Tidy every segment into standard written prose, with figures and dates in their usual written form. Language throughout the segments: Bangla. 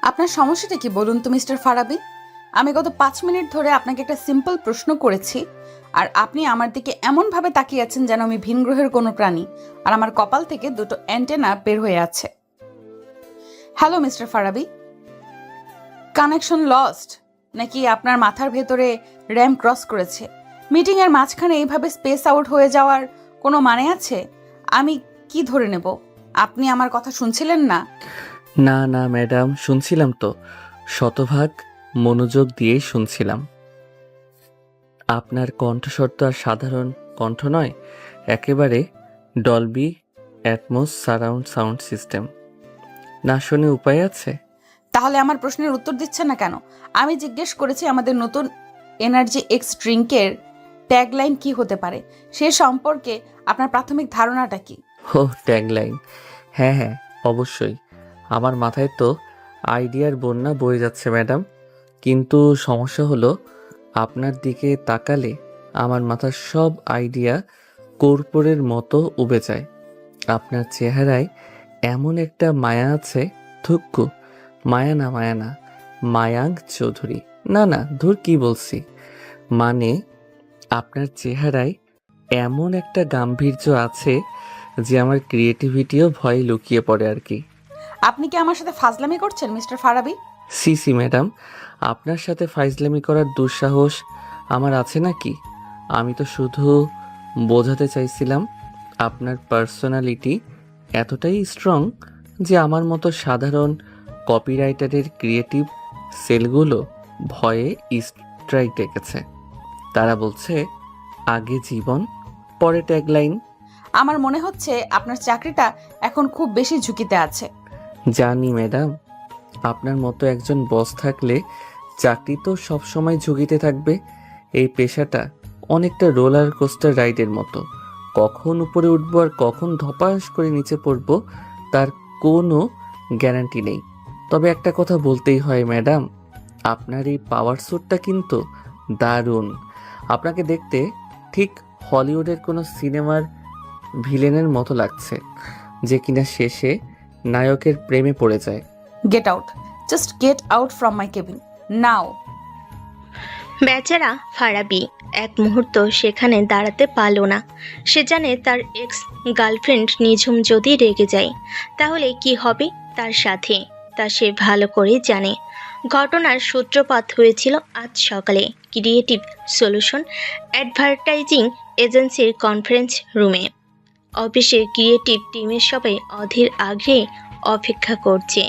আপনার সমস্যাটা কি বলুন তো মিস্টার ফারাবি? আমি গত 5 মিনিট ধরে আপনাকে একটা সিম্পল প্রশ্ন করেছি, আর আপনি আমার দিকে এমনভাবে তাকিয়ে আছেন যেন আমি ভিনগ্রহের কোনো প্রাণী, আর আমার কপাল থেকে দুটো অ্যান্টেনা বের হয়ে আছে। Hello mister Farabi, connection lost নাকি আপনার মাথার ভেতরে র্যাম ক্রস করেছে? মিটিংয়ের মাঝখানে এইভাবে স্পেস আউট হয়ে যাওয়ার কোনো মানে আছে? আমি কি ধরে নেব? আপনি আমার কথা শুনছিলেন না? না না ম্যাডাম, শুনছিলাম তো। শতভাগ মনোযোগ দিয়ে শুনছিলাম। আপনার কণ্ঠস্বর তো আর সাধারণ কণ্ঠ নয়, একেবারে Dolby atoms surround sound system. না শুনে উপায় আছে? তাহলে আমার প্রশ্নের উত্তর দিচ্ছেন না কেন? আমি জিজ্ঞেস করেছি আমাদের নতুন এনার্জি এক্স ড্রিঙ্কের ট্যাগলাইন কি হতে পারে, সে সম্পর্কে আপনার প্রাথমিক ধারণাটা কি? ও, ট্যাগলাইন। হ্যাঁ হ্যাঁ, অবশ্যই। আমার মাথায় তো আইডিয়ার বন্যা বয়ে যাচ্ছে ম্যাডাম, কিন্তু সমস্যা হলো আপনার দিকে তাকালে আমার মাথার সব আইডিয়া কর্পূরের মতো উবে যায়। আপনার চেহারায় এমন একটা মায়া আছে। থুক্কু, মায়া না মায়া না, মায়াঙ্ক চৌধুরী। না না, ধুর কি বলছি, মানে আপনার চেহারায় এমন একটা গাম্ভীর্য আছে যে আমার ক্রিয়েটিভিটিও ভয়ে লুকিয়ে পড়ে আর কি। আপনি কি আমার সাথে ফাজলামি করছেন মিস্টার ফারাবি? সি সি ম্যাডাম, আপনার সাথে ফাইজলামি করার দুঃসাহস আমার আছে নাকি? আমি তো শুধু বোঝাতে চাইছিলাম আপনার পার্সোনালিটি এতটাই স্ট্রং যে আমার মতো সাধারণ কপিরাইটারের ক্রিয়েটিভ সেলগুলো ভয়ে স্ট্রাইক ডেকেছে। তারা বলছে আগে জীবন, পরে ট্যাগলাইন। আমার মনে হচ্ছে আপনার চাকরিটা এখন খুব বেশি ঝুঁকিতে আছে। জানি ম্যাডাম, আপনার মতো একজন বস থাকলে চাকরি তো সবসময় ঝুঁকিতে থাকবে। এই পেশাটা অনেকটা রোলার কোস্টার রাইডের মতো। কখন উপরে উঠবো আর কখন ধপাস করে নিচে পড়বো তার কোনো গ্যারান্টি নেই। তবে একটা কথা বলতেই হয় ম্যাডাম, আপনার এই পাওয়ার স্যুটটা কিন্তু দারুণ। আপনাকে দেখতে ঠিক হলিউডের কোনো সিনেমার ভিলেনের মতো লাগছে, যে কিনা শেষে নায়কের প্রেমে পড়ে যায়। Get out, just get out from my cabin now. বেচারা ফারাবি এক মুহূর্ত সেখানে দাঁড়াতে পারল না। সে জানে তার এক্স গার্লফ্রেন্ড নিঝুম যদি রেগে যায় তাহলে কি হবে তার সাথে, তা সে ভালো করে জানে। ঘটনার সূত্রপাত হয়েছিল আজ সকালে ক্রিয়েটিভ সলিউশন অ্যাডভার্টাইজিং এজেন্সির কনফারেন্স রুমে। অফিসের ক্রিয়েটিভ টিমের সবাই অধীর আগ্রহে অপেক্ষা করছে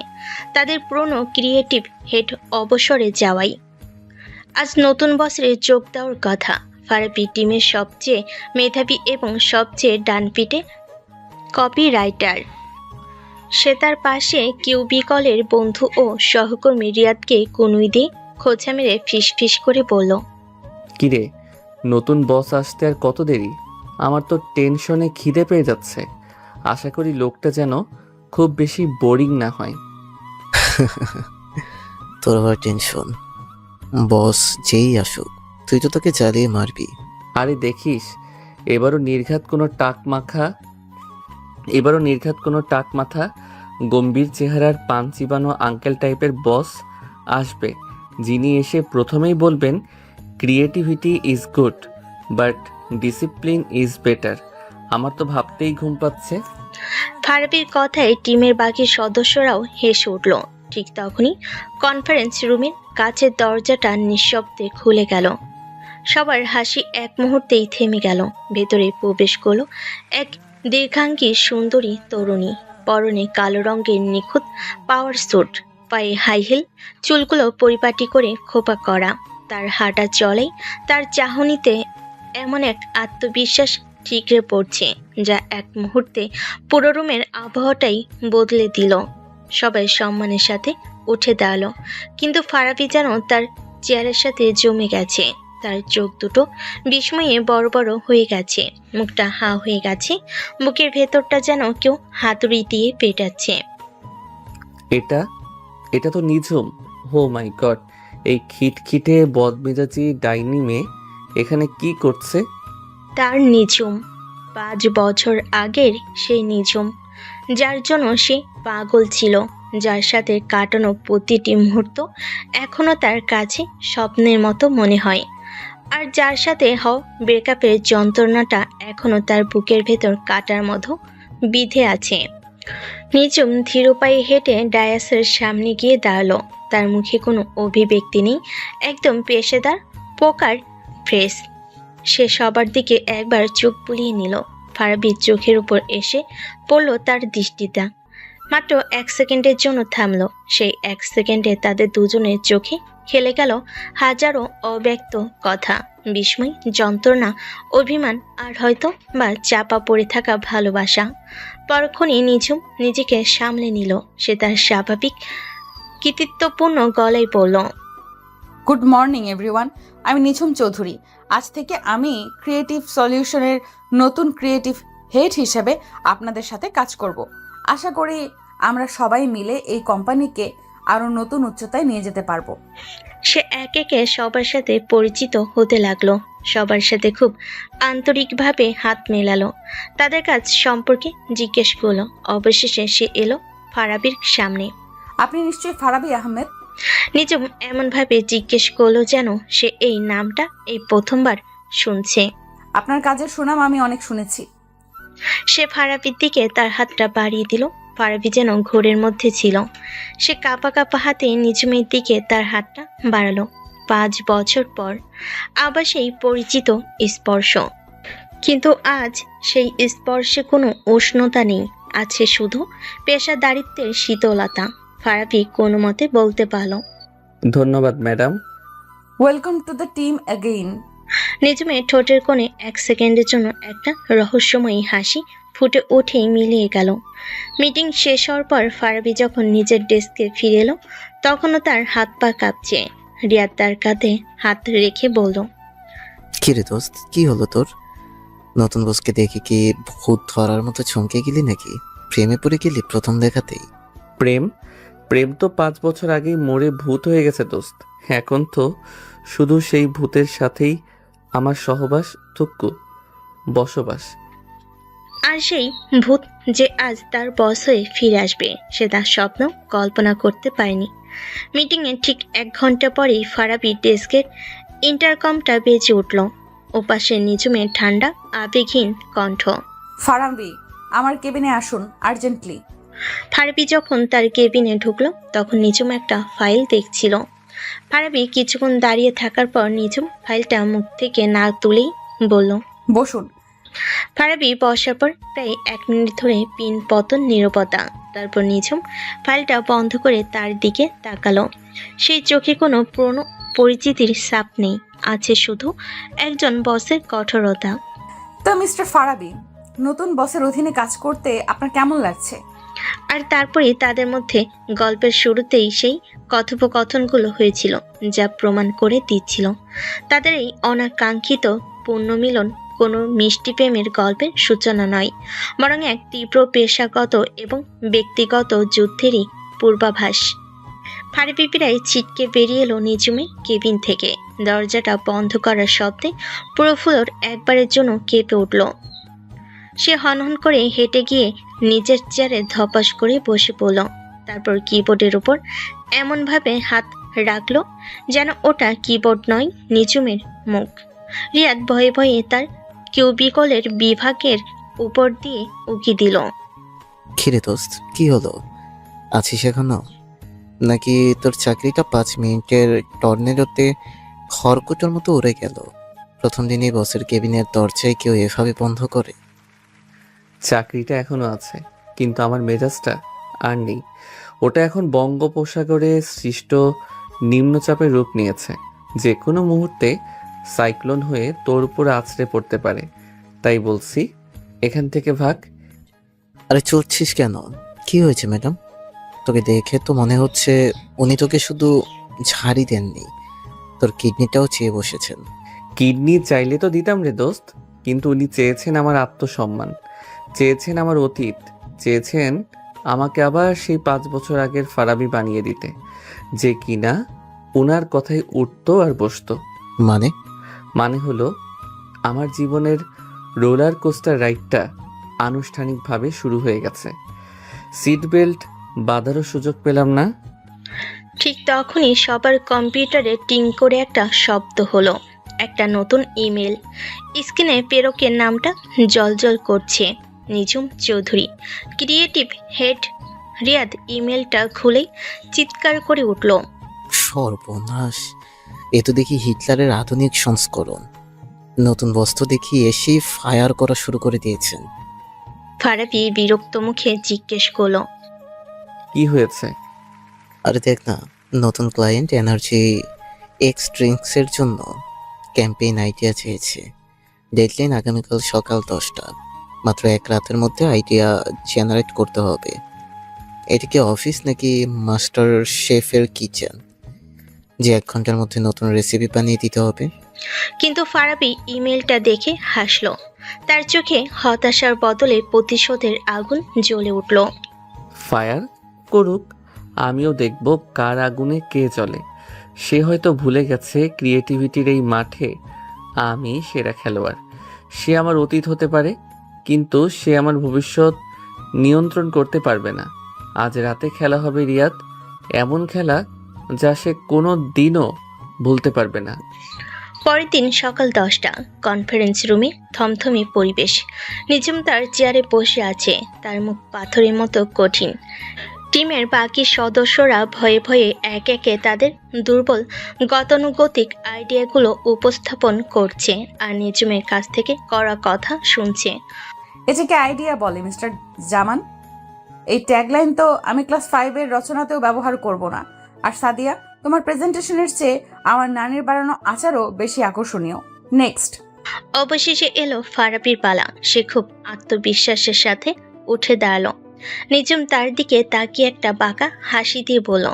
তাদের পুরনো ক্রিয়েটিভ হেড অবসরে যাওয়াই। আজ নতুন বছরে যোগ দেওয়ার কথা ফারাবি টিমের সবচেয়ে মেধাবী এবং সবচেয়ে ডানপিটে কপিরাইটার। সে তার পাশে কিউবিকলের বন্ধু ও সহকর্মী রিয়াদকে কনুই দিয়ে খোঁচা মেরে ফিস ফিস করে বলল, কিরে, নতুন বস আসতে আর কত দেরি? আমার তো টেনশনে খিদে পেয়ে যাচ্ছে। আশা করি লোকটা যেন খুব বেশি বোরিং না হয়। তোর আবার টেনশন? বস যেই আসুক তুই তো তাকে জ্বালিয়ে মারবি। আরে দেখিস, এবারও নির্ঘাত কোনো টাক মাখা এবারও নির্ঘাত কোনো টাক মাথা গম্ভীর চেহারার পান চিবানো আঙ্কেল টাইপের বস আসবে, যিনি এসে প্রথমেই বলবেন creativity is good but discipline is better. আমার তো ভাবতেই ঘুম পাচ্ছে। ফারাবির কথায় টিমের বাকি সদস্যরাও হেসে উঠল। ঠিক তখনই কনফারেন্স রুমের কাছের দরজাটা নিঃশব্দে খুলে গেল। সবার হাসি এক মুহূর্তেই থেমে গেল। ভেতরে প্রবেশ করলো এক দীর্ঘাঙ্গী সুন্দরী তরুণী, পরনে কালো রঙের নিখুঁত পাওয়ার স্যুট, পায়ে হাই হিল, চুলগুলো পরিপাটি করে খোপা করা। তার হাঁটা চলে, তার চাহনিতে এমন এক আত্মবিশ্বাস ঠিকরে পড়ছে যা এক মুহূর্তে পুরো রুমের আবহাওয়াটাই বদলে দিল। সবাই সম্মানের সাথে উঠে দাঁড়ালো, কিন্তু ফারাবি যেন তার চেয়ারের সাথে জমে গেছে। তার চোখ দুটো বিস্ময়ে বড় বড় হয়ে গেছে, মুখটা হাঁ হয়ে গেছে, বুকের ভেতরটা যেন কেউ হাতুড়ি দিয়ে পেটাচ্ছে। এটা এটা তো নিঝুম। হো মাই গড, এই খিটখিটে বদমেজাজি ডাইনি মেয়ে এখানে কি করছে? তার নিঝুম, 5 বছর আগের সেই নিঝুম যার জন্য সে পাগল ছিল। যার সাথে কাটানো প্রতিটি মুহূর্ত এখনো তার কাছে স্বপ্নের মতো মনে হয়, আর যার সাথে হওয়া ব্রেকআপের যন্ত্রণাটা এখনো তার বুকের ভেতর কাটার মতো বিঁধে আছে। নিঝুম ধীর পায়ে হেঁটে ডায়াসের সামনে গিয়ে দাঁড়ালো। তার মুখে কোনো অভিব্যক্তি নেই, একদম পেশাদার পোকার ফ্রেশ। সে সবার দিকে একবার চোখ বুলিয়ে নিল। ফারাবির চোখের উপর এসে পড়ল তার দৃষ্টিটা। মাত্র 1 সেকেন্ডের জন্য থামলো। সেই 1 সেকেন্ডে তাদের দুজনের চোখে খেলে গেল হাজারো অব্যক্ত কথা, বিস্ময়, যন্ত্রণা, অভিমান, আর হয়তো বা চাপা পড়ে থাকা ভালোবাসা। পরক্ষণেই নিঝুম নিজেকে সামলে নিল। সে তার স্বাভাবিক কৃতিত্বপূর্ণ গলায় বলল, গুড মর্নিং এভরিওয়ান, আমি নিঝুম চৌধুরী। আজ থেকে আমি ক্রিয়েটিভ সলিউশনের নতুন ক্রিয়েটিভ হেড হিসেবে আপনাদের সাথে কাজ করব। আশা করি আমরা সবাই মিলে এই কোম্পানিকে আরও নতুন উচ্চতায় নিয়ে যেতে পারবো। সে এক একে সবার সাথে পরিচিত হতে লাগলো, সবার সাথে খুব আন্তরিকভাবে হাত মেলালো, তাদের কাজ সম্পর্কে জিজ্ঞেস করলো। অবশেষে সে এলো ফারাবির সামনে। আপনি নিশ্চয়ই ফারাবি আহমেদ? নিঝুম এমনভাবে জিজ্ঞেস করলো যেন সে এই নামটা এই প্রথমবার শুনছে। আপনার কাজের সুনাম আমি অনেক শুনেছি। সে ফারাবির দিকে তার হাতটা বাড়িয়ে দিল। ফারাবি যেন ঘোরের মধ্যে ছিল। সে কাঁপা কাঁপা হাতে নিঝুমের দিকে তার হাতটা বাড়ালো। 5 বছর পর আবার সেই পরিচিত স্পর্শ, কিন্তু আজ সেই স্পর্শে কোনো উষ্ণতা নেই, আছে শুধু পেশাদারিত্বের শীতলতা। ফারাবি কোনো মতে বলতে পারল, ধন্যবাদ madam. Welcome to the team again. নিঝুমের ঠোঁটের কোণে 1 সেকেন্ডের জন্য একটা রহস্যময়ী হাসি ফুটে উঠেই মিলিয়ে গেল। মিটিং শেষ হওয়ার পর ফারাবি যখন নিজের ডেস্কে ফিরে এলো, তখনও তার হাত পা কাঁপছে। রিয়াদ তার কাঁধে হাত রেখে বলল, কি রে দোস্ত, কি হলো তোর? নতুন বসকে দেখে কি ভূত ধরার মতো চমকে গেলি নাকি? প্রেমে পড়ে গেলি প্রথম দেখাতেই? প্রেম প্রেম তো 5 বছর আগেই মরে ভূত হয়ে গেছে দোস্ত। এখন তো শুধু সেই ভূতের সাথেই আমার সহবাস, থুক্কু, বসবাস। আর সেই ভূত যে আজ তার বস হয়ে ফিরে আসবে, সে তার স্বপ্ন কল্পনা করতে পারেনি। মিটিংয়ের ঠিক 1 ঘন্টা পরেই ফারাবি ডেস্কের ইন্টারকমটা বেজে উঠল। ওপাশে নিঝুমের ঠান্ডা আবেগহীন কণ্ঠ। ফারাবি, আমার কেবিনে আসুন আর্জেন্টলি। ফারাবি যখন তার কেবিনে ঢুকলো, তখন নিঝুম একটা ফাইল দেখছিল। ফারাবি কিছুক্ষণ দাঁড়িয়ে থাকার পর নিঝুম ফাইলটা মুখ থেকে না তুলেই বলল, বসুন। ফারাবি বসার পর প্রায় 1 মিনিট ধরে পিন পতন নীরবতা। তারপর নিঝুম ফাইলটা বন্ধ করে তার দিকে তাকালো। সেই চোখে কোনো পুরনো পরিচিতির ছাপ নেই, আছে শুধু একজন বসের কঠোরতা। তো মিস্টার ফারাবি, নতুন বসের অধীনে কাজ করতে আপনার কেমন লাগছে? আর তারপরে তাদের মধ্যে গল্পের শুরুতেই সেই কথোপকথনগুলো হয়েছিল, যা প্রমাণ করে দিচ্ছিল তাদের এই অনাকাঙ্ক্ষিত পুনর্মিলন কোনো মিষ্টি প্রেমের গল্পের সূচনা নয়, বরং এক তীব্র পেশাগত এবং ব্যক্তিগত যুদ্ধেরই পূর্বাভাস। ফারাবি প্রায় ছিটকে বেরিয়ে এলো নিঝুমের কেবিন থেকে। দরজাটা বন্ধ করার শব্দে পুরো ফ্লোর একবারের জন্য কেঁপে উঠল। সে হনহন করে হেঁটে গিয়ে নিজের চেয়ারে ধপাস করে বসে পড়ল। তারপর কিবোর্ডের উপর এমনভাবে হাত রাখলো যেন ওটা কিবোর্ড নয়, নিঝুমের মুখ। রিয়াদ ভয়ে ভয়ে তার কিউবিকলের বিভাগের উপর দিয়ে উকি দিল। কি রে দোস্ত, কি হলো? আছিস এখনো? নাকি তোর চাকরিটা 5 মিনিটের টর্নেডোতে খড়কুটোর মতো উড়ে গেল? প্রথম দিনই বসের কেবিনের দরজায় কেউ এভাবে বন্ধ করে? চাকরিটা এখনো আছে, কিন্তু আমার মেজাজটা আর নেই। ওটা এখন বঙ্গোপসাগরে সৃষ্ট নিম্নচাপের রূপ নিয়েছে। যে কোনো মুহূর্তে সাইক্লোন হয়ে তোর উপর আছড়ে পড়তে পারে। তাই বলছি, এখান থেকে ভাগ। আরে চড়ছিস কেন? কি হয়েছে ম্যাডাম? তোকে দেখে তো মনে হচ্ছে উনি তোকে শুধু ঝাড়ি দেননি, তোর কিডনিটাও চেয়ে বসেছেন। কিডনি চাইলে তো দিতাম রে দোস্ত, কিন্তু উনি চেয়েছেন আমার আত্মসম্মান, চেয়েছেন আমার অতীত, চেয়েছেন আমাকে আবার সেই 5 বছর আগের ফারাবি বানিয়ে দিতে, যে কিনা উনার কথায় উঠতো আর বসতো। মানে হলো, আমার জীবনের রোলার কোস্টার রাইডটা আনুষ্ঠানিকভাবে শুরু হয়ে গেছে। সিট বেল্ট বাধারও সুযোগ পেলাম না। ঠিক তখনই সবার কম্পিউটারে টিং করে একটা শব্দ হলো। একটা নতুন ইমেল। স্ক্রিনে প্রেরকের নামটা জলজল করছে, নিঝুম চৌধুরী, ক্রিয়েটিভ হেড রিয়াদ। ইমেলটা খুলেই চিৎকার করে উঠল। সর্বনাশ, এ তো দেখি হিটলারের আধুনিক সংস্করণ। নতুন বস্ত্র দেখি এসেই ফায়ার করা শুরু করে দিয়েছেন। ফারাবি বিরক্ত মুখে জিজ্ঞেস করলো, কি হয়েছে? আরে দেখ না, নতুন ক্লায়েন্ট এনার্জি এক্স ড্রিঙ্কসের জন্য ক্যাম্পেইন আইডিয়া চেয়েছে। ডেডলাইন আগামীকাল সকাল 10টা। মাত্র এক রাতের মধ্যে আইডিয়া জেনারেট করতে হবে। এটা কি অফিস নাকি মাস্টার শেফের কিচেন যে 1 ঘন্টার মধ্যে নতুন রেসিপি বানিয়ে দিতে হবে? কিন্তু ফারাবি ইমেলটা দেখে হাসলো। তার চোখে হতাশার বদলে প্রতিশোধের আগুন জ্বলে উঠল। ফায়ার করুক, আমিও দেখব কার আগুনে কে জ্বলে। সে হয়তো ভুলে গেছে ক্রিয়েটিভিটির এই মাঠে আমি সেরা খেলোয়াড়। সে আমার অতীত হতে পারে, কিন্তু সে আমার ভবিষ্যৎ নিয়ন্ত্রণ করতে পারবে না। আজ রাতে খেলা হবে রিয়াদ, এমন খেলা যা সে কোনো দিনও ভুলতে পারবে না। পরের দিন সকাল 10টা, কনফারেন্স রুমে থমথমে পরিবেশ। নিঝুম তার চেয়ারে বসে আছে, তার মুখ পাথরের মতো কঠিন। টিমের বাকি সদস্যরা ভয়ে ভয়ে এক একে তাদের দুর্বল গতানুগতিক আইডিয়াগুলো উপস্থাপন করছে আর নিঝুমের কাছ থেকে করা কথা শুনছে। এটাকে আইডিয়া বলে মিস্টার জামান। এই ট্যাগলাইন তো আমি ক্লাস 5-এর রচনাতেও ব্যবহার করব না। আর সাদিয়া, তোমার প্রেজেন্টেশনের চেয়ে আমার নানির বানানো আচারও বেশি আকর্ষণীয়। নেক্সট। অবশেষে এলো ফারাবির পালা। সে খুব আত্মবিশ্বাসের সাথে উঠে দাঁড়ালো। নিঝুম তার দিকে তাকিয়ে একটা বাঁকা হাসি দিয়ে বলল,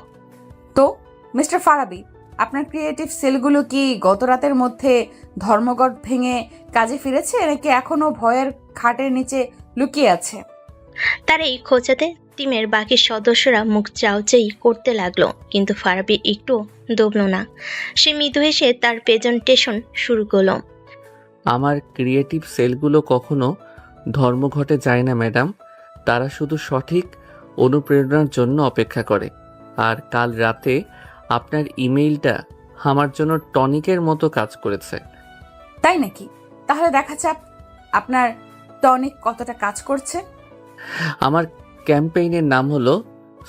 তো মিস্টার ফারাবি, আপনার ক্রিয়েটিভ সেলগুলো কি গত রাতের মধ্যে ধর্মঘট ভেঙে কাজে ফিরেছে নাকি এখনো ভয়ের খাটের নিচে লুকিয়ে আছে? তার এই খোঁচাতে টিমের বাকি সদস্যরা মুখ চাউচাই করতে লাগলো, কিন্তু ফারাবি একটু দবল না। সে মৃদু হেসে তার প্রেজেন্টেশন শুরু করলো। আমার ক্রিয়েটিভ সেলগুলো কখনো ধর্মঘটে যায় না ম্যাডাম। তারা শুধু সঠিক অনুপ্রেরণার জন্য অপেক্ষা করে। আর কাল রাতে আপনার ইমেইলটা আমার জন্য টনিকের মতো কাজ করেছে। তাই নাকি? তাহলে দেখা যাক আপনার টনিক কতটা কাজ করছে। আমার ক্যাম্পেইনের নাম হলো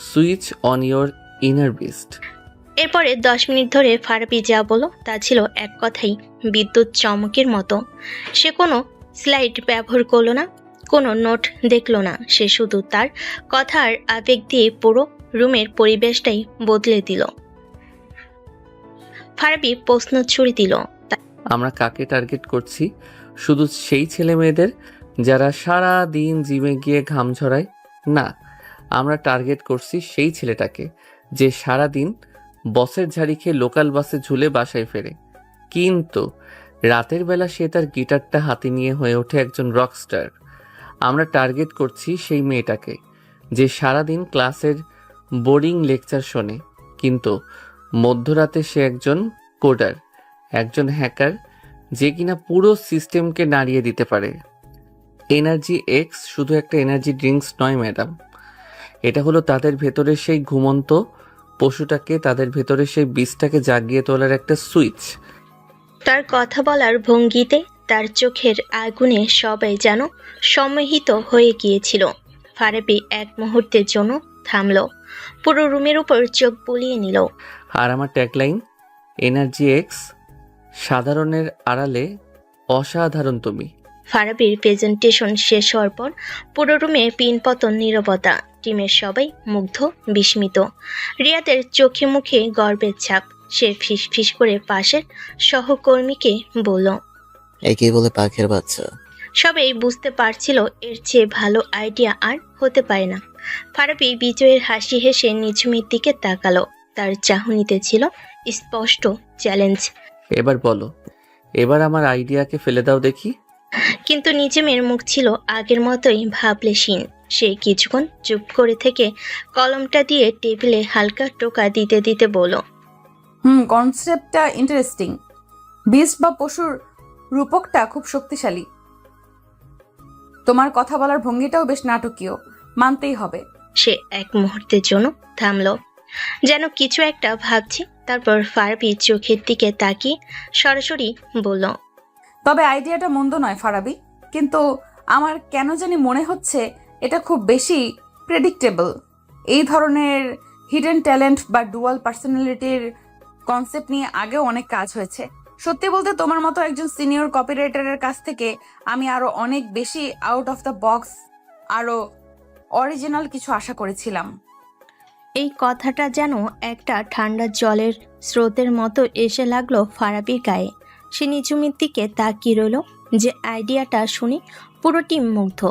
switch on your inner beast. এরপরে 10 মিনিট ধরে ফারাবি যা বলল তা ছিল এক কথাই বিদ্যুৎ চমকের মতো। সে কোনো স্লাইড ব্যবহার করলো না, কোনো নোট দেখলো না। সে শুধু তার কথা আর আবেগ দিয়ে পুরো রুমের পরিবেশটাই বদলে দিল। ফারাবি প্রশ্ন ছুড়ে দিল, আমরা কাকে টার্গেট করছি? শুধু সেই ছেলে মেয়েদের যারা সারা দিন জিমে গিয়ে ঘাম ঝরায়? না, আমরা টার্গেট করছি সেই ছেলেটাকে যে সারা দিন বসের ঝাড়ি খেয়ে লোকাল বাসে ঝুলে বাসায় ফেরে, কিন্তু রাতের বেলা সে তার গিটারটা হাতে নিয়ে হয়ে ওঠে একজন রকস্টার। আমরা টার্গেট করছি সেই মেয়েটাকে যে সারাদিন ক্লাসের বোরিং লেকচার শোনে, কিন্তু মধ্যরাতে সে একজন কোডার, একজন হ্যাকার, যে কিনা পুরো সিস্টেমকে নাড়িয়ে দিতে পারে। এনার্জি এক্স শুধু একটা এনার্জি ড্রিঙ্কস নয় ম্যাডাম, এটা হলো তাদের ভেতরে সেই ঘুমন্ত পশুটাকে, তাদের ভেতরে সেই বীজটাকে জাগিয়ে তোলার একটা সুইচ। তার কথা বলার ভঙ্গিতে, তার চোখের আগুনে সবাই যেন সম্মোহিত হয়ে গিয়েছিল। ফারাবি এক মুহূর্তের জন্য থামলো, পুরো রুমের উপর চোখ বুলিয়ে নিল। আর আমার ট্যাগলাইন এনার্জি এক্স, সাধারণের আড়ালে অসাধারণ তুমি। ফারাবির প্রেজেন্টেশন শেষ হওয়ার পর পুরো রুমে পিনপতন নীরবতা। টিমের সবাই মুগ্ধ, বিস্মিত। রিয়াদের চোখে মুখে গর্বের ছাপ। সে ফিস ফিস করে পাশের সহকর্মীকে বলল, একে বলে পাখির বাচ্চা। সবাই বুঝতে পারছিল এর চেয়ে ভালো আইডিয়া আর হতে পারে না। ফারাবি বিজয়ের হাসি হেসে নিঝুমের দিকে তাকালো। তার চাহনিতে ছিল স্পষ্ট চ্যালেঞ্জ। এবার বলো, এবার আমার আইডিয়াকে ফেলে দাও দেখি। কিন্তু নিঝুমের মুখ ছিল আগের মতোই ভাবলেশীন। সে কিছুক্ষণ চুপ করে থেকে কলমটা দিয়ে টেবিলে হালকা টোকা দিতে দিতে বলল, কনসেপ্টটা ইন্টারেস্টিং। বীজ বা পশুর রূপকটা খুব শক্তিশালী। তোমার কথা বলার ভঙ্গিটাও বেশ নাটকীয়, মানতেই হবে। সে এক মুহূর্তের জন্য থামলো, যেন কিছু একটা ভাবছে। তারপর ফারাবি চোখের দিকে তাকিয়ে সরাসরি বলল, তবে আইডিয়াটা মন্দ নয় ফারাবি, কিন্তু আমার কেন জানি মনে হচ্ছে এটা খুব বেশি প্রেডিক্টেবল। এই ধরনের হিডেন ট্যালেন্ট বা ডুয়াল পার্সোনালিটির কনসেপ্ট নিয়ে আগেও অনেক কাজ হয়েছে। সত্যি বলতে তোমার মতো একজন সিনিয়র কপিরাইটারের কাছ থেকে আমি আরো অনেক বেশি আউট অফ দ্য বক্স, আরো অরিজিনাল কিছু আশা করেছিলাম। এই কথাটা যেন একটা ঠান্ডা জলের স্রোতের মতো এসে লাগলো ফারাবির গায়ে। সে নিঝুমের দিকে তাকিয়ে রইল, যে আইডিয়াটা শুনে পুরো টিম মুগ্ধ,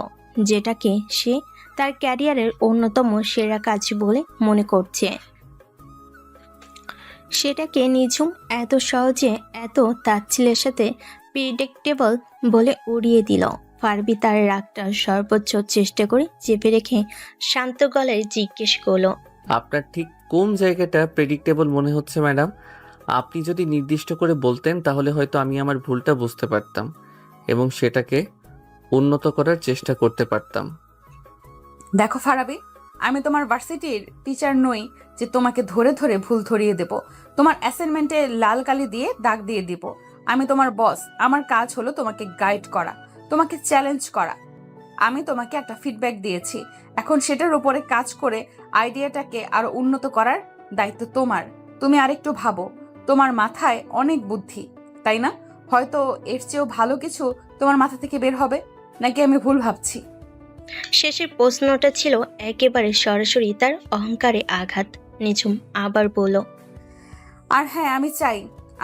যেটাকে সে তার ক্যারিয়ারের অন্যতম সেরা কাজ বলে মনে করছে, সেটাকে নিঝুম এত সহজে এত তাচ্ছিলের সাথে প্রিডিক্টেবল বলে উড়িয়ে দিল। ফারাবি তার রাগটা সর্বোচ্চ চেষ্টা করে চেপে রেখে শান্ত গলায় জিজ্ঞেস করলো, আপনার ঠিক কোন জায়গাটা প্রেডিক্টেবল মনে হচ্ছে ম্যাডাম? আপনি যদি নির্দিষ্ট করে বলতেন তাহলে হয়তো আমি আমার ভুলটা বুঝতে পারতাম এবং সেটাকে উন্নত করার চেষ্টা করতে পারতাম। দেখো ফারাবি, আমি তোমার ভার্সিটির টিচার নই যে তোমাকে ধরে ধরে ভুল ধরিয়ে দেব, তোমার অ্যাসাইনমেন্টে লাল কালি দিয়ে দাগ দিয়ে দিব। আমি তোমার বস, আমার কাজ হলো তোমাকে গাইড করা, তোমাকে চ্যালেঞ্জ করা। আমি তোমাকে একটা ফিডব্যাক দিয়েছি, এখন সেটার উপরে কাজ করে আইডিয়াটাকে আরো উন্নত করার দায়িত্ব তোমার। তুমি আরেকটু ভাবো, তোমার মাথায় অনেক বুদ্ধি, তাই না? হয়তো এর চেয়েও ভালো কিছু তোমার মাথা থেকে বের হবে, নাকি আমি ভুল ভাবছি? শেষের প্রশ্নটা ছিল একেবারে সরাসরি তার অহংকারে আঘাত। নিঝুম আবার বলল, আর হ্যাঁ, আমি চাই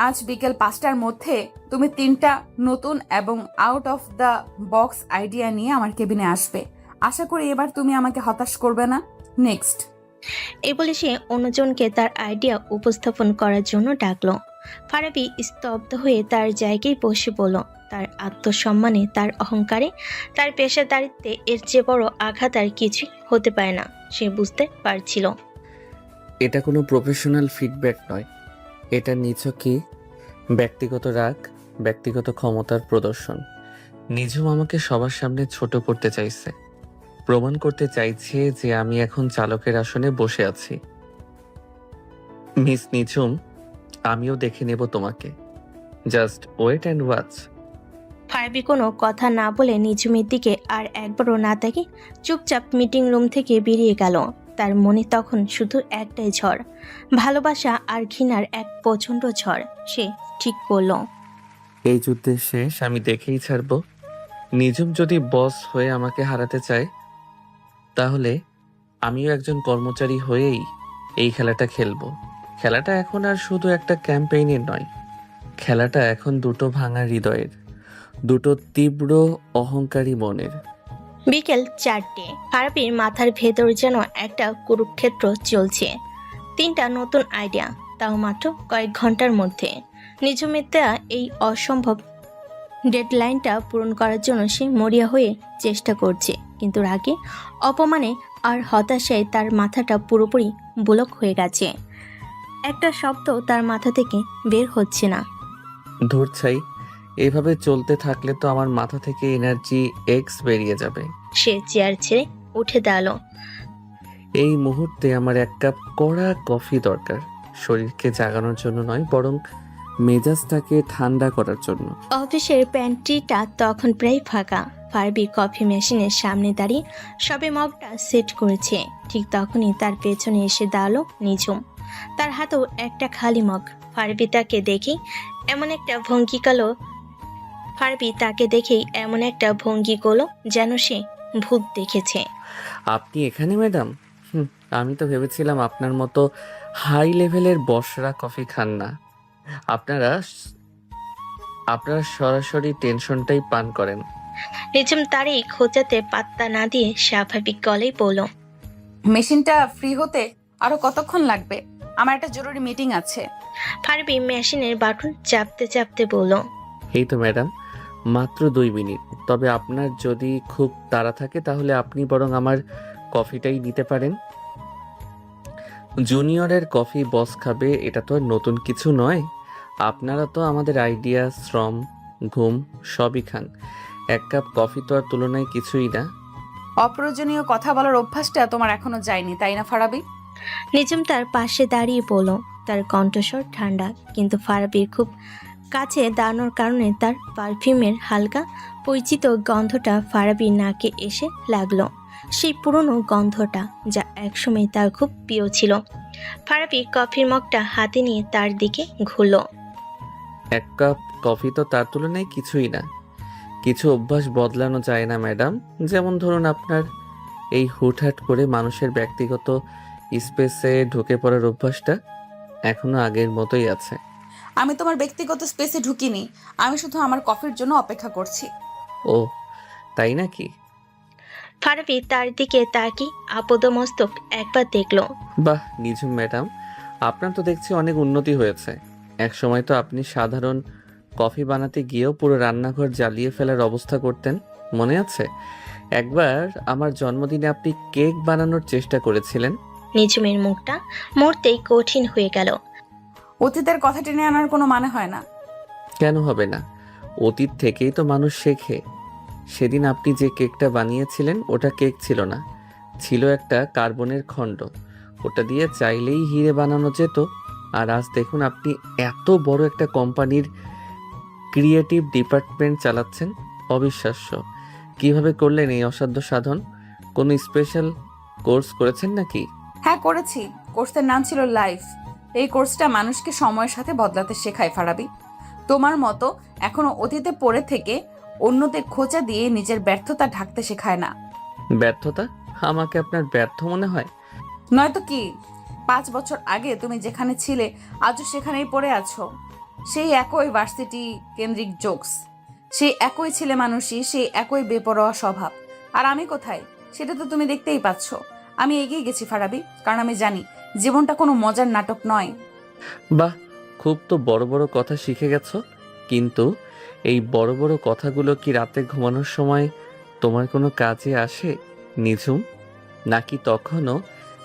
আজ বিকেল 5টার মধ্যে তুমি 3টা নতুন এবং out of the box idea নিয়ে আমার কেবিনে আসবে। আশা করি এবার তুমি আমাকে হতাশ করবে না। নেক্সট। এই বলে সে অন্যজনকে তার আইডিয়া উপস্থাপন করার জন্য ডাকলো। ফারাবি স্তব্ধ হয়ে তার জায়গায় বসে বলল, তার আত্মসম্মানে, তার অহংকারে, তার পেশাদারিত্বে এর চেয়ে বড় আঘাত আর কিছুই হতে পারে না। সে বুঝতে পারছিল। এটা কোনো প্রফেশনাল ফিডব্যাক নয়, এটা নিছকই ব্যক্তিগত রাগ, ব্যক্তিগত ক্ষমতার প্রদর্শন। নিঝুম আমাকে সবার সামনে ছোট করতে চাইছে, প্রমাণ করতে চাইছে যে আমি এখন চালকের আসনে বসে আছি। মিস নিঝুম, আমিও দেখে নেব তোমাকে। Just wait and watch. Farabi কোনো কথা না বলে নিঝুমের দিকে আর একবারও না তাকিয়ে চুপচাপ মিটিং রুম থেকে বেরিয়ে গেল। তার মনে তখন শুধু একটাই ঝড়, ভালোবাসা আর ঘৃণার এক প্রচণ্ড ঝড়। সে ঠিক করলো, এই যুদ্ধের শেষ আমি দেখেই ছাড়ব। নিঝুম যদি বস হয়ে আমাকে হারাতে চায়, তাহলে আমিও একজন কর্মচারী হয়েই এই খেলাটা খেলবো। খেলাটা এখন আর শুধু একটা ক্যাম্পেইনের নয়, খেলাটা এখন দুটো ভাঙা হৃদয়ের, দুটো তীব্র অহংকারী মনের। বিকেল 4টে। ফারাবির মাথার ভেতর যেন একটা কুরুক্ষেত্র চলছে। 3টা নতুন আইডিয়া, তাও মাত্র কয়েক ঘন্টার মধ্যে। নিঝুমের দেয়া এই অসম্ভব ডেডলাইনটা পূরণ করার জন্য সে মরিয়া হয়ে চেষ্টা করছে, কিন্তু রাগে, অপমানে আর হতাশায় তার মাথাটা পুরোপুরি ব্লক হয়ে গেছে। একটা শব্দ তার মাথা থেকে বের হচ্ছে না। ধুর ছাই, এভাবে চলতে থাকলে তো আমার মাথা থেকে এনার্জি এক্স বেরিয়ে যাবে। সে চেয়ার ছেড়ে উঠে দাঁড়ালো। এই মুহূর্তে আমার এক কাপ কড়া কফি দরকার, শরীরকে জাগানোর জন্য নয়, বরং মেজাজটাকে ঠান্ডা করার জন্য। অফিসের প্যান্ট্রিটা তখন প্রায় ফাঁকা। ফারাবি কফি মেশিনের সামনে দাঁড়িয়ে সবে মগটা সেট করেছে। ঠিক তখনই তার পেছনে এসে দাঁড়ালো নিঝুম, তার হাতেও একটা খালি মগ। ফারাবি তাকে দেখেই এমন একটা ভঙ্গি করলো যেন সে ভূত দেখেছে। আপনি এখানে ম্যাডাম? আমি তো ভেবেছিলাম আপনার মতো হাই লেভেলের বসরা কফি খান না। আপনারা আপনারা সরাসরি টেনশনটাই পান করেন। নিঝুম তারই খোঁচাতে পাত্তা না দিয়ে স্বাভাবিক গলেই বলল, মেশিনটা ফ্রি হতে আরো কতক্ষণ লাগবে? আমার একটা জরুরি মিটিং আছে। ফারাবি মেশিনের বাটন চাপতে চাপতে বলল, এই তো ম্যাডাম, মাত্র 2 মিনিট। তবে আপনার যদি খুব তাড়া থাকে তাহলে আপনি বরং আমার কফিটাই নিতে পারেন। জুনিয়রের কফি বস খাবে, এটা তো আর নতুন কিছু নয়। আপনারা তো আমাদের আইডিয়া, শ্রম, ঘুম সবই খান। এক কাপ কফি তো আর তুলনায় কিছুই না। অপ্রয়োজনীয় কথা বলার অভ্যাসটা তোমার এখনো যায়নি, তাই না ফারাবি? নিঝুম তার পাশে দাঁড়িয়ে বলল। তার কণ্ঠস্বর ঠান্ডা, কিন্তু ফারাবির খুব কাছে দাঁড়ানোর কারণে তার পারফিউমের হালকা পরিচিত গন্ধটা ফারাবির নাকে এসে লাগলো। সেই পুরনো গন্ধটা, যা একসময় তার খুব প্রিয় ছিল। ফারাবি কফির মগটা হাতে নিয়ে তার দিকে ঘুরল। এক কাপ কফি তো তার তুলনায় কিছুই না। কিছু অভ্যাস বদলানো যায় না ম্যাডাম। যেমন ধরুন আপনার এই হুটহাট করে মানুষের ব্যক্তিগত স্পেসে ঢুকে পড়ার অভ্যাসটা এখনো আগের মতোই আছে। আমি তোমার ব্যক্তিগত স্পেসে ঢুকিনি, আমি শুধু আমার কফির জন্য অপেক্ষা করছি। ও তাই নাকি? ফারাবি তার দিকে তাকিয়ে আপদমস্তক একবার দেখল। বাহ নিঝুম ম্যাডাম, আপনার তো দেখছি অনেক উন্নতি হয়েছে। এক সময় তো আপনি সাধারণ কফি বানাতে গিয়েও পুরো রান্নাঘর জ্বালিয়ে ফেলার অবস্থা করতেন, মনে আছে? একবার আমার জন্মদিনে আপনি কেক বানানোর চেষ্টা করেছিলেন। নিঝুমের মুখটা মুহূর্তেই কঠিন হয়ে গেল। অতীতের কথা টেনে আনার কোনো মানে হয় না। কেন হবে না? অতীত থেকেই তো মানুষ শেখে। সেদিন আপনি যে কেকটা বানিয়েছিলেন ওটা কেক ছিল না, ছিল একটা কার্বনের খণ্ড। ওটা দিয়ে চাইলেই হিরে বানানো যেত। আর আজ দেখুন আপনি এত বড় একটা কোম্পানির ক্রিয়েটিভ ডিপার্টমেন্ট চালাচ্ছেন। অবিশ্বাস্য। কিভাবে করলেন এই অসাধ্য সাধন? কোনো স্পেশাল কোর্স করেছেন নাকি? হ্যাঁ করেছি, কোর্সের নাম ছিল লাইফ। এই কোর্সটা মানুষকে সময়ের সাথে বদলাতে শেখায় ফারাবি। তোমার মতো এখনো অতীতে পড়ে থেকে অন্যদের খোঁচা দিয়ে নিজের ব্যর্থতা ঢাকতে শেখায় না। ব্যর্থতা? আমাকে আপনার ব্যর্থ মনে হয়? নয়তো কি? 5 বছর আগে তুমি যেখানে ছিলে আজও সেখানেই পড়ে আছো। সেই একই ভার্সিটি কেন্দ্রিক জোকস, সেই একই ছেলে মানুষই, সেই একই বেপরোয়া স্বভাব। আর আমি কোথায় সেটা তো তুমি দেখতেই পাচ্ছ। আমি এগিয়ে গেছি ফারাবি, কারণ আমি জানি জীবনটা কোনো মজার নাটক নয়। বাহ, খুব তো বড় বড় কথা শিখে গেছো। কিন্তু এই বড় বড় কথাগুলো কি রাতে ঘুমানোর সময় তোমার কোনো কাজে আসে নিঝুম? নাকি তখনও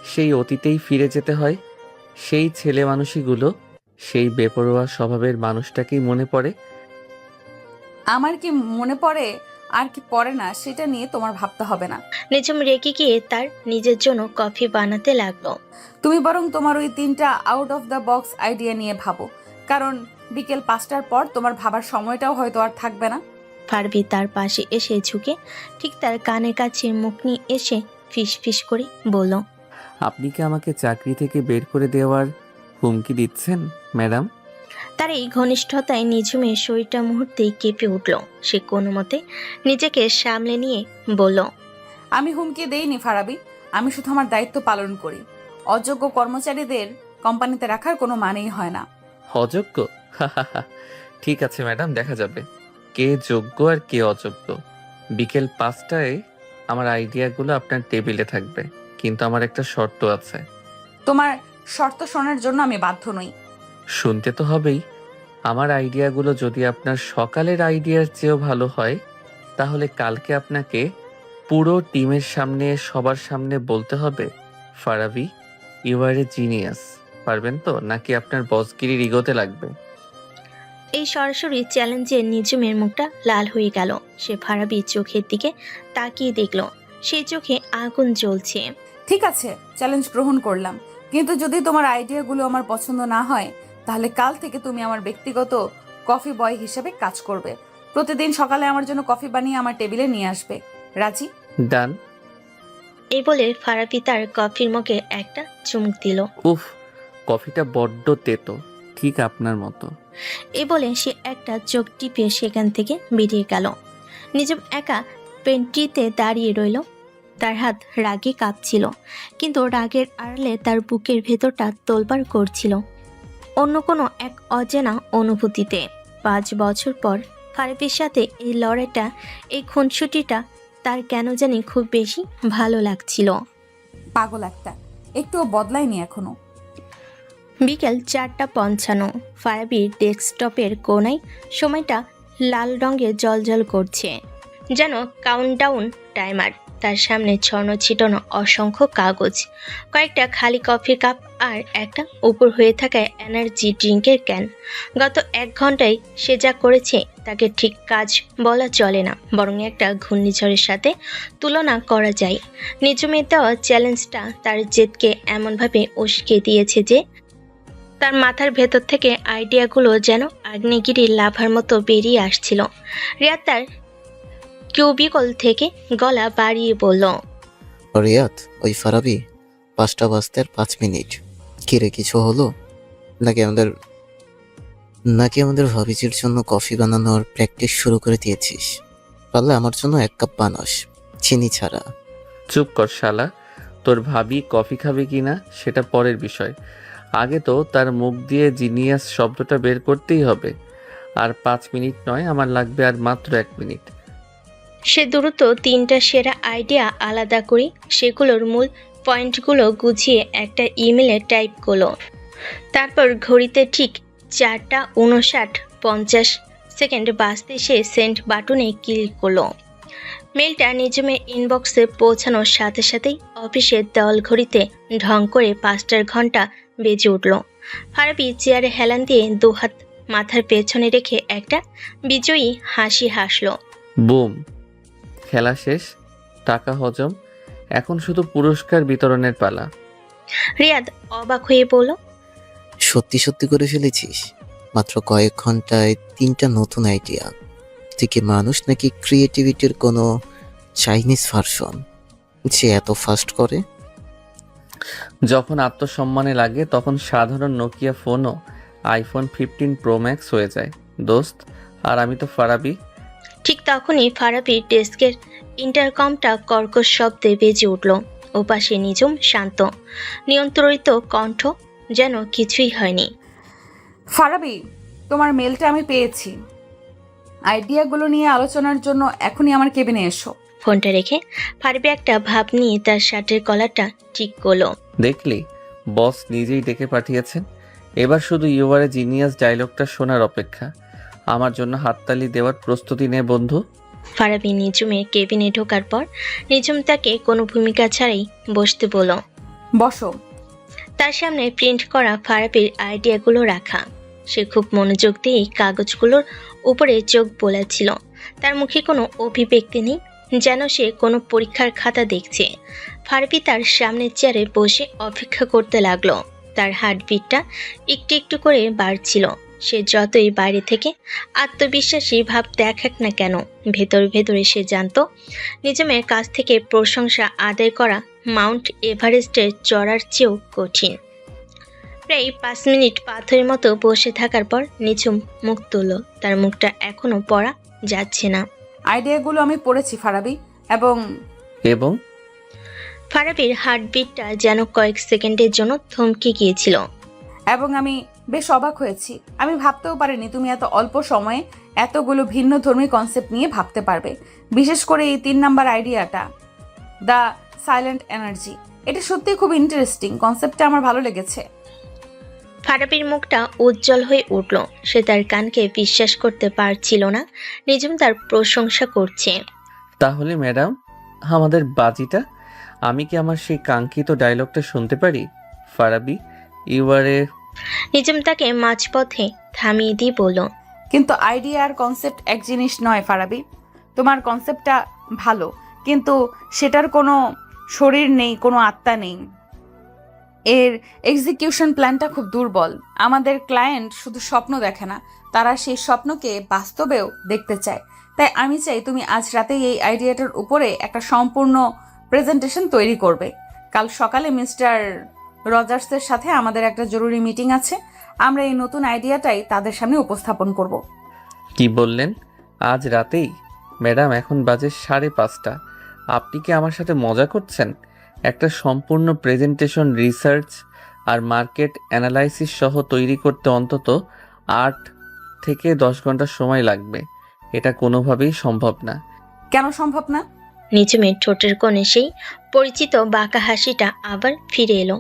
সেই অতীতেই ফিরে যেতে হয়? সেই ছেলে মানুষগুলো, সেই বেপরোয়া স্বভাবের মানুষটাকেই মনে পড়ে? আমার কি মনে পড়ে আর কি পড়ে না সেটা নিয়ে তোমার ভাবতে হবে না। নিঝুম রেগে গিয়ে তার নিজের জন্য কফি বানাতে লাগলো। তুমি বরং তোমার ওই 3টা out of the box idea নিয়ে ভাবো, কারণ বিকেল 5টার পর তোমার ভাবার সময়টাও হয়তো আর থাকবে না। ফারাবি তার পাশে এসে ঝুঁকে ঠিক তার কানের কাছে মুখ নিয়ে এসে ফিস ফিস করে বলল। আপনি কি আমাকে চাকরি থেকে বের করে দেওয়ার হুমকি দিচ্ছেন ম্যাডাম? তার এই ঘনিষ্ঠতায় নিঝুমের শরীরটা মুহূর্তেই কেঁপে উঠল। সে কোনো মতে নিজেকে সামলে নিয়ে বলল। আমি হুমকি দেইনি ফারাবি, আমি শুধু আমার দায়িত্ব পালন করি। অযোগ্য কর্মচারীদের কোম্পানিতে রাখার কোনো মানেই হয় না। অযোগ্য? ঠিক আছে ম্যাডাম, দেখা যাবে কে যোগ্য আর কে অযোগ্য। বিকেল 5টায় আমার আইডিয়াগুলো আপনার টেবিলে থাকবে, কিন্তু আমার একটা শর্ত আছে। তোমার শর্ত শোনার জন্য আমি বাধ্য নই। শুনতে তো হবেই। আমার আইডিয়াগুলো যদি আপনার সকালের আইডিয়ার চেয়েও ভালো হয়, তাহলে কালকে আপনাকে পুরো টিমের সামনে, সবার সামনে বলতে হবে, Farabi you are a genius. পারবেন তো, নাকি আপনার বসগিরির ইগোতে লাগবে? এই সরাসরি চ্যালেঞ্জে নিঝুমের মুখটা লাল হয়ে গেল। সে ফারাবির চোখের দিকে তাকিয়ে দেখল, সেই চোখে আগুন জ্বলছে। ঠিক আছে, চ্যালেঞ্জ গ্রহণ করলাম, কিন্তু যদি তোমার আইডিয়াগুলো আমার পছন্দ না হয় তাহলে কাল থেকে তুমি আমার ব্যক্তিগত কফি বয় হিসেবে কাজ করবে। প্রতিদিন সকালে আমার জন্য কফি বানিয়ে আমার টেবিলে নিয়ে আসবে। রাজি? ডান। এই বলে ফারাবি তার কফির মগে একটা চুমুক দিল। উফ, কফিটা বড্ড তেতো, ঠিক আপনার মতো। এই বলে সে একটা চোখ টিপে সেখান থেকে বেরিয়ে গেল। নিঝুম একা পেন্ট্রিতে দাঁড়িয়ে রইল। তার হাত রাগে কাঁপছিল, কিন্তু রাগের আড়ালে তার বুকের ভেতরটা তোলপাড় করছিল অন্য কোনো এক অচেনা অনুভূতিতে। 5 বছর পর ফারাবির সাথে এই লড়াইটা, এই খুনসুটিটা তার কেন জানি খুব বেশি ভালো লাগছিল। পাগল একটা, একটুও বদলায়নি এখনো। বিকেল 4:55। ফারাবির ডেস্কটপের কোণায় সময়টা লাল রঙে জ্বলজ্বল করছে, যেন কাউন্টডাউন টাইমার। তার সামনে ছড়ানো ছিটানো অসংখ্য কাগজ, কয়েকটা খালি কফির কাপ আর একটা উপর হয়ে থাকা এনার্জি ড্রিঙ্কের ক্যান। গত 1 ঘন্টায় সে যা করেছে তাকে ঠিক কাজ বলা চলে না, বরং একটা ঘূর্ণিঝড়ের সাথে তুলনা করা যায়। নিজমের দেওয়া চ্যালেঞ্জটা তার জেদকে এমনভাবে উস্কে দিয়েছে যে তার মাথার ভেতর থেকে আইডিয়াগুলো যেন আগ্নেয়গিরির লাভার মতো বেরিয়ে আসছিল। রিয়াদ তার কিউবিকল থেকে গলা বাড়িয়ে বলল, রিয়াদ, ওই ফারাবি 5টা বাজতে আর 5 মিনিট। কিরে, কিছু হলো? নাকি আমাদের ভাবিজির জন্য কফি বানানোর প্র্যাকটিস শুরু করে দিয়েছিস? পারলে আমার জন্য 1 কাপ বানাস, চিনি ছাড়া। চুপ কর শালা। তোর ভাবি কফি খাবে কিনা সেটা পরের বিষয়। আগে তো তার মুখ দিয়ে জিনিয়াস শব্দটা বের করতেই হবে। আর 5 মিনিট নয়, আমার লাগবে আর মাত্র 1 মিনিট। সে দ্রুত 3টা সেরা আইডিয়া আলাদা করে সেগুলোর মূল পয়েন্টগুলো গুছিয়ে একটা ইমেলে টাইপ করলো। তারপর ঘড়িতে ঠিক 4:59:50 বাজতে সে সেন্ড বাটনে ক্লিক করলো। মেলটা নিজমের ইনবক্সে পৌঁছানোর সাথে সাথেই অফিসের দেওয়াল ঘড়িতে ঢং করে 5টার ঘন্টা বেজে উঠল। ফারাবি চেয়ারে হেলান দিয়ে 2 হাত মাথার পেছনে রেখে একটা বিজয়ী হাসি হাসল। বুম, খেলা শেষ, টাকা হজম, এখন শুধু পুরস্কার বিতরণের পালা। রিয়াদ অবাক হয়ে বলল, সত্যি সত্যি করে ফেলেছিস? মাত্র কয়েক ঘন্টায় 3টা নতুন আইডিয়া? তুই কি মানুষ নাকি ক্রিয়েটিভিটির কোনো চাইনিজ ভার্সন যে এত ফাস্ট করে? যখন আত্মসম্মানে লাগে তখন সাধারণ নোকিয়া ফোনও আইফোন 15 প্রো ম্যাক্স হয়ে যায় দোস্ত। আর আমি তো ফারাবি। ঠিক তখনই ফারাবির ডেস্কের ইন্টারকমটা কর্কশ শব্দে বেজে উঠল। ওপাশে নিজম শান্ত, নিয়ন্ত্রিত কণ্ঠ, যেন কিছুই হয়নি। ফারাবি, তোমার মেলটা আমি পেয়েছি। আইডিয়াগুলো নিয়ে আলোচনার জন্য এখনই আমার কেবিনে এসো। ফোনটা রেখে ফারাবি একটা ভাব নিয়ে তার শার্টের কলারটা ঠিক করলো। দেখলি, বস নিজেই ডেকে পাঠিয়েছেন। এবার শুধু ইউআরে জিনিয়াস ডায়লগটা শোনার অপেক্ষা। আমার জন্য হাততালি দেওয়ার প্রস্তুতি নে বন্ধু। ফারাবি নিজমের কেবিনে ঢোকার পর নিজম তাকে কোনো ভূমিকা ছাড়াই বসতে বলল। বসো। তার সামনে প্রিন্ট করা ফারাবির আইডিয়াগুলো রাখা। সে খুব মনোযোগ দিয়ে কাগজগুলোর উপরে চোখ বোলাচ্ছিল। তার মুখে কোনো অভিব্যক্তি নেই, যেন সে কোনো পরীক্ষার খাতা দেখছে। ফারাবি তার সামনের চেয়ারে বসে অপেক্ষা করতে লাগলো। তার হার্টবিটটা একটু একটু করে বাড়ছিল। সে যতই বাইরে থেকে আত্মবিশ্বাসী ভাব দেখাক না কেন, ভেতর ভেতরে সে জানতো নিজমের কাছ থেকে প্রশংসা আদায় করা মাউন্ট এভারেস্টের চড়ার চেয়েও কঠিন। প্রায় 5 মিনিট পাথরের মতো বসে থাকার পর নিঝুম মুখ তুলল। তার মুখটা এখনো পড়া যাচ্ছে না। আইডিয়াগুলো আমি পড়েছি ফারাবি, এবং এবং ফারাবির হার্টবিটটা যেন কয়েক সেকেন্ডের জন্য থমকে গিয়েছিল। আমি বেশ অবাক হয়েছি। আমি ভাবতেও পারিনি তুমি এত অল্প সময়ে এতগুলো ভিন্ন ধর্মী কনসেপ্ট নিয়ে ভাবতে পারবে। বিশেষ করে এই 3 নাম্বার আইডিয়াটা, দ্য সাইলেন্ট এনার্জি। এটা সত্যিই খুব ইন্টারেস্টিং কনসেপ্টটা, আমার ভালো লেগেছে। ফারাবির মুখটা উজ্জ্বল হয়ে উঠল। সে তার কানকে বিশ্বাস করতে পারছিল না নিজম তার প্রশংসা করছে। তাহলে ম্যাডাম, আমাদের বাজিটা, আমি কি আমার সেই কাঙ্ক্ষিত ডায়লগটা শুনতে পারি? ফারাবি, ইউআরে। নিজম তাকে মাঝপথে থামিয়ে দিয়ে বলল, কিন্তু আইডিয়া আর কনসেপ্ট এক জিনিস নয় ফারাবি। তোমার কনসেপ্টটা ভালো, কিন্তু সেটার কোনো শরীর নেই, কোনো আত্মা নেই। এর এক্সিকিউশন প্ল্যানটা খুব দুর্বল। আমাদের ক্লায়েন্ট শুধু স্বপ্ন দেখে না, তারা সেই স্বপ্নকে বাস্তবেও দেখতে চায়। তাই আমি চাই তুমি আজ রাতেই এই আইডিয়াটার উপরে একটা সম্পূর্ণ প্রেজেন্টেশন তৈরি করবে। কাল সকালে মিস্টার রজার্সের সাথে আমাদের একটা জরুরি মিটিং আছে। আমরা এই নতুন আইডিয়াটাই তাদের সামনে উপস্থাপন করব। কি বললেন? আজ রাতেই? ম্যাডাম, এখন বাজে 5:30। আপনি কি আমার সাথে মজা করছেন? একটা সম্পূর্ণ প্রেজেন্টেশন রিসার্চ আর মার্কেট অ্যানালাইসিস সহ তৈরি করতে অন্তত 8 থেকে 10 ঘন্টা সময় লাগবে। এটা কোনোভাবেই সম্ভব না। কেন সম্ভব না? নিজমের ঠোঁটের কোণে সেই পরিচিত বাঁকা হাসিটা আবার ফিরে এলো।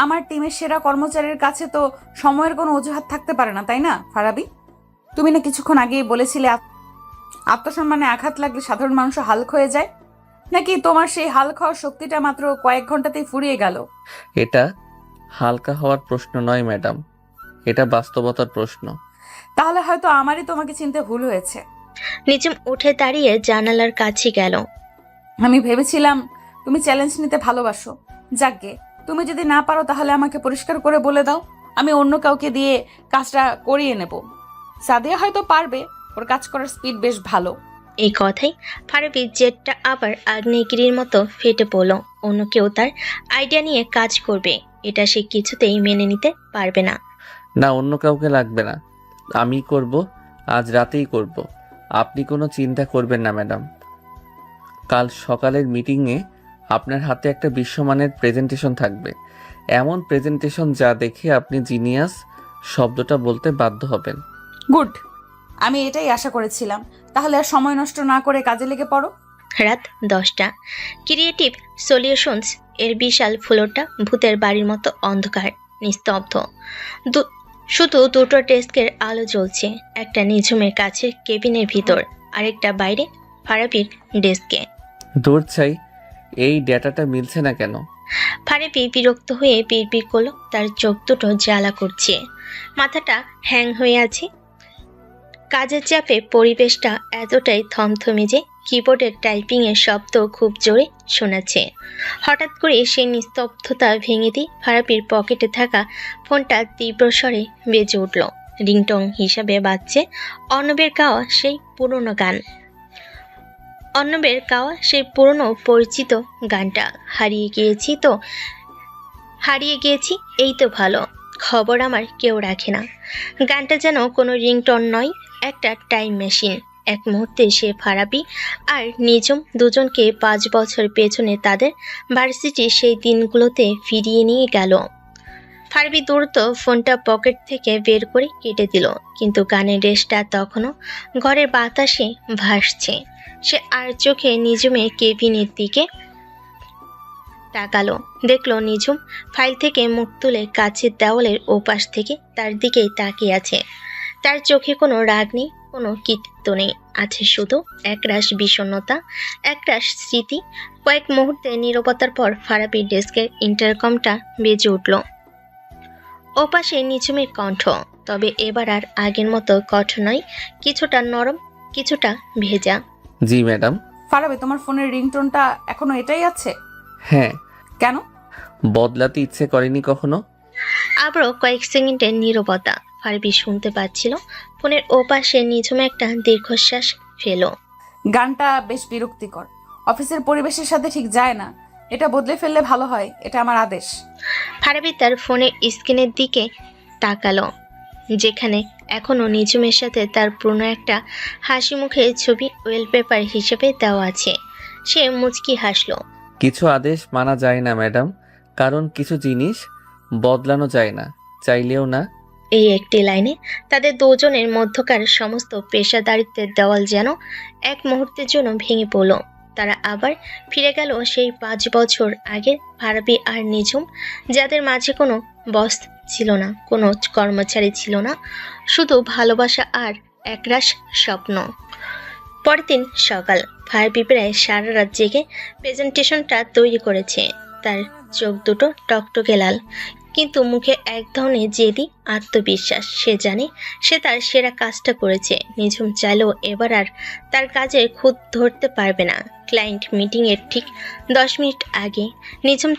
আমার টিমের সেরা কর্মচারীর কাছে তো সময়ের কোনো অজুহাত থাকতে পারে না, তাই না ফারাবি? তুমি না কিছুক্ষণ আগেই বলেছিলে আত্মসম্মানে আঘাত লাগলে সাধারণ মানুষ হালক হয়ে যায়। নাকি তোমার সেই হাল খাওয়ার শক্তিটা মাত্র কয়েক ঘন্টাতেই ফুরিয়ে গেল? এটা হালকা হওয়ার প্রশ্ন নয় ম্যাডাম, এটা বাস্তবতার প্রশ্ন। তাহলে হয়তো আমারই তোমাকে চিনতে ভুল হয়েছে। নিঝুম উঠে দাঁড়িয়ে জানালার কাছে গেল। আমি ভেবেছিলাম তুমি চ্যালেঞ্জ নিতে ভালোবাসো। যাকগে, তুমি যদি না পারো তাহলে আমাকে পরিষ্কার করে বলে দাও, আমি অন্য কাউকে দিয়ে কাজটা করিয়ে নেব। সাদিয়া হয়তো পারবে, ওর কাজ করার স্পিড বেশ ভালো। এই কথাই ফারাবির জেটটা আবার আগ্নেয়গিরির মতো ফেটে পড়ল। অন্য কেউ তার আইডিয়া নিয়ে কাজ করবে, এটা সে কিছুতেই মেনে নিতে পারবে না। না, অন্য কাউকে লাগবে না, আমি করব, আজ রাতেই করব। আপনি কোনো চিন্তা করবেন না ম্যাডাম। কাল সকালের মিটিংয়ে আপনার হাতে একটা বিশ্বমানের প্রেজেন্টেশন থাকবে, এমন প্রেজেন্টেশন যা দেখে আপনি জিনিয়াস শব্দটা বলতে বাধ্য হবেন। গুড, আমি এটাই আশা করেছিলাম। তাহলে আর সময় নষ্ট না করে কাজে লেগে পড়ো। রাত 10টা। ক্রিয়েটিভ সলিউশনস এর বিশাল ফ্লোরটা ভূতের বাড়ির মতো অন্ধকার, নিস্তব্ধ। শুধু দুটো ডেস্কের আলো জ্বলছে, একটা নিঝুমের কাছে কেবিনের ভিতর, আরেকটা বাইরে ফারাবির ডেস্কে। দূর চাই, এই ডেটাটা মিলছে না কেন? ফারাবি বিরক্ত হয়ে বিড়বিড় করলো, তার চোখ দুটো জ্বালা করছে, মাথাটা হ্যাং হয়ে আছে। কাজের চাপে পরিবেশটা এতটাই থমথমে যে কিবোর্ডের টাইপিংয়ের শব্দ খুব জোরে শোনাচ্ছে। হঠাৎ করে সেই নিস্তব্ধতা ভেঙে দিয়ে ফারাবির পকেটে থাকা ফোনটা তীব্র স্বরে বেজে উঠল। রিংটং হিসাবে বাজছে অর্ণবের গাওয়া সেই পুরনো গান। অর্ণবের গাওয়া সেই পুরনো পরিচিত গানটা। হারিয়ে গিয়েছি এই তো ভালো খবর আমার কেউ রাখে না। গানটা যেন কোনো রিংটন নয়, একটা টাইম মেশিন। এক মুহূর্তে সে ফারাবি আর নিঝুম দুজনকে 5 বছর পেছনে তাদের ভার্সিটির সেই দিনগুলোতে ফিরিয়ে নিয়ে গেল। ফারাবি দ্রুত ফোনটা পকেট থেকে বের করে কেটে দিল, কিন্তু গানের রেশটা তখনও ঘরের বাতাসে ভাসছে। সে আর চোখে নিঝুমের কেবিনের দিকে তাকালো, দেখলো নিঝুম ফাইল থেকে মুখ তুলে কাছের দেওয়ালের ওপাশ থেকে তার দিকেই তাকিয়ে আছে। তার চোখে কোনো রাগ নেই, কোনো কৃতিত্ব নেই, আছে শুধু একরাশ বিষণ্ণতা, একরাশ স্মৃতি। কয়েক মুহূর্তে নীরবতার পর ফারাবির ডেস্কের ইন্টারকমটা বেজে উঠল। ওপাশে নিঝুমের কণ্ঠ, তবে এবার আর আগের মতো কঠোর নয়, কিছুটা নরম, কিছুটা ভেজা। জি ম্যাডাম। ফারাবি, তোমার ফোনের রিংটোনটা এখনো এটাই আছে? হ্যাঁ। কেন? বদলাতে ইচ্ছে করেনি কখনো। আবারও কয়েক সেকেন্ডের নীরবতা। ফারাবি শুনতে পাচ্ছিল ফোনের ওপাশে নিঝুম একটা দীর্ঘশ্বাস ফেলো। গানটা বেশ বিরক্তিকর, অফিসের পরিবেশের সাথে ঠিক যায় না। এটা বদলে ফেললে ভালো হয়, এটা আমার আদেশ। ফারাবি তার ফোনের স্ক্রিনের দিকে তাকালো, যেখানে এখনো নিঝুমের সাথে তার পুরনো একটা হাসি মুখের ছবি ওয়েলপেপার হিসেবে দেওয়া আছে। সে মুচকি হাসলো। কিছু আদেশ মানা যায় না ম্যাডাম, কারণ কিছু জিনিস বদলানো যায় না, চাইলেও না। এই একটি লাইনে তাদের দুজনের মধ্যকার সমস্ত পেশাদারিত্বের দেওয়াল যেন এক মুহূর্তের জন্য ভেঙে পড়ল। তারা আবার ফিরে গেল সেই 5 বছর আগে। ফারাবি আর নিঝুম, যাদের মাঝে কোনো বস ছিল না, কোনো কর্মচারী ছিল না, শুধু ভালোবাসা আর একরাশ স্বপ্ন। পরের দিন সকাল। ফারাবি প্রায় সারা রাত জেগে প্রেজেন্টেশনটা তৈরি করেছে। তার চোখ দুটো টকটকে লাল, কিন্তু মুখে এক ধরনের জেদি আত্মবিশ্বাস। সে জানে সে তার সেরা কাজটা করেছে। নিঝুম চাইলেও এবার আর তার কাজে খুঁত ধরতে পারবে না। ক্লায়েন্ট মিটিংয়ের ঠিক 10 মিনিট আগে নিঝুম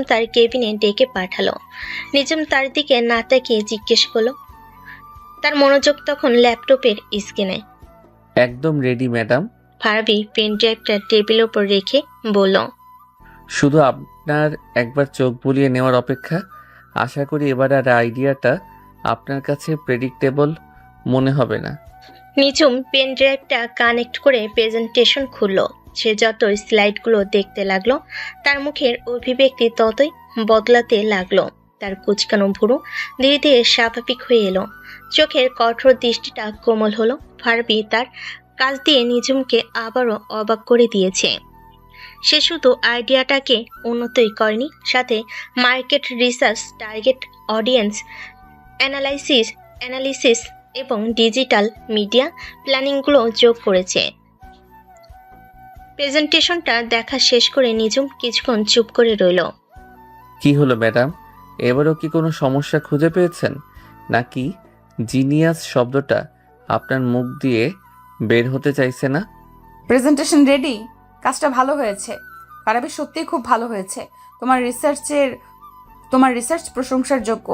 তার কেবিনে ডেকে পাঠালো। নিঝুম তার দিকে না তাকিয়ে জিজ্ঞেস করলো। তার মনোযোগ তখন ল্যাপটপের স্ক্রিনে। একদম রেডি ম্যাডাম। ফারাবি পেন ড্রাইভটা টেবিলের উপর রেখে বলল, শুধু আপনার একবার চোখ বুলিয়ে নেওয়ার অপেক্ষা। আশা করি এবার আর আইডিয়াটা আপনার কাছে প্রেডিক্টেবল মনে হবে না। নিঝুম পেন ড্রাইভটা কানেক্ট করে প্রেজেন্টেশন খুলল। সে যত স্লাইডগুলো দেখতে লাগলো, তার মুখের অভিব্যক্তি ততই বদলাতে লাগলো। তার কুচকানো ভুরু ধীরে ধীরে স্বাভাবিক হয়ে এলো, চোখের কঠোর দৃষ্টিটা কোমল হলো। ফারাবি তার কাজ দিয়ে নিঝুমকে আবারও অবাক করে দিয়েছে। সে শুধু আইডিয়াটাকে উন্নতই করেনি, সাথে market research, target audience analysis এবং ডিজিটাল মিডিয়া প্ল্যানিংগুলো যোগ করেছে। প্রেজেন্টেশনটা দেখা শেষ করে নিজুম কিছুক্ষণ চুপ করে রইল। কি হলো ম্যাডাম, এবারও কি কোনো সমস্যা খুঁজে পেয়েছেন, নাকি জিনিয়াস শব্দটা আপনার মুখ দিয়ে বের হতে চাইছে না? Presentation ready? কাজটা ভালো হয়েছে ফারাবি, সত্যিই খুব ভালো হয়েছে। তোমার রিসার্চ প্রশংসার যোগ্য।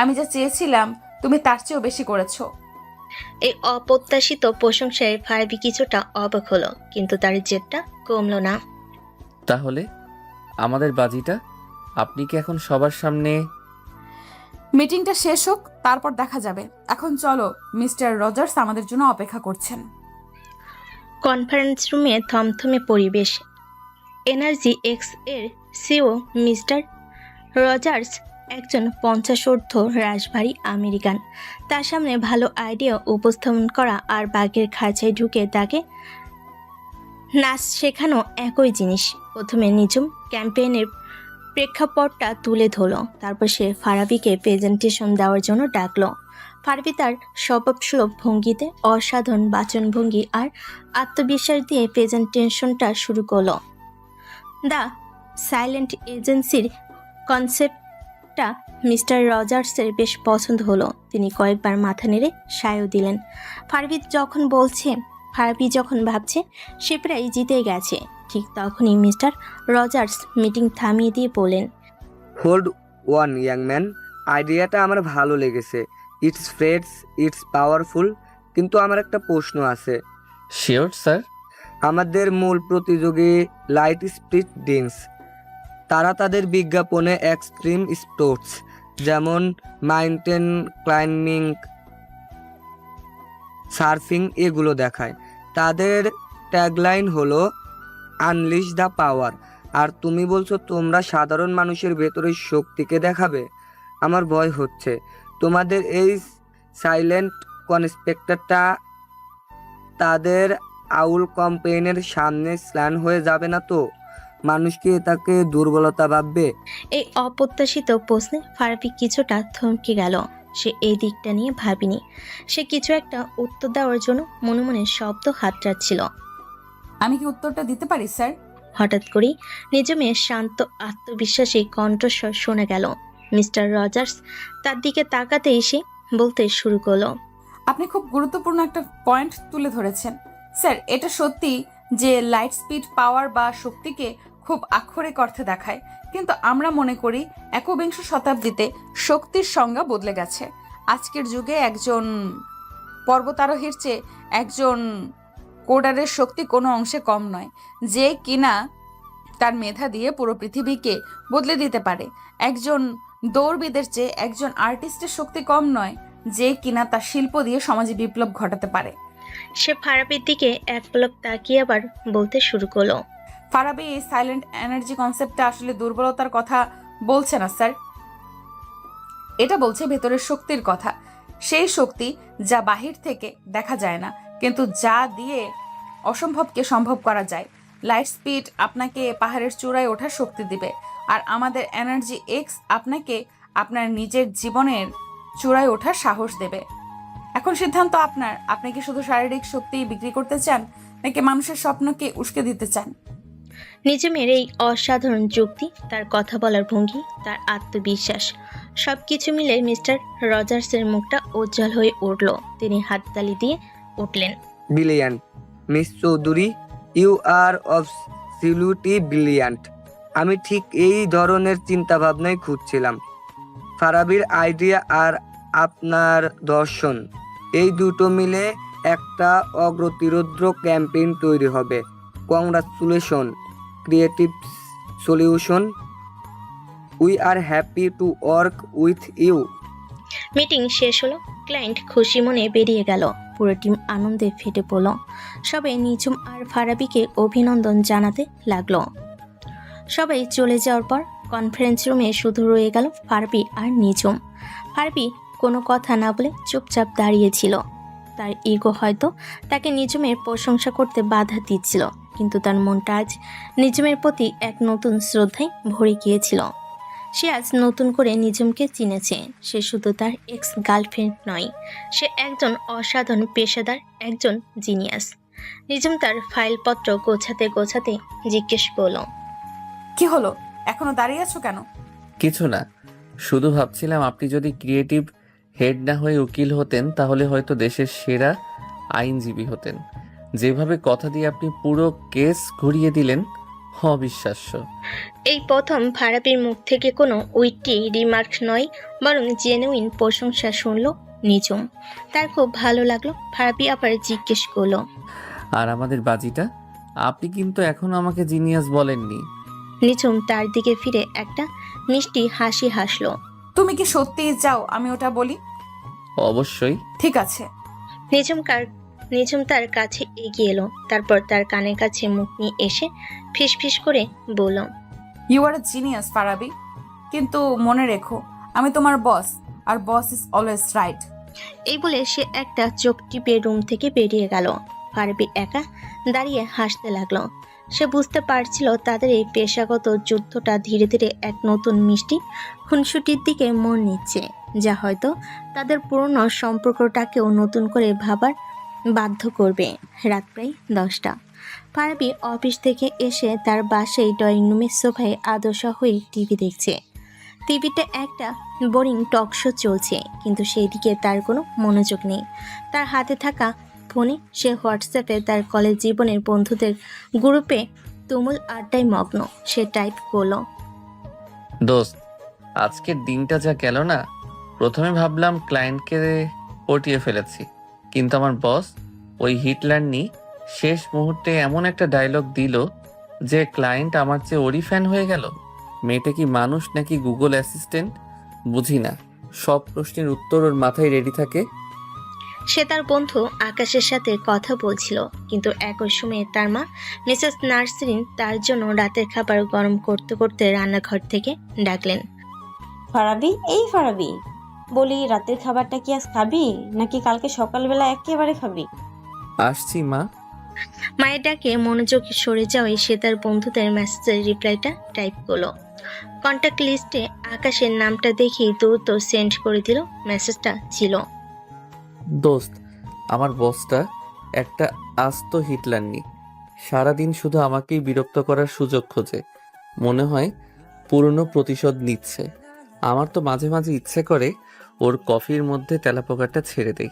আমি যা চেয়েছিলাম তুমি তার চেয়েও বেশি করেছো। এই অপ্রত্যাশিত প্রশংসায় ফারাবি কিছুটা অবাক হলো, কিন্তু তার জেদটা কমলো না। তাহলে আমাদের বাজিটা? আপনি কি এখন সবার সামনে? মিটিংটা শেষ হোক, তারপর দেখা যাবে। এখন চলো, মিস্টার রজার্স আমাদের জন্য অপেক্ষা করছেন। কনফারেন্স রুমে থমথমে পরিবেশ। এনার্জি এক্স এর সিও মিস্টার রজার্স একজন 50 ঊর্ধ্ব রাশভারী আমেরিকান। তার সামনে ভালো আইডিয়া উপস্থাপন করা আর বাঘের খাঁচায় ঢুকে তাকে নাচ শেখানো একই জিনিস। প্রথমে নিজুম ক্যাম্পেইনের প্রেক্ষাপটটা তুলে ধরলো, তারপর সে ফারাবিকে প্রেজেন্টেশন দেওয়ার জন্য ডাকলো। ফারাবি তার স্বভাবসুলভ ভঙ্গিতে অসাধারণ বাচনভঙ্গি আর আত্মবিশ্বাস দিয়ে প্রেজেন্টেশনটা শুরু করলো। দ্য সাইলেন্ট এজেন্সির কনসেপ্টটা মিস্টার রজার্সের বেশ পছন্দ হলো। তিনি কয়েকবার মাথা নেড়ে সায়ও দিলেন। ফারাবি যখন ভাবছে সে প্রায় জিতে গেছে, ঠিক তখনই মিস্টার রজার্স মিটিং থামিয়ে দিয়ে বললেন, হোল্ড ওয়ান ইয়াং ম্যান, আইডিয়াটা আমার ভালো লেগেছে। ইটস ফ্রেশ, ইটস পাওয়ারফুল, কিন্তু আমার একটা প্রশ্ন আছে। Sure sir. আমাদের মূল প্রতিযোগী লাইট স্পিড ডেন্স, তারা তাদের বিজ্ঞাপনে এক্সট্রিম স্পোর্টস যেমন মাউন্টেন ক্লাইম্বিং, সার্ফিং এগুলো দেখায়। তাদের ট্যাগলাইন হলো আনলিশ দ্য পাওয়ার, আর তুমি বলছো তোমরা সাধারণ মানুষের ভেতরের শক্তিকে দেখাবে। আমার ভয় হচ্ছে তোমাদের এই সাইলেন্ট কনস্পেক্টরটা তাদের আউল ক্যাম্পেইনের সামনে স্ল্যান হয়ে যাবে না তো? মানুষ কি তাকে দুর্বলতা ভাববে? এই অপ্রত্যাশিত প্রশ্নে ফারাবি কিছুটা থমকে গেল। সে এই দিকটা নিয়ে ভাবিনি। সে কিছু একটা উত্তর দেওয়ার জন্য মনে মনে শব্দ হাতড়াচ্ছিল। আমি কি উত্তরটা দিতে পারি স্যার? হঠাৎ করেই নিজমের শান্ত আত্মবিশ্বাসী কণ্ঠস্বর শোনা গেল। মিস্টার রজার্স তার দিকে তাকাতে এসে বলতে শুরু করলো, আপনি খুব গুরুত্বপূর্ণ একটা পয়েন্ট তুলে ধরেছেন স্যার। এটা সত্যি যে লাইট স্পিড পাওয়ার বা শক্তিকে খুব আক্ষরিক অর্থে দেখায়, কিন্তু আমরা মনে করি একবিংশ শতাব্দীতে শক্তির সংজ্ঞা বদলে গেছে। আজকের যুগে একজন পর্বতারোহীর চেয়ে একজন কোডারের শক্তি কোনো অংশে কম নয়, যে কিনা তার মেধা দিয়ে পুরো পৃথিবীকে বদলে দিতে পারে। একজন দৌড়বিদের চেয়ে একজন আর্টিস্টের শক্তি কম নয়, যে কিনা তার শিল্প দিয়ে সমাজে বিপ্লব ঘটাতে পারে। সে ফারাবির দিকে এক পলক তাকিয়ে আবার বলতে শুরু করলো, ফারাবি এই সাইলেন্ট এনার্জি কনসেপ্টটা আসলে দুর্বলতার কথা বলছে না স্যার, এটা বলছে ভেতরের শক্তির কথা। সেই শক্তি যা বাহির থেকে দেখা যায় না, কিন্তু যা দিয়ে অসম্ভবকে সম্ভব করা যায়। লাইট স্পিড আপনাকে পাহাড়ের চূড়ায় ওঠার শক্তি দিবে, আর আমাদের এনার্জি এক্স আপনাকে আপনার নিজের জীবনের চূড়ায় ওঠার সাহস দেবে। এখন সিদ্ধান্ত আপনার। আপনি কি শুধু শারীরিক শক্তি বিক্রি করতে চান, নাকি মানুষের স্বপ্নকে উস্কে দিতে চান? নিজমের এই অসাধারণ যুক্তি, তার কথা বলার ভঙ্গি, তার আত্মবিশ্বাস, সবকিছু মিলে মিস্টার রজার্সের মুখটা উজ্জ্বল হয়ে উঠল। তিনি হাততালি দিয়ে উঠলেন, brilliant miss Chowdhury, you are absolutely brilliant. আমি ঠিক এই ধরনের চিন্তাভাবনাই খুঁজছিলাম। ফারাবির আইডিয়া আর আপনার দর্শন, এই দুটো মিলে একটা অগ্রতিরোধ্য ক্যাম্পেইন তৈরি হবে। Congratulation creative solution, we are happy to work with you. Meeting শেষ হলো। ক্লায়েন্ট খুশি মনে বেরিয়ে গেল। পুরো টিম আনন্দে ফেটে পড়ল। সবাই নিজুম আর ফারাবিকে অভিনন্দন জানাতে লাগলো। সবাই চলে যাওয়ার পর কনফারেন্স রুমে শুধু রয়ে গেল ফারাবি আর নিজুম। ফারাবি কোনো কথা না বলে চুপচাপ দাঁড়িয়েছিল। তার ইগো হয়তো তাকে নিজুমের প্রশংসা করতে বাধা দিচ্ছিল, কিন্তু তার মনটা আজ নিজুমের প্রতি এক নতুন শ্রদ্ধায় ভরে গিয়েছিল। সে আজ নতুন করে নিজুমকে চিনেছে। সে শুধু তার এক্স গার্লফ্রেন্ড নয়, সে একজন অসাধারণ পেশাদার, একজন জিনিয়াস। নিজুম তার ফাইলপত্র গোছাতে গোছাতে জিজ্ঞেস করলো, কি হলো, এখনো দাঁড়িয়ে আছো কেন? কিছু না, শুধু ভাবছিলাম আপনি যদি ক্রিয়েটিভ হেড না হয়ে উকিল হতেন তাহলে হয়তো দেশের সেরা আইনজীবী হতেন। যেভাবে কথা দিয়ে আপনি পুরো কেস ঘুরিয়ে দিলেন, অবিশ্বাস্য। এই প্রথম ফারাবির মুখ থেকে কোনো উইটি রিমার্ক নয়, বরং জেনুইন প্রশংসা শুনলো নিজুম। তার খুব ভালো লাগলো। ফারাবি আবার জিজ্ঞেস করলো, আর আমাদের বাজিটা, আপনি কিন্তু এখনো আমাকে জিনিয়াস বলেননি। নিজুম তার দিকে ফিরে একটা মিষ্টি হাসি হাসলো। তুমি কি সত্যিই চাও আমি ওটা বলি? অবশ্যই। ঠিক আছে। নিজুম তার কাছে এগিয়ে এলো, তারপর তার কানের কাছে মুখ নিয়ে এসে ফিসফিস করে বলল, you are a genius Farabi, কিন্তু মনে রেখো আমি তোমার বস, আর বস ইজ অলওয়েজ রাইট। এই বলে সে একটা চোখ টিপে রুম থেকে বেরিয়ে গেল। ফারাবি একা দাঁড়িয়ে হাসতে লাগলো। সে বুঝতে পারছিল তাদের এই পেশাগত যুদ্ধটা ধীরে ধীরে এক নতুন মিষ্টি খুনসুটির দিকে মন নিচ্ছে, যা হয়তো তাদের পুরনো সম্পর্কটাকেও নতুন করে ভাবার বাধ্য করবে। রাত প্রায় 10টা। ফারাবি অফিস থেকে এসে তার বাসায় ড্রয়িং রুমের সোফায় আদশা হয়ে টিভি দেখছে। টিভিতে একটা বোরিং টক শো চলছে, কিন্তু সেই দিকে তার কোনো মনোযোগ নেই। তার হাতে থাকা ফোনে সে হোয়াটসঅ্যাপে তার কলেজ জীবনের বন্ধুদের গ্রুপে তুমুল আড্ডায় মগ্ন। সে টাইপ করলো, দোস্ত, আজকের দিনটা যা গেল না। প্রথমে ভাবলাম ক্লায়েন্টকে পটিয়ে ফেলেছি, কিন্তু আমার বস ওই হিটলার নি শেষ মুহূর্তে এমন একটা ডায়লগ দিল যে ক্লায়েন্ট আমার চেয়ে ওরই ফ্যান হয়ে গেল। মেয়েটা কি মানুষ নাকি গুগল অ্যাসিস্ট্যান্ট বুঝি না, সব প্রশ্নের উত্তর ওর মাথায় রেডি থাকে। সে তার বন্ধু আকাশের সাথে কথা বলছিল, কিন্তু একই সময়ে তার মা মিসেস নার্সিরিন তার জন্য রাতের খাবার গরম করতে করতে রান্নাঘর থেকে ডাকলেন। ফারাবি, এই ফারাবি, বলি রাতের খাবারটা কি আজ খাবি নাকি কালকে সকালবেলা একেবারে খাবি? আসছি মা। মায়ের ডাকে মনোযোগ সরে যাওয়ায় সে তার বন্ধুদের মেসেজের রিপ্লাইটা টাইপ করলো। কন্ট্যাক্ট লিস্টে আকাশের নামটা দেখেই দ্রুত সেন্ড করে দিল। মেসেজটা ছিল, দোস্ত, আমার বসটা একটা আস্ত হিটলার নি, সারাদিন শুধু আমাকেই বিরক্ত করার সুযোগ খোঁজে। মনে হয় পুরনো প্রতিশোধ নিচ্ছে। আমার তো মাঝে মাঝে ইচ্ছে করে ওর কফির মধ্যে তেলাপোকাটা ছেড়ে দেই।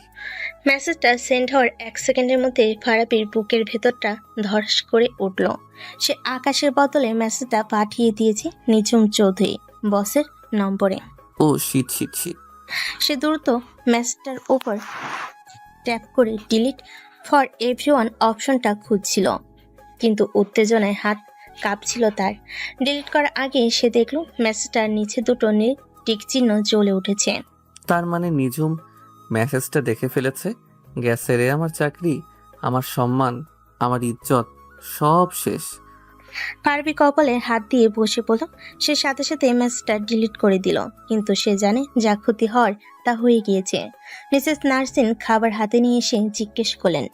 মেসেজটা সেন্ড হওয়ার 1 সেকেন্ডের মধ্যে ফারাবির বুকের ভেতরটা ধস করে উঠল। সে আকাশের বদলে মেসেজটা পাঠিয়ে দিয়েছে নিজুম চৌধুরী বসের নম্বরে। ও শিট শিট শিট। সে দ্রুত মেসেজটার উপর ট্যাপ করে ডিলিট ফর এভরিওয়ান অপশনটা খুঁজছিল, কিন্তু উত্তেজনায় হাত কাঁপছিল তার। ডিলিট করার আগে সে দেখল মেসেজটার নিচে দুটো নীল টিক চিহ্ন জ্বলে উঠেছে। তার মানে নিঝুম মেসেজটা দেখে ফেলেছে। গেছে রে আমার চাকরি, আমার সম্মান, আমার ইজ্জত, সব শেষ। ফারাবি কপালে হাত দিয়ে বসে পড়ল। সে সাথে সাথে মেসেজটা ডিলিট করে দিল, কিন্তু সে জানে যা ক্ষতি হওয়ার তা হয়ে গিয়েছে। মিসেস নার্সিন খাবার হাতে নিয়ে এসে জিজ্ঞেস করলেন,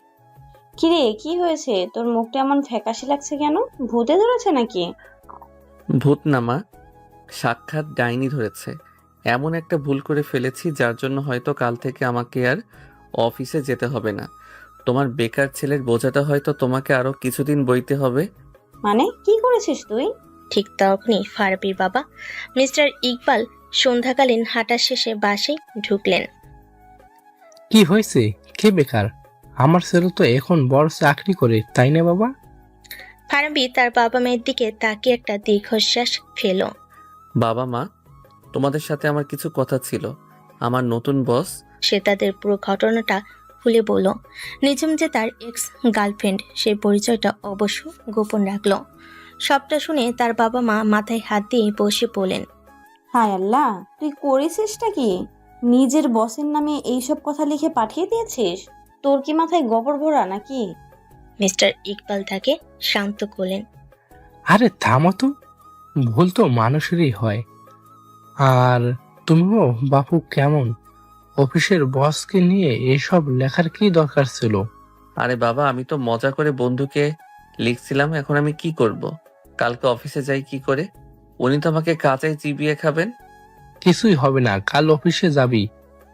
কিরে, কি হয়েছে? তোর মুখটা এমন ফ্যাকাশে লাগছে কেন? ভূতে ধরেছে নাকি? ভূত না মা, সাক্ষাৎ ডাইনি ধরেছে। এমন একটা ভুল করে ফেলেছি যার জন্য হয়তো কাল থেকে আমাকে আর অফিসে যেতে হবে না। তোমার বেকার ছেলের বোঝাটা হয়তো তোমাকে আরো কিছুদিন বইতে হবে। মানে কি করেছিস তুই? ঠিক তখনই ফারাবির বাবা মিস্টার ইকবাল সন্ধ্যাকালীন হাঁটা শেষে বাসায় ঢুকলেন। কি হয়েছে? কে বেকার? আমার ছেলে তো এখন বড় চাকরি করে, তাই না বাবা? ফারাবি তার বাবা মায়ের দিকে তাকিয়ে একটা দীর্ঘশ্বাস ফেল। বাবা মা, তোমাদের সাথে আমার কিছু কথা ছিল। আমার নতুন বস। সে তাদের পুরো ঘটনাটা খুলে বলল। নিজুম যে তার এক্স গার্লফ্রেন্ড, সেই পরিচয়টা অবশ্য গোপন রাখলো। সবটা শুনে তার বাবা মা মাথায় হাত দিয়ে বসে পড়লেন। হায় আল্লাহ, তুই করেছিসটা কি? নিজের বসের নামে এইসব কথা লিখে পাঠিয়ে দিয়েছিস? তোর কি মাথায় গোবর ভরা নাকি? মিস্টার ইকবাল তাকে শান্ত করলেন। আরে থামো তো, ভুল তো মানুষেরই হয়। আর তুমিও বাপু কেমন? অফিসের বসকে নিয়ে এসব লেখার কি দরকার ছিল? আরে বাবা, আমি তো মজা করে বন্ধুকে লিখছিলাম। এখন আমি কি করব? কালকে অফিসে যাই কি করে? উনি তো আমাকে কাঁচাই চিবিয়ে খাবেন। কিছুই হবে না, কাল অফিসে যাবি,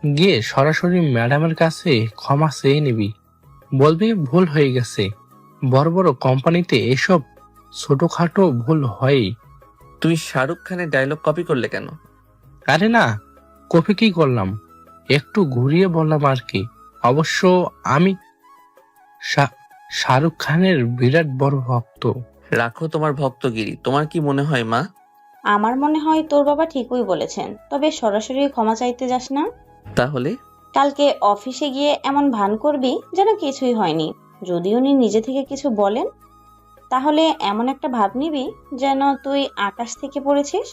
গিয়ে সরাসরি ম্যাডামের কাছে ক্ষমা চেয়ে নিবি। বলবি ভুল হয়ে গেছে। বড় বড় কোম্পানিতে এসব ছোটখাটো ভুল হয়। তুমি শাহরুখ খানের ডায়লগ কপি করলে কেন? আরে না, কপি কি করলাম, একটু ঘুরিয়ে বললাম আর কি। অবশ্য আমি শাহরুখ খানের বিরাট বড় ভক্ত। রাখো তোমার ভক্তগিরি। তোমার কি মনে হয় মা? আমার মনে হয় তোর বাবা ঠিকই বলেছেন, তবে সরাসরি ক্ষমা চাইতে যাস না। তাহলে কালকে অফিসে গিয়ে এমন ভান করবি যেন কিছুই হয়নি। যদি উনি নিজে থেকে কিছু বলেন, তাহলে এমন একটা ভাব নিবি যেন তুই আকাশ থেকে পড়েছিস।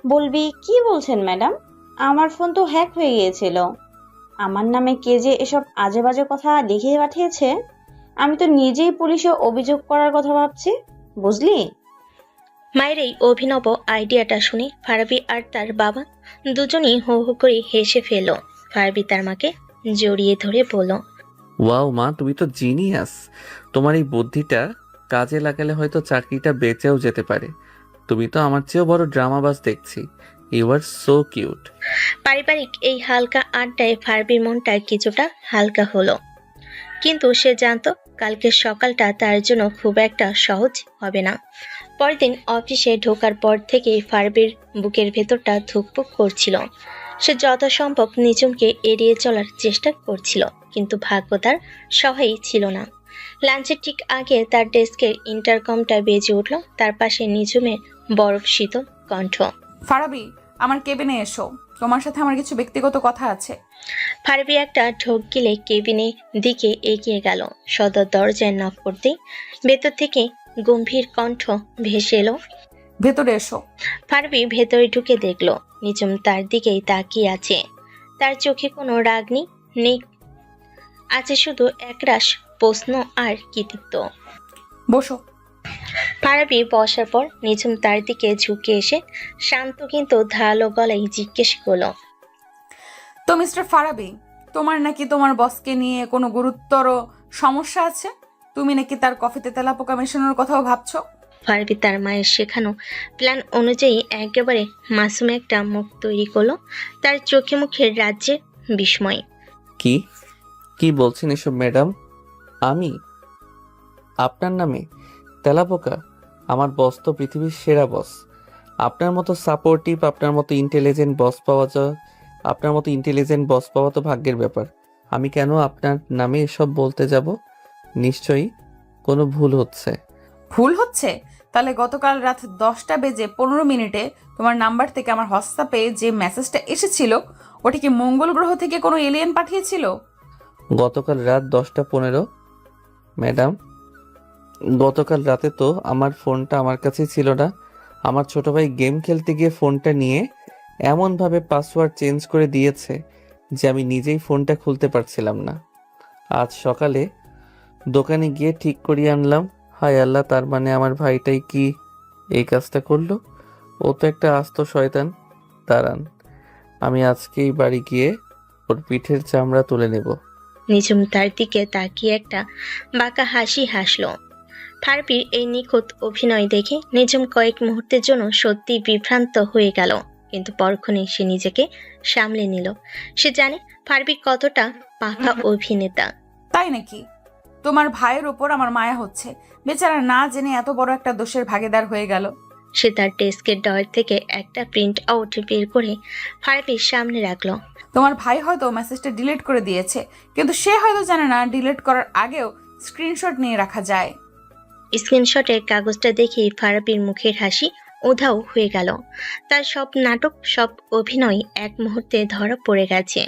বলবি, কি বলছেন ম্যাডাম, আমার ফোন তো হ্যাক হয়ে গিয়েছিল। আমার নামে কে যে এসব আজে বাজে কথা লিখে পাঠিয়েছে, আমি তো নিজেই পুলিশে অভিযোগ করার কথা ভাবছি, বুঝলি? মায়ের এই অভিনব আইডিয়াটা শুনে ফারাবি আর তার বাবা দুজনেই হো হো করে হেসে ফেল। ফারাবি তার মাকে জড়িয়ে ধরে বলল, ওয়াও মা, তুমি তো জিনিয়াস। তোমার এই বুদ্ধিটা কাজে লাগালে হয়তো চাকরিটা বেঁচেও যেতে পারে। তুমি তো আমার চেয়েও বড় ড্রামাবাজ দেখছি। You are so cute. পারিবারিক এই হালকা আড্ডায় ফারাবির মনটা কিছুটা হালকা হলো, কিন্তু সে জানতো কালকের সকালটা তার জন্য খুব একটা সহজ হবে না। পরদিন অফিসে ঢোকার পর থেকেই ফারাবির বুকের ভেতরটা ধুকপুক করছিল। সে যথাসম্ভব নিঝুমকে এড়িয়ে চলার চেষ্টা করছিল, কিন্তু ভাগ্য তার সহায়ই ছিল না। লাঞ্চের ঠিক আগে তার ডেস্কের ইন্টারকমটা বেজে উঠল। তার পাশে নিঝুমের বরফ শীতল কণ্ঠ। ফারাবি, আমার কেবিনে এসো, তোমার সাথে আমার কিছু ব্যক্তিগত কথা আছে। ফারাবি একটা ঢোক গিলে কেবিনের দিকে এগিয়ে গেল। সদর দরজায় নক করতেই ভেতর থেকে গম্ভীর কণ্ঠ ভেসে এলো, ভেতরে এসো। ফারাবি ভেতরে ঢুকে দেখলো নিঝুম তার দিকেই তাকিয়ে আছে। তার চোখে কোনো রাগ নেই, আছে শুধু একরাশ প্রশ্ন আর কৃতিত্ব। বসো। ফারাবি বসার পর নিঝুম তার দিকে ঝুঁকে এসে শান্ত কিন্তু ধারালো গলায় জিজ্ঞেস করলো, তো মিস্টার ফারাবি, তোমার নাকি তোমার বসকে নিয়ে কোনো গুরুতর সমস্যা আছে? তুমি নাকি তার কফিতে তেলাপোকা মেশানোর কথাও ভাবছো? ফারাবি তার মায়ের শেখানো প্ল্যান অনুযায়ী একেবারে মাসুম একটা মুখ তৈরি করলো। তার চোখে মুখের রাজ্যে বিস্ময়। কি কি বলছেন এসব ম্যাডাম? আমি আপনার নামে তেলাপোকা? আমার বস তো পৃথিবীর সেরা বস। আপনার মতো সাপোর্টিভ, আপনার মতো ইন্টেলিজেন্ট বস পাওয়া তো ভাগ্যের ব্যাপার। আমি কেন আপনার নামে এসব বলতে যাব? নিশ্চয়ই কোনো ভুল হচ্ছে। ভুল হচ্ছে? তাহলে গতকাল রাত 10:15 তোমার নাম্বার থেকে আমার হোয়াটসঅ্যাপে যে মেসেজটা এসেছিল, ওটা কি মঙ্গল গ্রহ থেকে কোনো এলিয়েন পাঠিয়েছিল? গতকাল রাত 10:15? ম্যাডাম, গতকাল রাতে তো আমার ফোনটা আমার কাছেই ছিল না। আমার ছোট ভাই গেম খেলতে গিয়ে ফোনটা নিয়ে এমনভাবে পাসওয়ার্ড চেঞ্জ করে দিয়েছে যে আমি নিজেই ফোনটা খুলতে পারছিলাম না। আজ সকালে দোকানে গিয়ে ঠিক করিয়ে আনলাম। হায় আল্লাহ, তার মানে আমার ভাইটাই কি এই কাজটা করলো? ও তো একটা আস্ত শয়তান। দাঁড়ান, আমি আজকেই বাড়ি গিয়ে ওর পিঠের চামড়া তুলে নেব। নিঝুম তার দিকে তাকিয়ে একটা বাঁকা হাসি হাসলো। ফারাবির এই নিখুঁত অভিনয় দেখে নিঝুম কয়েক মুহূর্তের জন্য সত্যি বিভ্রান্ত হয়ে গেল, কিন্তু পরক্ষণেই সে নিজেকে সামলে নিল। সে জানে ফারাবি কতটা পাকা অভিনেতা। তাই নাকি? তোমার ভাইয়ের ওপর আমার মায়া হচ্ছে। বেচারা না জেনে এত বড় একটা দোষের ভাগীদার হয়ে গেল। সে তার ডেস্কের ড্রয়ার থেকে একটা প্রিন্ট আউট বের করে ফারাবির সামনে রাখলো। তোমার ভাই হয়তো মেসেজটা ডিলিট করে দিয়েছে, কিন্তু সে হয়তো জানে না ডিলিট করার আগেও স্ক্রিনশট নিয়ে রাখা যায়। স্ক্রিনশটের কাগজটা দেখেই ফারাবির মুখের হাসি উধাও হয়ে গেল। তার সব নাটক, সব অভিনয় এক মুহূর্তে ধরা পড়ে গেছে।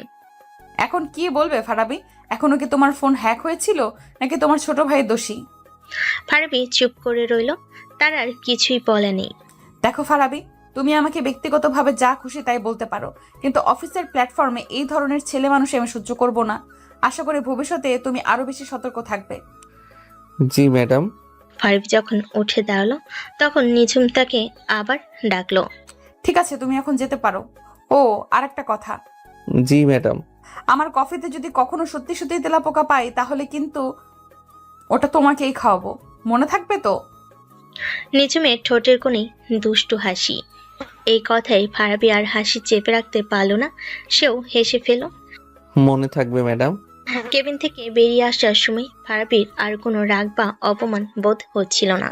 এখন কি বলবে ফারাবি? এখনো কি তোমার ফোন হ্যাক হয়েছিল, নাকি তোমার ছোট ভাই দোষী? ফারাবি চুপ করে রইল, তার আর কিছুই বলা নেই। দেখো ফারাবি, তুমি আমাকে ব্যক্তিগতভাবে যা খুশি তাই বলতে পারো, কিন্তু অফিসের প্ল্যাটফর্মে এই ধরনের ছেলে মানুষ আমি সহ্য করব না। আশা করি ভবিষ্যতে তুমি আরো বেশি সতর্ক থাকবে। জি ম্যাডাম। ফারাবি যখন উঠে দাঁড়ালো তখন নিঝুম তাকে আবার ডাকলো। ঠিক আছে, তুমি এখন যেতে পারো। ও, আর একটা কথা, জি ম্যাডাম। আমার কফিতে যদি কখনো সত্যি সত্যি তেলাপোকা পাই, তাহলে কিন্তু ওটা তোমাকেই খাওয়াবো, মনে থাকবে তো? নিঝুমের ঠোঁটের কোণে দুষ্টু হাসি। এই কথায় ফারাবি আর হাসি চেপে রাখতে পারল না, সেও হেসে ফেল। মনে থাকবে ম্যাডাম। কেবিন থেকে বেরিয়ে আসার সময় ফারাবির আর কোনো রাগ বা অপমান বোধ হচ্ছিল না,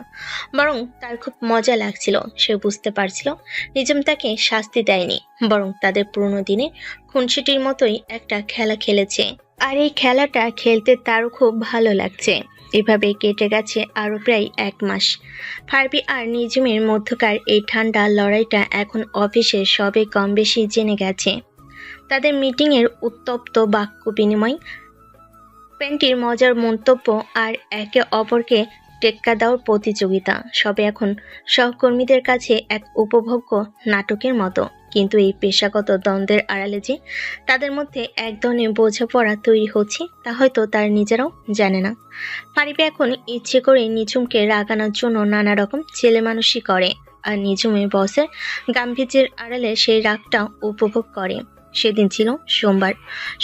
বরং তার খুব মজা লাগছিল। সে বুঝতে পারছিল নিজম তাকে শাস্তি দেয়নি, বরং তাদের পুরোনো দিনে খুনসুটির মতোই একটা খেলা খেলেছে। আর এই খেলাটা খেলতে তারও খুব ভালো লাগছে। এভাবে কেটে গেছে আরও প্রায় 1 মাস। ফারাবি আর নিজমের মধ্যকার এই ঠান্ডা লড়াইটা এখন অফিসে সবে কম বেশি জেনে গেছে। তাদের মিটিংয়ের উত্তপ্ত বাক্য বিনিময়, পেন্টির মজার মন্তব্য আর একে অপরকে টেক্কা দেওয়ার প্রতিযোগিতা সবে এখন সহকর্মীদের কাছে এক উপভোগ্য নাটকের মতো। কিন্তু এই পেশাগত দ্বন্দ্বের আড়ালে যে তাদের মধ্যে এক ধরনের বোঝাপড়া তৈরি হচ্ছে তা হয়তো তার নিজেরাও জানে না। ফারিবি এখন ইচ্ছে করে নিঝুমকে রাগানোর জন্য নানা রকম ছেলেমানুষি করে, আর নিঝুমের বসের গাম্ভীর্যের আড়ালে সেই রাগটা উপভোগ করে। সেদিন ছিল সোমবার,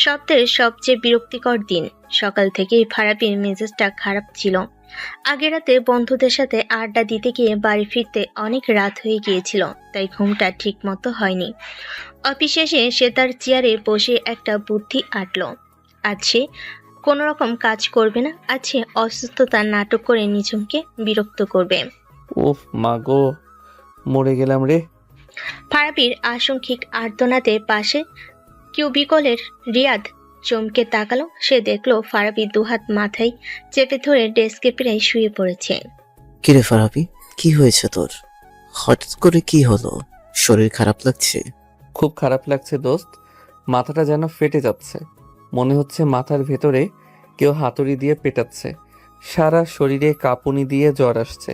সপ্তাহের সবচেয়ে বিরক্তিকর দিন। সকাল থেকেই ফারাবির মেজাজটা খারাপ ছিল। আগের রাতে বন্ধুদের সাথে আড্ডা দিতে গিয়ে বাড়ি ফিরতে অনেক রাত হয়ে গিয়েছিল, তাই ঘুমটা ঠিক মতো হয়নি। অফিস শেষে সে তার চেয়ারে বসে একটা বুদ্ধি আঁটল। আজ সে কোনো রকম কাজ করবে না, আজ সে অসুস্থতার নাটক করে নিঝুমকে বিরক্ত করবে। উফ মা গো, মরে গেলাম রে। ফারাবির আশঙ্কিক আর্তনাতে পাশে কিউবিকলের রিয়াদ চমকে তাকালো। সে দেখলো ফারাবি দুহাত মাথায় চেপে ধরে ডেস্কে প্রায় শুয়ে পড়েছে। কিরে ফারাবি, কি হয়েছে তোর? হঠাৎ করে কি হলো? শরীর খারাপ লাগছে? খুব খারাপ লাগছে দোস্ত, মাথাটা যেন ফেটে যাচ্ছে। মনে হচ্ছে মাথার ভেতরে কেউ হাতুড়ি দিয়ে পেটাচ্ছে। সারা শরীরে কাঁপুনি দিয়ে জ্বর আসছে।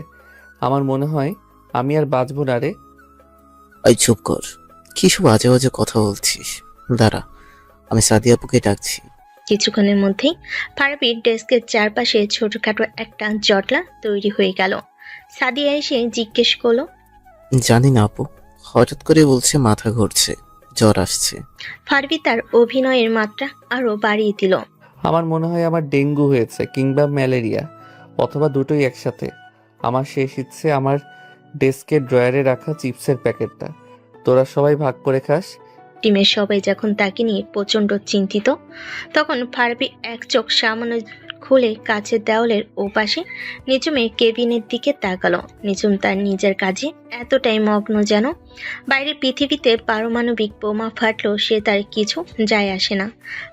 আমার মনে হয় আমি আর বাঁচবো না রে। এই চুপ কর, কি সব আজে বাজে কথা বলছিস? দাঁড়া, আমি সাদিয়া আপুকে ডাকছি। কিছুক্ষণের মধ্যেই ফারাবির ডেস্কের চারপাশে ছোটখাটো একটা জটলা তৈরি হয়ে গেল। সাদিয়া এসে জিজ্ঞেস করলো, জানি না আপু, হঠাৎ করে বলছে মাথা ঘুরছে, জ্বর আসছে। ফারাবি তার অভিনয়ের মাত্রা আরো বাড়িয়ে দিল। আমার মনে হয় আমার ডেঙ্গু হয়েছে কিংবা ম্যালেরিয়া, অথবা দুটোই একসাথে। আমার শেষ ইচ্ছে আমার ডেস্কের ড্রয়ারে রাখা চিপসের প্যাকেটটা তোরা সবাই ভাগ করে খাস। টিমের সবাই যখন তাকে নিয়ে প্রচন্ড চিন্তিত, তখন ফারাবি এক চোখ সামান্য খুলে কাছের দেওয়ালের ওপাশে নিঝুমের কেবিনের দিকে তাকালো। নিঝুম তার নিজের কাজে এতটাই মগ্ন যেন বাইরে পৃথিবীতে পারমাণবিক বোমা ফাটলো সে তার কিছু যায় আসে না।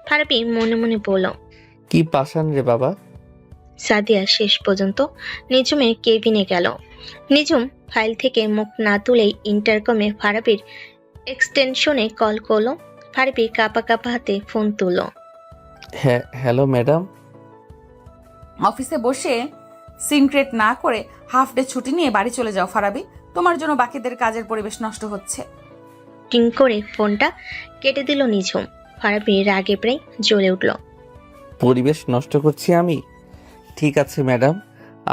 ফারাবি মনে মনে বলল, কি পাষাণ রে বাবা। সাদিয়া শেষ পর্যন্ত নিঝুমের কেবিনে গেল। নিঝুম ফাইল থেকে মুখ না তুলেই ইন্টারকমে ফারাবির এক্সটেনশনে কল করলো। ফারাবি কাঁপা কাঁপা হাতে ফোন তুলল। হ্যাঁ হ্যালো ম্যাডাম। অফিসে বসে সিনক্রেট না করে হাফ ডে ছুটি নিয়ে বাড়ি চলে যাও ফারাবি। তোমার জন্য বাকিদের কাজের পরিবেশ নষ্ট হচ্ছে। টিং করে ফোনটা কেটে দিল নিঝুম। ফারাবি রাগে প্রায় জ্বলে উঠল। পরিবেশ নষ্ট করছি আমি? ঠিক আছে ম্যাডাম,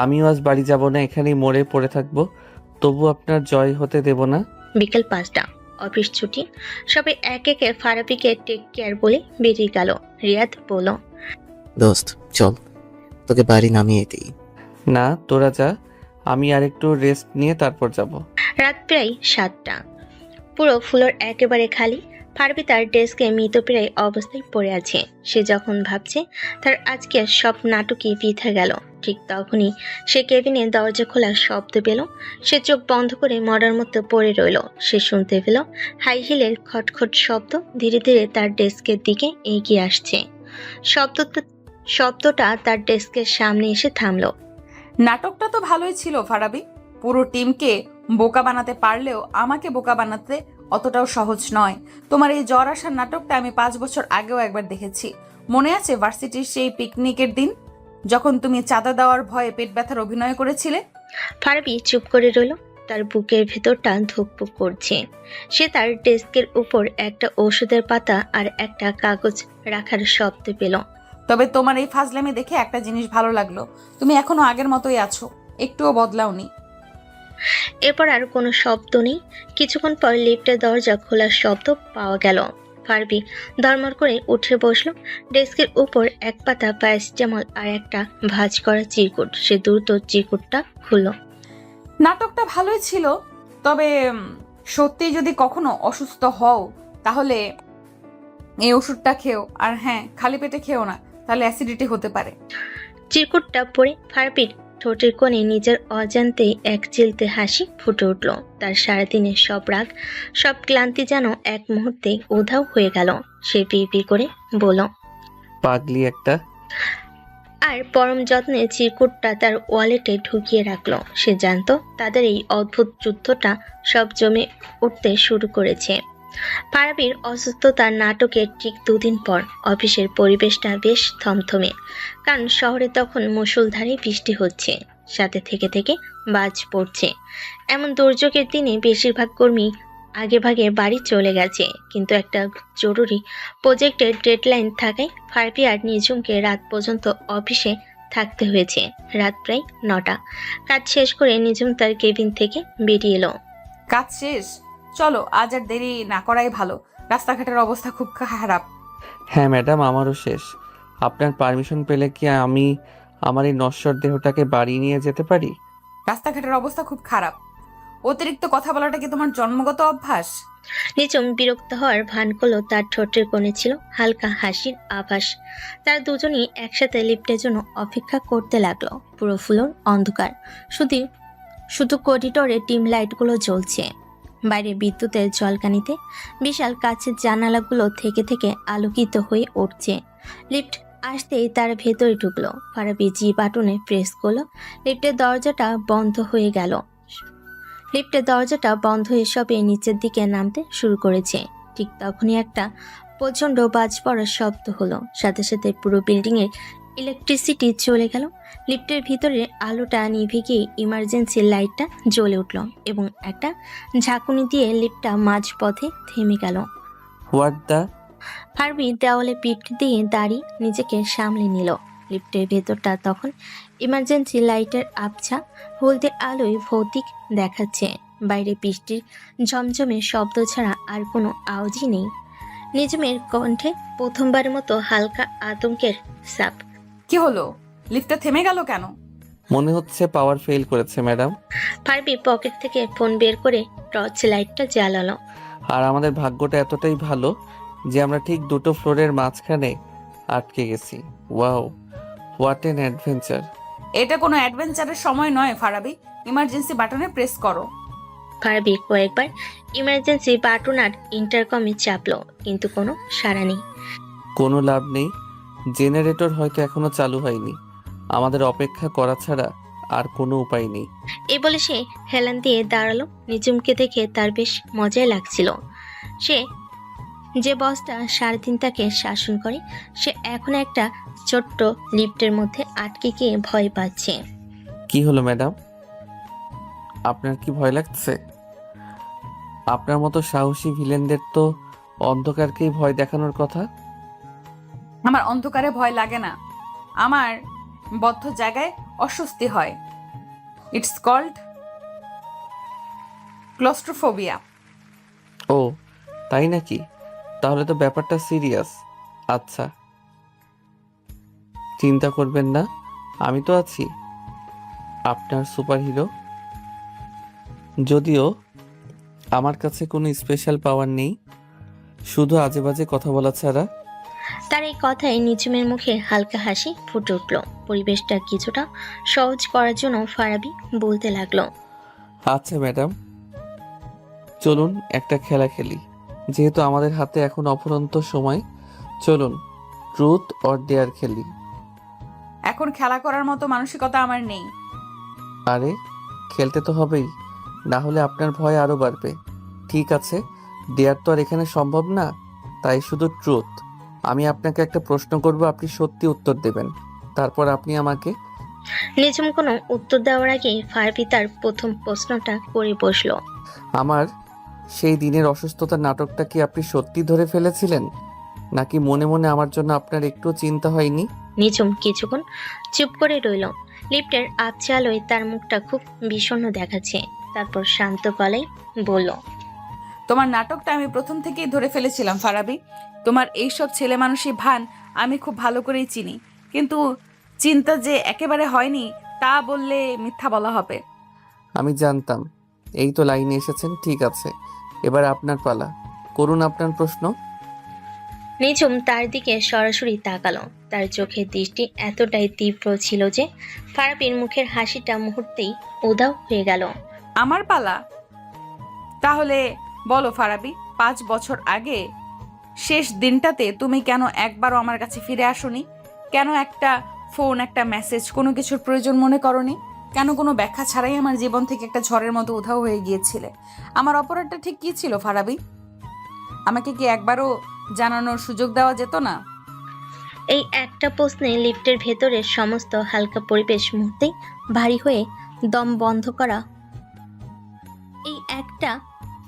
আমিও আজ বাড়ি যাব না, এখানেই মরে পড়ে থাকবো, তবু আপনার জয় হতে দেব না। বিকেল 5টা, অফিস ছুটি। সবাই এক একে ফারাবিকে টেক কেয়ার বলে বেরিয়ে গেল। রিয়াদ বলল, দোস্ত চল, তোকে বাড়ি নামিয়ে দিই। না তোরা যা, আমি আর একটু রেস্ট নিয়ে তারপর যাব। রাত প্রায় 7টা। পুরো ফ্লোর একেবারে খালি। ফারাবি তার ডেস্কে মৃতপ্রায় অবস্থায় পড়ে আছে। সে যখন ভাবছে তার আজকের সব নাটকই বৃথা গেল, ঠিক তখনই সে কেবিনে দরজা খোলার শব্দ পেল। সে চোখ বন্ধ করে মরার মতো পড়ে রইল। সে শুনতে পেল হাই হিলের খটখট শব্দ ধীরে ধীরে তার ডেস্কের দিকে এগিয়ে আসছে। শব্দটা তার ডেস্কের সামনে এসে থামলো। নাটকটা তো ভালোই ছিল ফারাবি। পুরো টিমকে বোকা বানাতে পারলেও আমাকে বোকা বানাতে অতটাও সহজ নয়। তোমার এই জ্বর আসার নাটকটা আমি 5 বছর আগেও একবার দেখেছি। মনে আছে ভার্সিটির সেই পিকনিকের দিন, যখন তুমি চাঁদা দেওয়ার ভয়ে পেট ব্যথার অভিনয় করেছিলে? ফারাবি চুপ করে রইল। তার বুকের ভেতরটা ধুকপুক করছে। সে তার ডেস্কের উপর একটা ওষুধের পাতা আর একটা কাগজ রাখার শব্দ পেল। তবে তোমার এই ফাজলামি দেখে একটা জিনিস ভালো লাগলো, তুমি এখনো আগের মতোই আছো, একটুও বদলাওনি। এরপর আর কোনো শব্দ নেই। কিছুক্ষণ পর লিফটের দরজা খোলার শব্দ পাওয়া গেল। ফারাবি ধর্মর করে উঠে বসলো। ডেস্কের উপর এক পাতা প্যারাসিটামল আর একটা ভাঁজ করা চিরকুট। সে দ্রুত চিরকুটটা খুলল। নাটকটা ভালোই ছিল, তবে সত্যি যদি কখনো অসুস্থ হও তাহলে এই ওষুধটা খেও। আর হ্যাঁ, খালি পেটে খেও না, তাহলে অ্যাসিডিটি হতে পারে। চিরকুটটা পরে ফারাবির ঠোঁটের কোণে নিজের অজান্তেই এক চিলতে হাসি ফুটে উঠল। তার সারাদিনের সব রাগ, সব ক্লান্তি যেন এক মুহূর্তে উধাও হয়ে গেল। সে বিড়বিড় করে বলল, পাগলি একটা। আর পরম যত্নে চিরকুটটা তার ওয়ালেটে ঢুকিয়ে রাখলো। সে জানতো তাদের এই অদ্ভুত যুদ্ধটা সব জমে উঠতে শুরু করেছে। ফারাবির অসুস্থতার নাটকের ঠিক 2 দিন পর অফিসের পরিবেশটা বেশ থমথমে, কারণ শহরে তখন মুষলধারে বৃষ্টি হচ্ছে, সাথে থেকে থেকে বাজ পড়ছে। এমন দুর্যোগের দিনে বেশিরভাগ কর্মী আগে ভাগে বাড়ি চলে গেছে, কিন্তু একটা জরুরি প্রজেক্টের ডেডলাইন থাকায় ফারাবি আর নিজুমকে রাত পর্যন্ত অফিসে থাকতে হয়েছে। রাত প্রায় 9টা। কাজ শেষ করে নিজুম তার কেবিন থেকে বেরিয়ে এলো। কাজ শেষ, চলো আজ আর দেরি না করাই ভালো। রাস্তাঘাটের অবস্থা খুব খারাপ। হ্যাঁ ম্যাডাম, আমারও শেষ। আপনার পারমিশন পেলে কি আমি আমার এই নশ্বর দেহটাকে বাড়ি নিয়ে যেতে পারি? রাস্তাঘাটের অবস্থা খুব খারাপ। অতিরিক্ত কথা বলাটা কি তোমার জন্মগত অভ্যাস? নিজুম বিরক্ত হওয়ার ভান করলো। তার ঠোঁটের কোণে ছিল হালকা হাসির আভাস। তারা দুজনই একসাথে লিফটের জন্য অপেক্ষা করতে লাগলো। পুরো ফ্লোর অন্ধকার, শুধু শুধু করিডোরে ডিম লাইটগুলো জ্বলছে। বাইরে বিদ্যুতের ঝলকানিতে বিশাল কাচের জানালাগুলো থেকে থেকে আলোকিত হয়ে উঠছে। লিফট আসতেই তারা ভেতরে ঢুকলো। ফারাবি জি বাটনে প্রেস করলো। লিফটের দরজাটা বন্ধ হয়ে গেল। লিফটের দরজাটা বন্ধ হয়ে সবে নিচের দিকে নামতে শুরু করেছে। ঠিক তখনই একটা প্রচণ্ড বাজ পড়ার শব্দ হলো। সাথে সাথে পুরো বিল্ডিংয়ের ইলেকট্রিসিটি চলে গেল। লিফটের ভিতরে আলোটা নিভে গিয়ে ইমার্জেন্সি লাইটটা জ্বলে উঠল এবং একটা ঝাঁকুনি দিয়ে লিফটটা মাঝপথে থেমে গেল। What the? ফারাবি দেওয়ালে পিঠ দিয়ে দাঁড়িয়ে নিজেকে সামলে নিল। লিফটের ভেতরটা তখন ইমার্জেন্সি লাইটের আবছা হলদে আলোয় ভৌতিক দেখাচ্ছে। বাইরে বৃষ্টির ঝমঝমে শব্দ ছাড়া আর কোনো আওয়াজই নেই। নিজমের কণ্ঠে প্রথমবারের মতো হালকা আতঙ্কের ছাপ। কি হলো? লিফটটা থেমে গেল কেন? মনে হচ্ছে পাওয়ার ফেল করেছে ম্যাডাম। ফারাবি পকেট থেকে ফোন বের করে টর্চ লাইটটা জ্বালালো। আর আমাদের ভাগ্যটা এতটাই ভালো যে আমরা ঠিক 2টো ফ্লোরের মাঝখানে আটকে গেছি। Wow, what N adventure. এটা কোনো অ্যাডভেঞ্চারের সময় নয় ফারাবি, ইমার্জেন্সি বাটনে প্রেস করো। ফারাবি কয়েকবার ইমার্জেন্সি বাটন আর ইন্টারকমে চাপলো, কিন্তু কোনো সাড়া নেই। কোনো লাভ নেই, জেনারেটর হয়তো এখনো চালু হয়নি। আমাদের অপেক্ষা করা ছাড়া আর কোনো উপায় নেই। এই বলে সে হেলান দিয়ে দাঁড়ালো। নিজুমকে দেখে তার বেশ মজাই লাগছিল। সে যে বসটা সারাদিন তাকে শাসন করে, সে এখন একটা ছোট্ট লিফটের মধ্যে আটকে গিয়ে ভয় পাচ্ছে। কি হলো ম্যাডাম, আপনার কি ভয় লাগছে? আপনার মতো সাহসী ভিলেনদের তো অন্ধকারকেই ভয় দেখানোর কথা। আমার অন্ধকারে ভয় লাগে না, আমার বদ্ধ জায়গায় অস্বস্তি হয়। It's called claustrophobia. ও তাই নাকি? তাহলে তো ব্যাপারটা সিরিয়াস। আচ্ছা, চিন্তা করবেন না, আমি তো আছি, আপনার সুপারহিরো। যদিও আমার কাছে কোনো স্পেশাল পাওয়ার নেই, শুধু আজে বাজে কথা বলা ছাড়া। তার এই কথায় নিজুমের মুখে হালকা হাসি ফুটে উঠল। পরিবেশটা কিছুটা সহজ করার জন্য ফারাবি বলতে লাগলো, আচ্ছা ম্যাডাম, চলুন একটা খেলা খেলি। যেহেতু আমাদের হাতে এখন অফুরন্ত সময়, চলুন ট্রুথ অর ডেয়ার খেলি। এখন খেলা করার মতো মানসিকতা আমার নেই। আরে খেলতে তো হবেই, না হলে আপনার ভয় আরো বাড়বে। ঠিক আছে, ডেয়ার তো আর এখানে সম্ভব না, তাই শুধু ট্রুথ। আমি আপনাকে একটা প্রশ্ন করব, আপনি সত্যি উত্তর দেবেন, তারপর আপনি আমাকে। নিজুম কোনো উত্তর দেওয়ার আগে ফারাবি তার প্রথম প্রশ্নটা করে বসলো। আমার সেই দিনের অসুস্থতার নাটকটা কি আপনি সত্যি ধরে ফেলেছিলেন, নাকি মনে মনে আমার জন্য আপনার একটু চিন্তা হয়নি? নিজুম কিছুক্ষণ চুপ করে রইল। লিফটের আবছা আলোয় তার মুখটা খুব বিষণ্ণ দেখাচ্ছে। তারপর শান্ত গলায় বলল, তোমার নাটকটা আমি প্রথম থেকেই ধরে ফেলেছিলাম ফারাবি। তোমার এইসব ছেলে মানুষই ভান আমি খুব ভালো করেই চিনি, কিন্তু চিন্তা যে একেবারে হয়নি তা বললে মিথ্যা বলা হবে। আমি জানতাম। এই তো লাইনে এসেছেন, ঠিক আছে, এবার আপনার পালা, করুন আপনার প্রশ্ন। নিঝুম তার দিকে সরাসরি তাকালো। তার চোখের দৃষ্টি এতটাই তীব্র ছিল যে ফারাবির মুখের হাসিটা মুহূর্তেই উধাও হয়ে গেল। আমার পালা? তাহলে বলো ফারাবি, 5 বছর আগে শেষ দিনটাতে তুমি কেন একবারও আমার কাছে ফিরে আসোনি? কেন একটা ফোন, একটা মেসেজ, কোনো কিছুর প্রয়োজন মনে করনি? কেন কোনো ব্যাখ্যা ছাড়াই আমার জীবন থেকে একটা ঝড়ের মতো উধাও হয়ে গিয়েছিলে? আমার অপরাধটা ঠিক কী ছিল ফারাবি? আমাকে কি একবারও জানানোর সুযোগ দেওয়া যেত না? এই একটা প্রশ্নে লিফটের ভেতরের সমস্ত হালকা পরিবেশ মুহূর্তেই ভারী হয়ে দম বন্ধ করা। এই একটা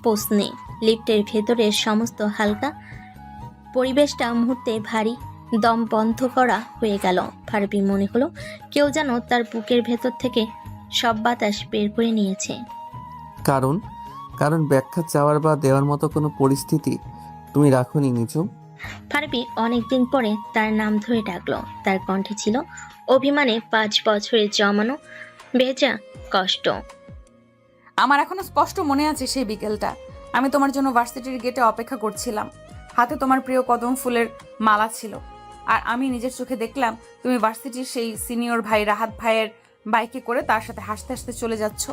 প্রশ্নে লিফটের ভেতরের সমস্ত হালকা পরিবেশটা মুহূর্তে ভারী দম বন্ধ করা হয়ে গেল। ফারাবি মনে হলো কেউ যেন তার বুকের ভেতর থেকে সব বাতাস বের করে নিয়েছে। কারণ কারণ ব্যাখ্যা চাওয়ার বা দেওয়ার মতো কোনো পরিস্থিতি তুমি রাখোনি নিঝুম। ফারাবি অনেকদিন পরে তার নাম ধরে ডাকলো। তার কণ্ঠে ছিল অভিমানে 5 বছরের জমানো ভেজা কষ্ট। আমার এখনো স্পষ্ট মনে আছে সেই বিকেলটা। আমি তোমার জন্য ভার্সিটির গেটে অপেক্ষা করছিলাম। হাতে তোমার প্রিয় কদম ফুলের মালা ছিল। আর আমি নিজের চোখে দেখলাম তুমি ভার্সিটির সেই সিনিয়র ভাই রাহাত ভাইয়ের বাইকে করে তার সাথে হাসতে হাসতে চলে যাচ্ছ।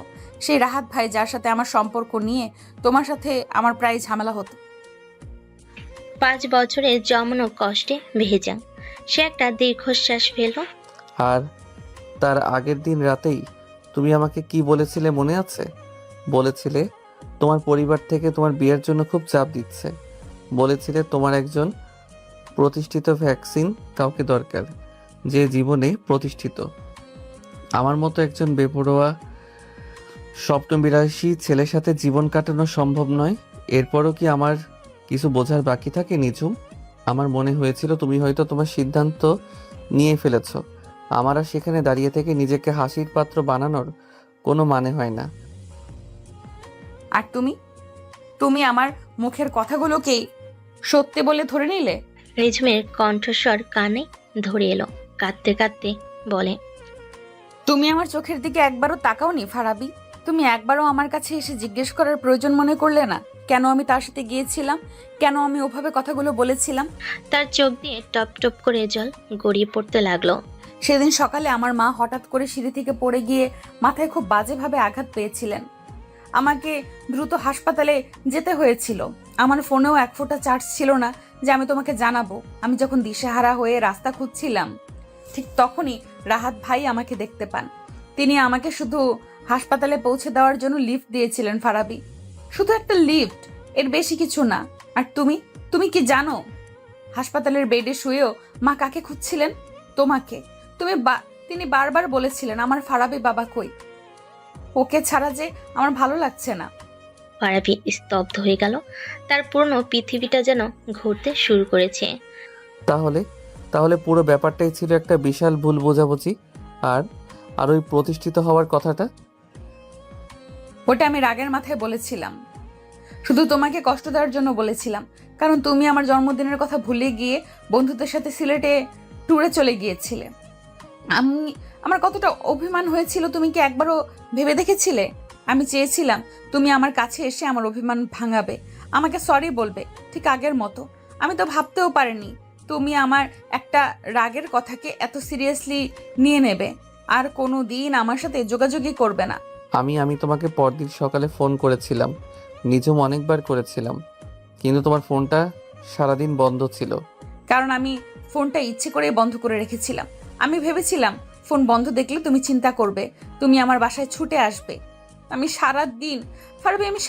সেই রাহাত ভাই যার সাথে আমার সম্পর্ক নিয়ে তোমার সাথে আমার প্রায় ঝামেলা হতো। 5 বছরের জমানো কষ্টে ভেজা। সে একটা দীর্ঘশ্বাস ফেলল। আর তার আগের দিন রাতেই তুমি আমাকে কি বলেছিলে মনে আছে? বলেছিলে তোমার পরিবার থেকে তোমার বিয়ের জন্য খুব চাপ দিচ্ছে। বলেছিলে তোমার একজন প্রতিষ্ঠিত ভ্যাকসিন কাউকে দরকার, যে জীবনে প্রতিষ্ঠিত। আমার মতো একজন বেপরোয়া স্বপ্নবিলাসী ছেলের সাথে জীবন কাটানো সম্ভব নয়। এরপরও কি আমার কিছু বোঝার বাকি থাকে নিঝুম? আমার মনে হয়েছিল তুমি হয়তো তোমার সিদ্ধান্ত নিয়ে ফেলেছ। আমার আর সেখানে দাঁড়িয়ে থেকে নিজেকে হাসির পাত্র বানানোর কোনো মানে হয় না। আর তুমি তুমি আমার মুখের কথাগুলোকেই সত্যি বলে ধরে নিলে। নিঝুমের কণ্ঠস্বর কানে ধরে এলো। কাঁদতে কাঁদতে বলে, তুমি আমার চোখের দিকে একবারও তাকাওনি ফারাবি? তুমি একবারও আমার কাছে এসে জিজ্ঞেস করার প্রয়োজন মনে করলে না কেন আমি তার সাথে গিয়েছিলাম, কেন আমি ওভাবে কথাগুলো বলেছিলাম? তার চোখ দিয়ে টপ টপ করে জল গড়িয়ে পড়তে লাগলো। সেদিন সকালে আমার মা হঠাৎ করে সিঁড়ি থেকে পড়ে গিয়ে মাথায় খুব বাজেভাবে আঘাত পেয়েছিলেন। আমাকে দ্রুত হাসপাতালে যেতে হয়েছিল। আমার ফোনেও 1 ফোঁটা চার্জ ছিল না যে আমি তোমাকে জানাবো। আমি যখন দিশেহারা হয়ে রাস্তা খুঁজছিলাম, ঠিক তখনই রাহাত ভাই আমাকে দেখতে পান। তিনি আমাকে শুধু হাসপাতালে পৌঁছে দেওয়ার জন্য লিফট দিয়েছিলেন ফারাবি। শুধু একটা লিফট, এর বেশি কিছু না। আর তুমি তুমি কি জানো হাসপাতালের বেডে শুয়েও মা কাকে খুঁজছিলেন? তোমাকে। তিনি বারবার বলেছিলেন আমার ফারাবি বাবা কই, ওকে ছাড়া যে আমার ভালো লাগছে না। ফারাবি স্তব্ধ হয়ে গেল। তার পুরনো পৃথিবীটা যেন ঘুরতে শুরু করেছে। তাহলে তাহলে পুরো ব্যাপারটাই ছিল একটা বিশাল ভুল বোঝাবুঝি। আর আর ওই প্রতিষ্ঠিত হওয়ার কথাটা? ওটা আমি রাগের মাথায় বলেছিলাম, শুধু তোমাকে কষ্ট দেওয়ার জন্য বলেছিলাম। কারণ তুমি আমার জন্মদিনের কথা ভুলে গিয়ে বন্ধুদের সাথে সিলেটে ট্যুরে চলে গিয়েছিলে। আমার কতটা অভিমান হয়েছিল তুমি কি একবারও ভেবে দেখেছিলে? আমি চেয়েছিলাম তুমি আমার কাছে এসে আমার অভিমান ভাঙাবে, আমাকে সরি বলবে, ঠিক আগের মতো। আমি তো ভাবতেও পারিনি তুমি আমার একটা রাগের কথাকে এত সিরিয়াসলি নিয়ে নেবে আর কোনো দিন আমার সাথে যোগাযোগই করবে না। আমি তোমাকে পরদিন সকালে ফোন করেছিলাম, নিঝুম, অনেকবার করেছিলাম, কিন্তু তোমার ফোনটা সারাদিন বন্ধ ছিল। কারণ আমি ফোনটা ইচ্ছে করে বন্ধ করে রেখেছিলাম। আমি ভেবেছিলাম ফোন বন্ধ দেখলে তুমি চিন্তা করবে, তুমি আমার বাসায় ছুটে আসবে। আমি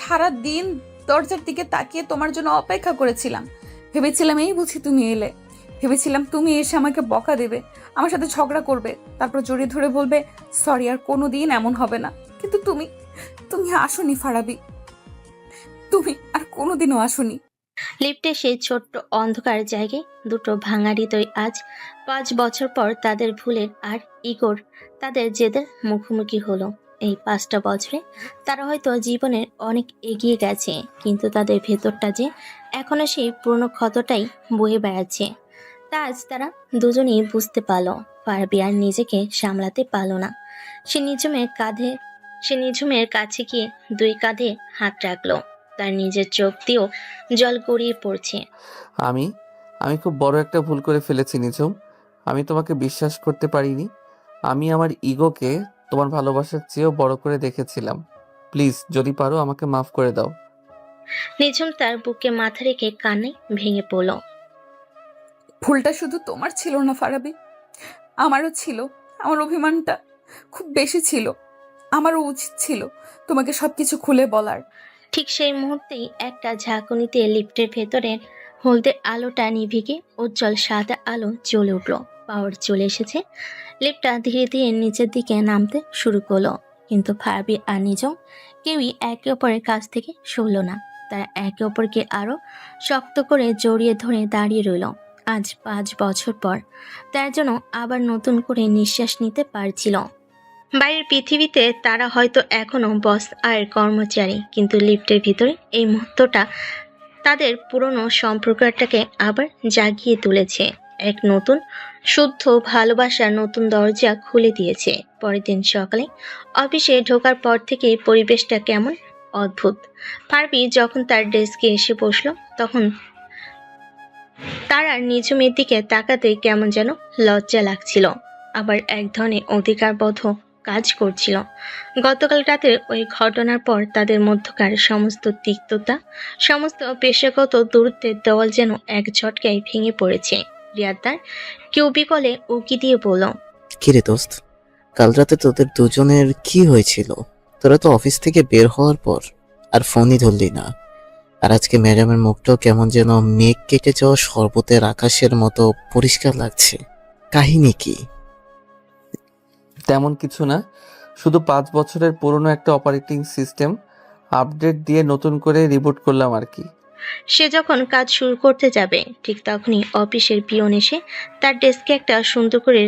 সারা দিন দরজার দিকে তাকিয়ে তোমার জন্য অপেক্ষা করেছিলাম। ভেবেছিলাম এই বুঝি তুমি এলে। ভেবেছিলাম তুমি এসে আমাকে বকা দেবে, আমার সাথে ঝগড়া করবে, তারপর জড়িয়ে ধরে বলবে সরি, আর কোনো দিন এমন হবে না। কিন্তু তুমি আসোনি ফারাবি, তুমি আর কোনোদিনও আসোনি। লিফটে সেই ছোট্ট অন্ধকার জায়গায় দুটো ভাঙা হৃদয় আজ 5 বছর পর তাদের ভুলের আর ইগোর তাদের জেদের মুখোমুখি হলো। এই 5টা বছরে তারা হয়তো জীবনের অনেক এগিয়ে গেছে, কিন্তু তাদের ভেতরটা যে এখনো সেই পুরনো ক্ষতটাই বয়ে বেড়াচ্ছে। তা আজ তারা দুজনেই বুঝতে পারল। ফারাবি আর নিজেকে সামলাতে পারল না। সে নিঝুমের কাছে গিয়ে 2 কাঁধে হাত রাখলো। তার নিজের চোখ দিয়েও জল গড়িয়ে পড়ছে। আমি আমি খুব বড় একটা ভুল করে ফেলেছি নিঝুম। আমি তোমাকে বিশ্বাস করতে পারিনি। আমি আমার ইগোকে তোমার ভালোবাসার চেয়েও বড় করে দেখেছিলাম। প্লিজ যদি পারো আমাকে মাফ করে দাও। নিঝুম তার বুকে মাথা রেখে কান্নায় ভেঙে পড়ল। ভুলটা শুধু তোমার ছিল না ফারাবি, আমারও ছিল। আমার অভিমানটা খুব বেশি ছিল। আমারও উচিত ছিল তোমাকে সবকিছু খুলে বলার। ঠিক সেই মুহূর্তেই একটা ঝাঁকুনিতে লিফটের ভেতরে হলদে আলোটা নিভে গিয়ে উজ্জ্বল সাদা আলো জ্বলে উঠল। পাওয়ার চলে এসেছে। লিফটটা ধীরে ধীরে নিচের দিকে নামতে শুরু করলো, কিন্তু ফারাবি আর নিঝুম কেউই একে অপরের কাছ থেকে সরল না। তারা একে অপরকে আরো শক্ত করে জড়িয়ে ধরে দাঁড়িয়ে রইল। আজ 5 বছর পর তার জন্য আবার নতুন করে নিঃশ্বাস নিতে পারছিল। বাইরের পৃথিবীতে তারা হয়তো এখনো বস আর কর্মচারী, কিন্তু লিফটের ভিতরে এই মুহূর্তটা তাদের পুরনো সম্পর্কটাকে আবার জাগিয়ে তুলেছে। এক নতুন শুদ্ধ ভালোবাসার নতুন দরজা খুলে দিয়েছে। পরের দিন সকালে অফিসে ঢোকার পর থেকে পরিবেশটা কেমন অদ্ভুত। ফারাবি যখন তার ডেস্কে এসে বসলো, তখন তার আর নিঝুমের দিকে তাকাতে কেমন যেন লজ্জা লাগছিল, আবার এক ধরনের অধিকারবোধ কাজ করছিল। গতকাল রাতের ওই ঘটনার পর তাদের মধ্যকার সমস্ত তিক্ততা, সমস্ত পেশাগত দূরত্বের দেওয়াল যেন এক ঝটকায় ভেঙে পড়েছে। রিয়াদ তার কিউবিকলে উকি দিয়ে বলল, কিরে দোস্ত, কাল রাতে তোদের দুজনের কি হয়েছিল? তোরা তো অফিস থেকে বের হওয়ার পর আর ফোনই ধরলি না। আর আজকে ম্যাডামের মুখটাও কেমন যেন মেঘ কেটে যাওয়া শরবতের আকাশের মতো পরিষ্কার লাগছে। কাহিনী কি? তেমন কিছু না, শুধু 5 বছরের পুরনো একটা অপারেটিং সিস্টেম আপডেট দিয়ে নতুন করে রিবুট করলাম আর কি। সে যখন কাজ শুরু করতে যাবে, ঠিক তখনই অফিসের পিয়ন এসে তার ডেস্কে একটা সুন্দর করে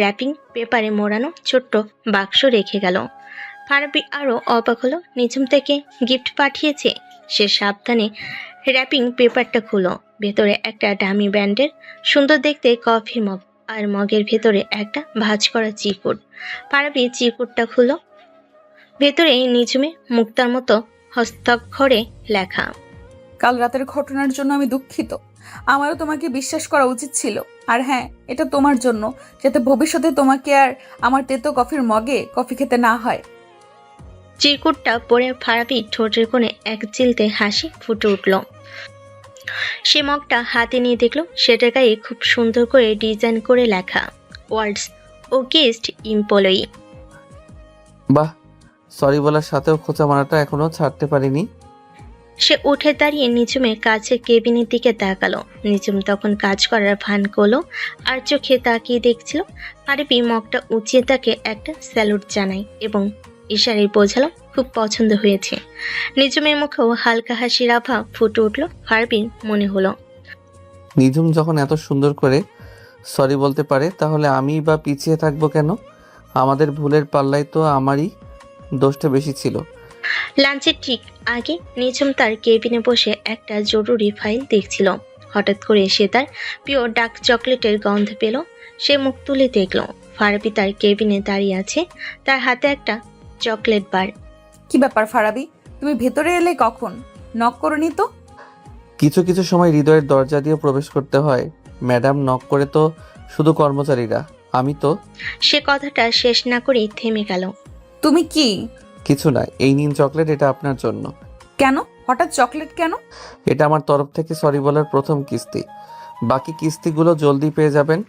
র্যাপিং পেপারে মোড়ানো ছোট্ট বাক্স রেখে গেল। ফারাবি আরও অবাক হলো, নিঝুম থেকে গিফট পাঠিয়েছে। সে সাবধানে র্যাপিং পেপারটা খুলো। ভেতরে একটা ডামি ব্যান্ডের সুন্দর দেখতে কফি মগ, আর মগের ভেতরে একটা ভাঁজ করা চিরকুট। ফারাবি চিরকুটটা খুলো। ভেতরে নিঝুমে মুক্তার মতো হস্তাক্ষরে লেখা, কাল রাতের ঘটনার জন্য আমি দুঃখিত। আমারও তোমাকে বিশ্বাস করা উচিত ছিল। আর হ্যাঁ, এটা তোমার জন্য, যাতে ভবিষ্যতে তোমাকে আর আমার তেতো কফির মগে কফি খেতে না হয়। চিরকুটটা পরে ফারাবি ঠোঁটের কোণে এক চিলতে হাসি ফুটে উঠল। সে মগটা হাতে নিয়ে দেখলো সেটার গায়ে খুব সুন্দর করে ডিজাইন করে লেখা, ওয়ার্ডস ও গেস্ট এমপ্লয়ি। বাহ, সরি বলার সাথেও খোঁচা মারাটা এখনো ছাড়তে পারিনি। সে উঠে দাঁড়িয়ে নিঝুমের কাছের কেবিনের দিকে তাকালো। নিঝুম তখন কাজ করার ভান করলো আর চোখে তাকিয়ে দেখছিল। ফারাবি মগটা উঁচিয়ে তাকে একটা স্যালুট জানায় এবং ইশারায় বোঝালো খুব পছন্দ হয়েছে। নিঝুমের মুখেও হালকা হাসির আভা ফুটে উঠল। ফারাবির মনে হলো, নিঝুম যখন এত সুন্দর করে সরি বলতে পারে, তাহলে আমি বা পিছিয়ে থাকবো কেন? আমাদের ভুলের পাল্লায় তো আমারই দোষটা বেশি ছিল। লাঞ্চের ঠিক আগে নিঝুম তার কেবিনে বসে একটা জরুরি ফাইল দেখছিল। হঠাৎ করে সে তার প্রিয় ডার্ক চকলেটের গন্ধ পেল। সে মুখ তুলে দেখল ফারাবি তার কেবিনে দাঁড়িয়ে আছে, তার হাতে একটা চকলেট বার। কি ব্যাপার ফারাবি, তুমি ভেতরে এলে কখন? নক করনি তো? কিছু কিছু সময় হৃদয়ের দরজা দিয়ে প্রবেশ করতে হয় ম্যাডাম, নক করে তো শুধু কর্মচারীরা, আমি তো। সে কথাটা শেষ না করেই থেমে গেল। তুমি কি? কিছু না, এই নিন চকলেট, এটা আপনার জন্য। কেন হঠাৎ চকলেট কেন? এটা আমার তরফ থেকে সরি বলার প্রথম কিস্তি। বাকি কিস্তিগুলো জলদি পেয়ে যাবেন।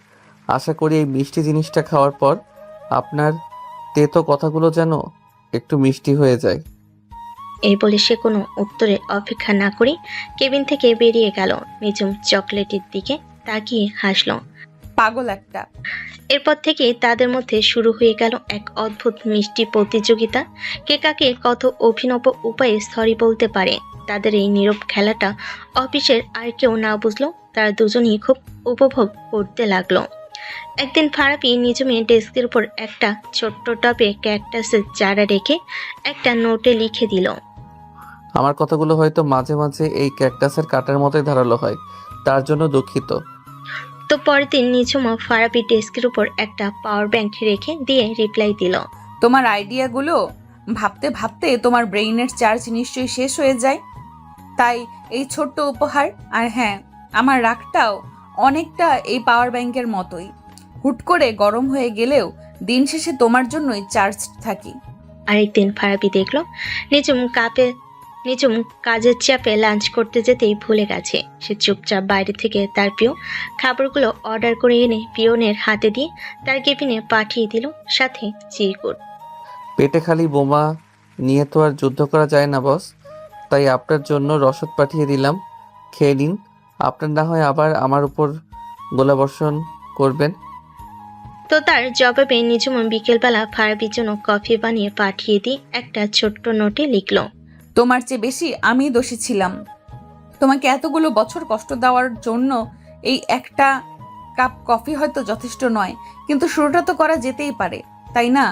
আশা করি এই মিষ্টি জিনিসটা খাওয়ার পর আপনার তেতো কথাগুলো যেন একটু মিষ্টি হয়ে যায়। এই বলে সে কোনো উত্তরের অপেক্ষা না করে কেবিন থেকে বেরিয়ে গেল। নিঝুম চকলেটের দিকে তাকিয়ে হাসল। পাগল একটা। এরপর থেকে তাদের মধ্যে শুরু হয়ে গেল এক অদ্ভুত মিষ্টি প্রতিযোগিতা। কে কাকে কত অভিনব উপায়ে সরি বলতে পারে। তাদের এই নীরব খেলাটা অফিসের আর কেউ না বুঝলো, তারা দুজনেই খুব উপভোগ করতে লাগলো। একদিন ফারাবি নিঝুমের ডেস্কের উপর একটা ছোট্ট টবে ক্যাকটাসের চারা রেখে একটা নোটে লিখে দিল, আমার কথাগুলো হয়তো মাঝে মাঝে এই ক্যাকটাসের কাটার মতোই ধারালো হয়, তার জন্য দুঃখিত। তো পরের দিন নিঝুমও ফারাবি ডেস্কের উপর একটা পাওয়ার ব্যাংক রেখে দিয়ে রিপ্লাই দিল, তোমার আইডিয়াগুলো ভাবতে ভাবতে তোমার ব্রেইনের চার্জ নিশ্চয়ই শেষ হয়ে যায়। তাই এই ছোট্ট উপহার। আর হ্যাঁ, আমার রাগটাও অনেকটা এই পাওয়ার ব্যাংকের মতোই, হুট করে গরম হয়ে গেলেও দিন শেষে তোমার জন্যই চার্জড থাকি। আরেকদিন ফারাবি দেখলো নিজুম কাজের চাপে লাঞ্চ করতে যেতেই ভুলে গেছে। সে চুপচাপ বাইরে থেকে তার প্রিয় খাবারগুলো অর্ডার করে এনে পিয়নের হাতে দিয়ে তার কেবিনে পাঠিয়ে দিল, সাথে চিরকুট। পেটে খালি বোমা নিয়ে তো আর যুদ্ধ করা যায় না বস, তাই আপনার জন্য রসদ পাঠিয়ে দিলাম, খেয়ে নিন। আপনার না হয় আবার আমার উপর গোলাবর্ষণ করবেন। তো তার জবাবে নিজুম বিকেলবেলা ফারাবির জন্য কফি বানিয়ে পাঠিয়ে দিয়ে একটা ছোট্ট নোটে লিখলো, তোমার চেয়ে বেশি আমি দোষী ছিলাম। তোমাকে এতগুলো বছর কষ্ট দেওয়ার জন্য এই একটা কাপ কফি হয়তো যথেষ্ট নয়, কিন্তু শুরুটা তো করা যেতেই পারে, তাই না?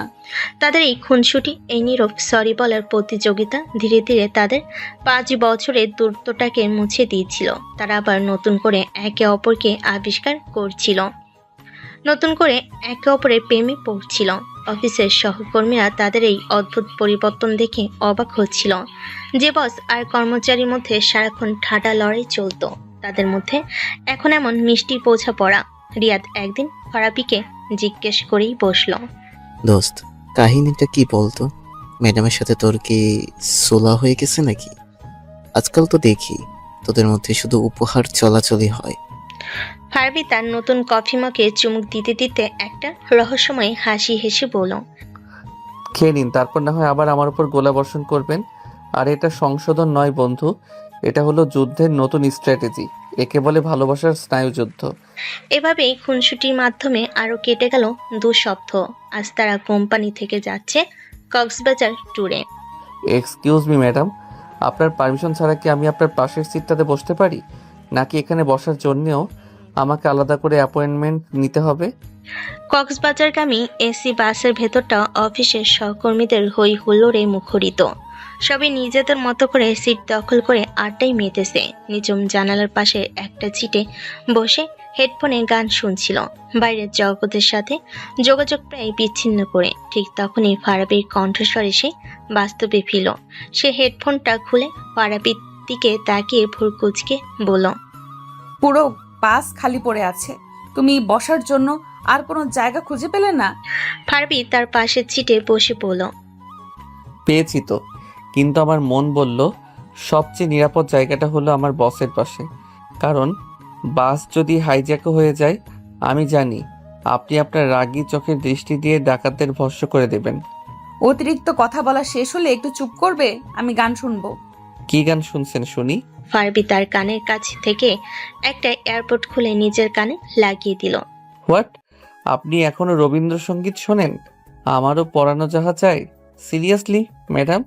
তাদের এই খুনসুটি, এই নীরব সরি বলার প্রতিযোগিতা ধীরে ধীরে তাদের 5 বছরের দূরত্বটাকে মুছে দিয়েছিল। তারা আবার নতুন করে একে অপরকে আবিষ্কার করছিল, নতুন করে একে অপরের প্রেমে পড়ছিল। অফিসের সহকর্মীরা তাদের এই অদ্ভুত পরিবর্তন দেখে অবাক হচ্ছিল। যে বস আর কর্মচারীর মধ্যে সারাক্ষণ ঠাডা লড়াই চলতো, তাদের মধ্যে এখন এমন মিষ্টি বোঝাপড়া। রিয়াদ একদিন ফারাবিকে জিজ্ঞেস করেই বসলো, দোস্ত, কাহিনীটা কি বলতো? ম্যাডামের সাথে তোর কি সোলা হয়ে গেছে নাকি? আজকাল তো দেখি তোদের মধ্যে শুধু উপহার চলাচলই হয়। ফারাবি তার নতুন কফি মগে চুমুক দিতে দিতে একটা রহস্যময় হাসি হেসে বলল, খেয়ে নিন, তারপর না হয় আবার আমার উপর গোলাবর্ষণ করবেন। আর এটা সংশোধন নয় বন্ধু, এটা হলো যুদ্ধের নতুন স্ট্র্যাটেজি। একে বলে ভালোবাসার স্নায়ুযুদ্ধ। এভাবেই খুনসুটির মাধ্যমে আরো কেটে গেল 2 সপ্তাহ। আজ তারা কোম্পানি থেকে যাচ্ছে কক্সবাজার ট্যুরে। এক্সকিউজ মি ম্যাডাম, আপনার পারমিশন ছাড়া কি আমি আপনার পাশের সিটটাতে বসতে পারি, নাকি এখানে বসার জন্যেও আমাকে আলাদা করে অ্যাপয়েন্টমেন্ট নিতে হবে? কক্সবাজারগামী এসি বাসের ভেতরটা অফিসের সহকর্মীদের হই হুল্লোড়ে মুখরিত। সবাই নিজেদের মতো করে সিট দখল করে আড্ডায় মেতেছে। নিজুম জানালার পাশে একটা সিটে বসে হেডফোনে গান শুনছিল, বাইরের জগতের সাথে যোগাযোগ প্রায় বিচ্ছিন্ন করে। ঠিক তখনই ফারাবির কণ্ঠস্বর এসে বাস্তবে ফিরল। সে হেডফোনটা খুলে ফারাবির দিকে তাকিয়ে ভুরু কুঁচকে বলল, পুরো বাস খালি পড়ে আছে, তুমি বসার জন্য আর কোনো জায়গা খুঁজে পেলে না? ফারাবি তার পাশের সিটে বসে পড়ল। পেয়েছি তো, কিন্তু আমার মন বলল সবচেয়ে নিরাপদ জায়গাটা হলো আমার বসের পাশে। কারণ বাস যদি হাইজ্যাকও হয়ে যায়, আমি জানি আপনি আপনার রাগী চোখের দৃষ্টি দিয়ে ডাকাতদের ভস্ম করে দেবেন। অতিরিক্ত কথা বলা শেষ হলে একটু চুপ করবে? আমি গান শুনবো। কি গান শুনছেন শুনি? ফারাবি তার কানের কাছ থেকে একটা এয়ারপড খুলে নিজের কানে লাগিয়ে দিল। হোয়াট? আপনি এখনো রবীন্দ্রসঙ্গীত শোনেন? আমারও পরানো যাহা চাই। সিরিয়াসলি ম্যাডাম,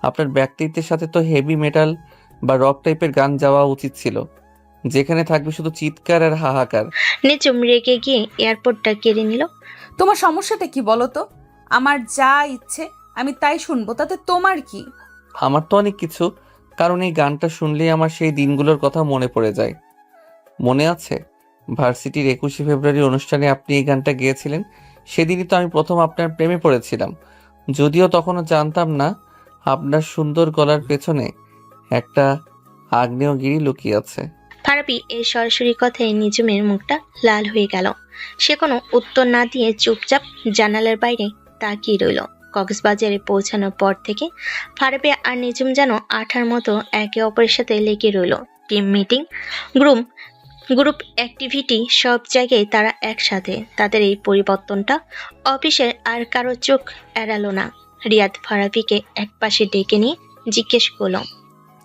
আপনার ব্যক্তিত্বের সাথে তো হেভি মেটাল বা রক টাইপের গান যাওয়া উচিত ছিল, যেখানে থাকবে শুধু চিৎকার আর হাহাকার। নিজুম রেগে গিয়ে এয়ারপডটা কেড়ে নিল। তোমার সমস্যাটা কি বলো তো? আমার যা ইচ্ছে আমি তাই শুনবো, তাতে তোমার কি? আমার তো অনেক কিছু, কারণ এই গানটা শুনলেই আমার সেই দিনগুলোর কথা মনে পড়ে যায়। মনে আছে ভার্সিটির 21শে ফেব্রুয়ারি অনুষ্ঠানে আপনি এই গানটা গেয়েছিলেন? সেদিনই তো আমি প্রথম আপনার প্রেমে পড়েছিলাম, যদিও তখনও জানতাম না আপনার সুন্দর গলার পেছনে একটা আগ্নেয়গিরি লুকিয়ে আছে। ফারাবি এই সরাসরি কথায় নিজুমের মুখটা লাল হয়ে গেল। সে কোনো উত্তর না দিয়ে চুপচাপ জানালার বাইরে তাকিয়ে রইল। কক্সবাজারে পৌঁছানোর পর থেকে ফারাবি আর নিজুম যেন আঠার মতো একে অপরের সাথে লেগে রইল। টিম মিটিং, গ্রুপ অ্যাক্টিভিটি, সব জায়গায় তারা একসাথে। তাদের এই পরিবর্তনটা অফিসের আর কারো চোখ এড়ালো না। রিয়াদ ফারাবিকে একপাশে ডেকে নিয়ে জিজ্ঞেস করল,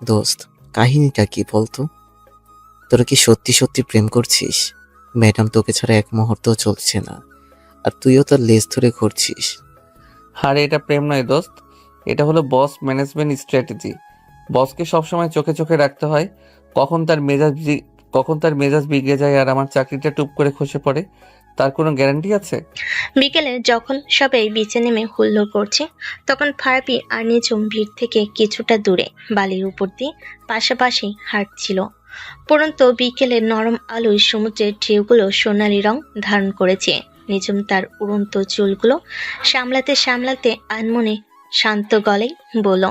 দোস্ত, কাহিনীটা কি বলতো? তোরা কি সত্যি সত্যি প্রেম করছিস? ম্যাডাম তোকে ছাড়া এক মুহূর্তও চলছে না, আর তুইও তার লেজ ধরে ঘুরছিস। আরে এটা প্রেম নয় দোস্ত, এটা হলো বস ম্যানেজমেন্ট স্ট্র্যাটেজি। বসকে সবসময় চোখে চোখে রাখতে হয়, কখন তার মেজাজ বিগড়ে যায় আর আমার চাকরিটা টুপ করে খসে পড়ে, তার কোনো গ্যারান্টি আছে? বিকেলে যখন সবাই বিচে নেমে হুল্লোড় করছে, তখন ফারাবি আর নিজুম ভিড় থেকে কিছুটা দূরে বালির উপর দিয়ে পাশাপাশি হাঁটছিল। পরন্ত বিকেলের নরম আলোয় সমুদ্রের ঢেউগুলো সোনালি রং ধারণ করেছে। নিজুম তার উড়ন্ত চুলগুলো সামলাতে সামলাতে আনমনে শান্ত গলায় বলল,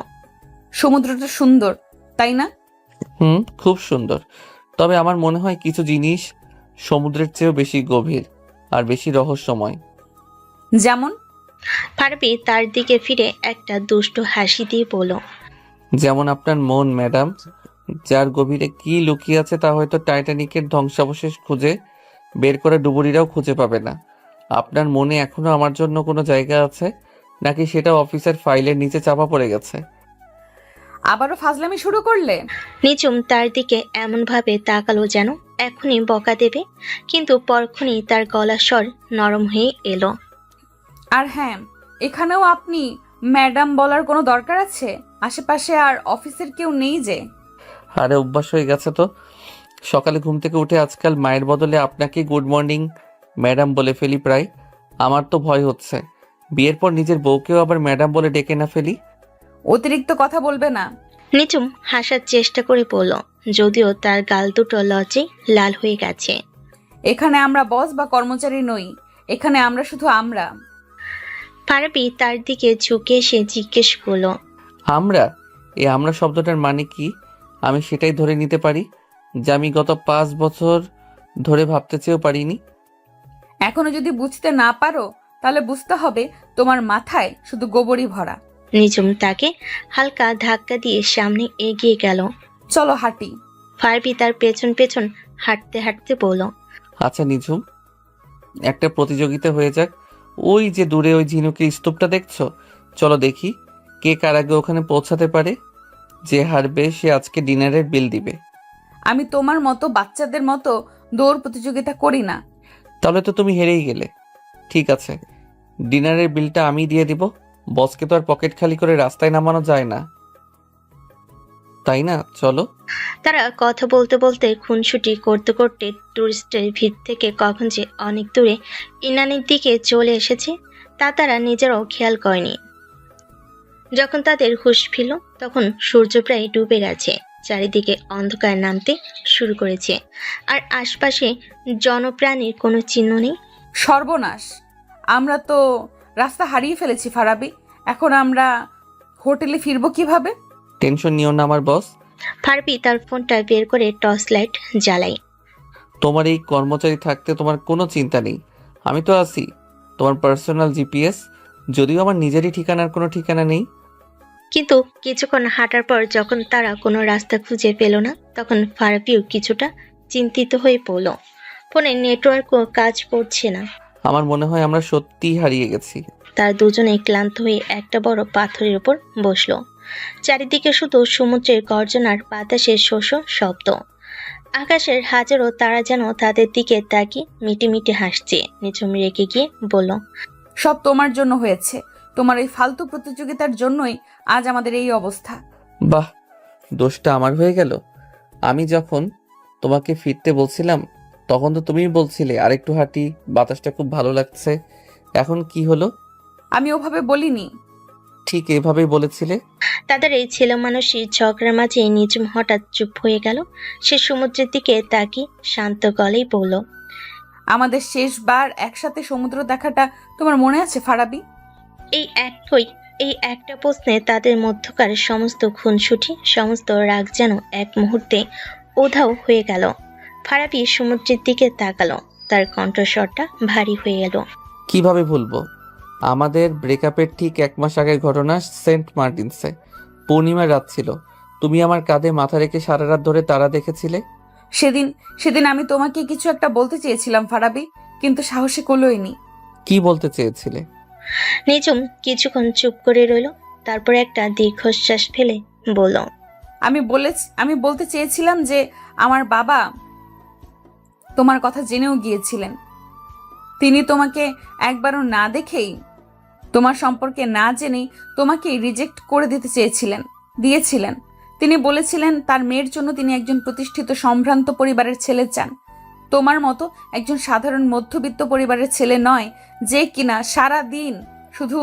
সমুদ্রটা সুন্দর, তাই না? খুব সুন্দর। তবে আমার মনে হয় কিছু জিনিস সমুদ্রের চেয়েও বেশি গভীর আর বেশি রহস্যময়। যেমন? ফারাবি তার দিকে ফিরে একটা দুষ্টু হাসি দিয়ে বলল, যেমন আপনার মন ম্যাডাম, যার গভীরে কি লুকিয়ে আছে তা হয়তো টাইটানিকের ধ্বংসাবশেষ খুঁজে বের করে ডুবুরিরাও খুঁজে পাবে না। আপনার মনে এখনো আমার জন্য কোনো জায়গা আছে, নাকি সেটা অফিসের ফাইলের নিচে চাপা পড়ে গেছে? আবারও ফাজলামি শুরু করলে? নিঝুম তার দিকে এমনভাবে তাকালো যেন এখনই বকা দেবে, কিন্তু পরক্ষণই তার গলার স্বর নরম হয়ে এলো। আর হ্যাঁ, এখানেও আপনি ম্যাডাম বলার কোনো দরকার আছে? আশেপাশে আর অফিসের কেউ নেই যে। আরে অভ্যাস হয়ে গেছে তো। সকালে ঘুম থেকে উঠে আজকাল মায়ের বদলে আপনাকে গুড মর্নিং ম্যাডাম বলে ফেলি প্রায়। আমার তো ভয় হচ্ছে বিয়ের পর নিজের বউকেও আবার ম্যাডাম বলে ডেকে না ফেলি। অতিরিক্ত কথা বলবে না। নিঝুম হাসার চেষ্টা করে বলল, যদিও তার গাল দুটো লজ্জায় লাল হয়ে গেছে। এখানে আমরা বস বা কর্মচারী নই, এখানে আমরা শুধু আমরা। ফারাবি তার দিকে ঝুঁকে এসে জিজ্ঞেস করলো, আমরা? আমরা শব্দটার মানে কি? আমি সেটাই ধরে নিতে পারি যা আমি গত 5 বছর ধরে ভাবতে চেয়েও পারিনি। এখনো যদি বুঝতে না পারো তাহলে বুঝতে হবে তোমার মাথায় শুধু গোবরই ভরা। নিঝুম তাকে হালকা ধাক্কা দিয়ে সামনে এগিয়ে গেল। চলো হাঁটি। ফারাবি তার পেছন পেছন হাঁটতে হাঁটতে বলল, আচ্ছা নিঝুম, একটা প্রতিযোগিতা হয়ে যাক। ওই যে দূরে ওই ঝিনুকের স্তূপটা দেখছো, চলো দেখি কে কার আগে ওখানে পৌঁছাতে পারে। যে হারবে সে আজকে ডিনারের বিল দিবে। আমি তোমার মতো বাচ্চাদের মতো দৌড় প্রতিযোগিতা করি না। তাহলে তো তুমি হেরেই গেলে। ঠিক আছে, ডিনারের বিলটা আমি দিয়ে দিব। বসকে তো আর পকেট খালি করে রাস্তায় নামানো যায় না, তাই না? চলো। তারা কথা বলতে বলতে খুনসুটি করতে করতে টুরিস্টের ভিড় থেকে কখন যে অনেক দূরে ইনানির দিকে চলে এসেছে তা তারা নিজেরাও খেয়াল করেনি। যখন তাদের হুঁশ ফিরল তখন সূর্য প্রায় ডুবে গেছে, চারিদিকে অন্ধকার নামতে শুরু করেছে, আর আশপাশে জনপ্রাণীর কোনো চিহ্ন নেই। সর্বনাশ, আমরা তো রাস্তা হারিয়ে ফেলেছি ফারাবি। এখন আমরা হোটেলে ফিরবো কিভাবে? টেনশন নিও না আমার বস। ফারাবি তার ফোনটা বের করে টর্চ লাইট জ্বালায়। তোমার এই কর্মচারী থাকতে তোমার কোনো চিন্তা নেই। আমি তো আছি, তোমার পার্সোনাল জিপিএস। যদিও আমার নিজেরই ঠিকানার কোনো ঠিকানা নেই। কিন্তু কিছুক্ষণ হাঁটার পর যখন তারা কোনো রাস্তা খুঁজে পেল না তখন ফারাবিও কিছুটা চিন্তিত হয়ে পড়ল। ফোনে নেটওয়ার্কও কাজ করছে না। আমার মনে হয় আমরা সত্যিই হারিয়ে গেছি। তার দুজনেই ক্লান্ত হয়ে একটা বড় পাথরের উপর বসলো। চারিদিকে শুধু সমুদ্রের গর্জনার বাতাসের শোষ শব্দ। আকাশের হাজারো তারা যেন তাদের দিকে তাকিয়ে মিটিমিটি হাসছে। নিঝুম রেগে গিয়ে বলল, সব তোমার জন্য হয়েছে। তোমার এই ফালতু প্রতিযোগিতার জন্যই আজ আমাদের এই অবস্থা। বাহ, দোষটা আমার হয়ে গেল। আমি যখন তোমাকে ফিরতে বলছিলাম তখন তো তুমিই বলছিলে আরেকটু হাঁটি, বাতাসটা খুব ভালো লাগছে। এখন কি হলো? আমি ওভাবে বলিনি। ঠিক এভাবেই বলেছিলে। তাদের এই ছেলে মানুষই ঝগড়ার মাঝে নিঝুম হঠাৎ চুপ হয়ে গেল। সে সমুদ্রের দিকে তাকিয়ে শান্ত গলেই বলল, আমাদের শেষবার একসাথে সমুদ্র দেখাটা তোমার মনে আছে ফারাবি? এই একটা প্রশ্নে তাদের মধ্যকার সমস্ত খুনসুটি, সমস্ত রাগ যেন এক মুহূর্তে উধাও হয়ে গেল। ফারাবি সমুদ্রের দিকে তাকালো, তার কণ্ঠস্বরটা ভারী হয়ে এলো। কিভাবে ভুলবো? আমাদের ব্রেকআপের ঠিক 1 মাস আগের ঘটনা। সেন্ট মার্টিনসে পূর্ণিমার রাত ছিল। তুমি আমার কাঁধে মাথা রেখে সারা রাত ধরে তারা দেখেছিলে। সেদিন আমি তোমাকে কিছু একটা বলতে চেয়েছিলাম ফারাবি, কিন্তু সাহসে কুলোইনি। কি বলতে চেয়েছিলে? নিঝুম কিছুক্ষণ চুপ করে রইল, তারপর একটা দীর্ঘশ্বাস ফেলে বলল, আমি বলতে চেয়েছিলাম যে আমার বাবা তোমার কথা জেনেও গিয়েছিলেন। তিনি তোমাকে একবারও না দেখেই, তোমার সম্পর্কে না জেনেই তোমাকে রিজেক্ট করে দিয়েছিলেন। তিনি বলেছিলেন তার মেয়ের জন্য তিনি একজন প্রতিষ্ঠিত সম্ভ্রান্ত পরিবারের ছেলে চান, তোমার মতো একজন সাধারণ মধ্যবিত্ত পরিবারের ছেলে নয়, যে কিনা সারা দিন শুধু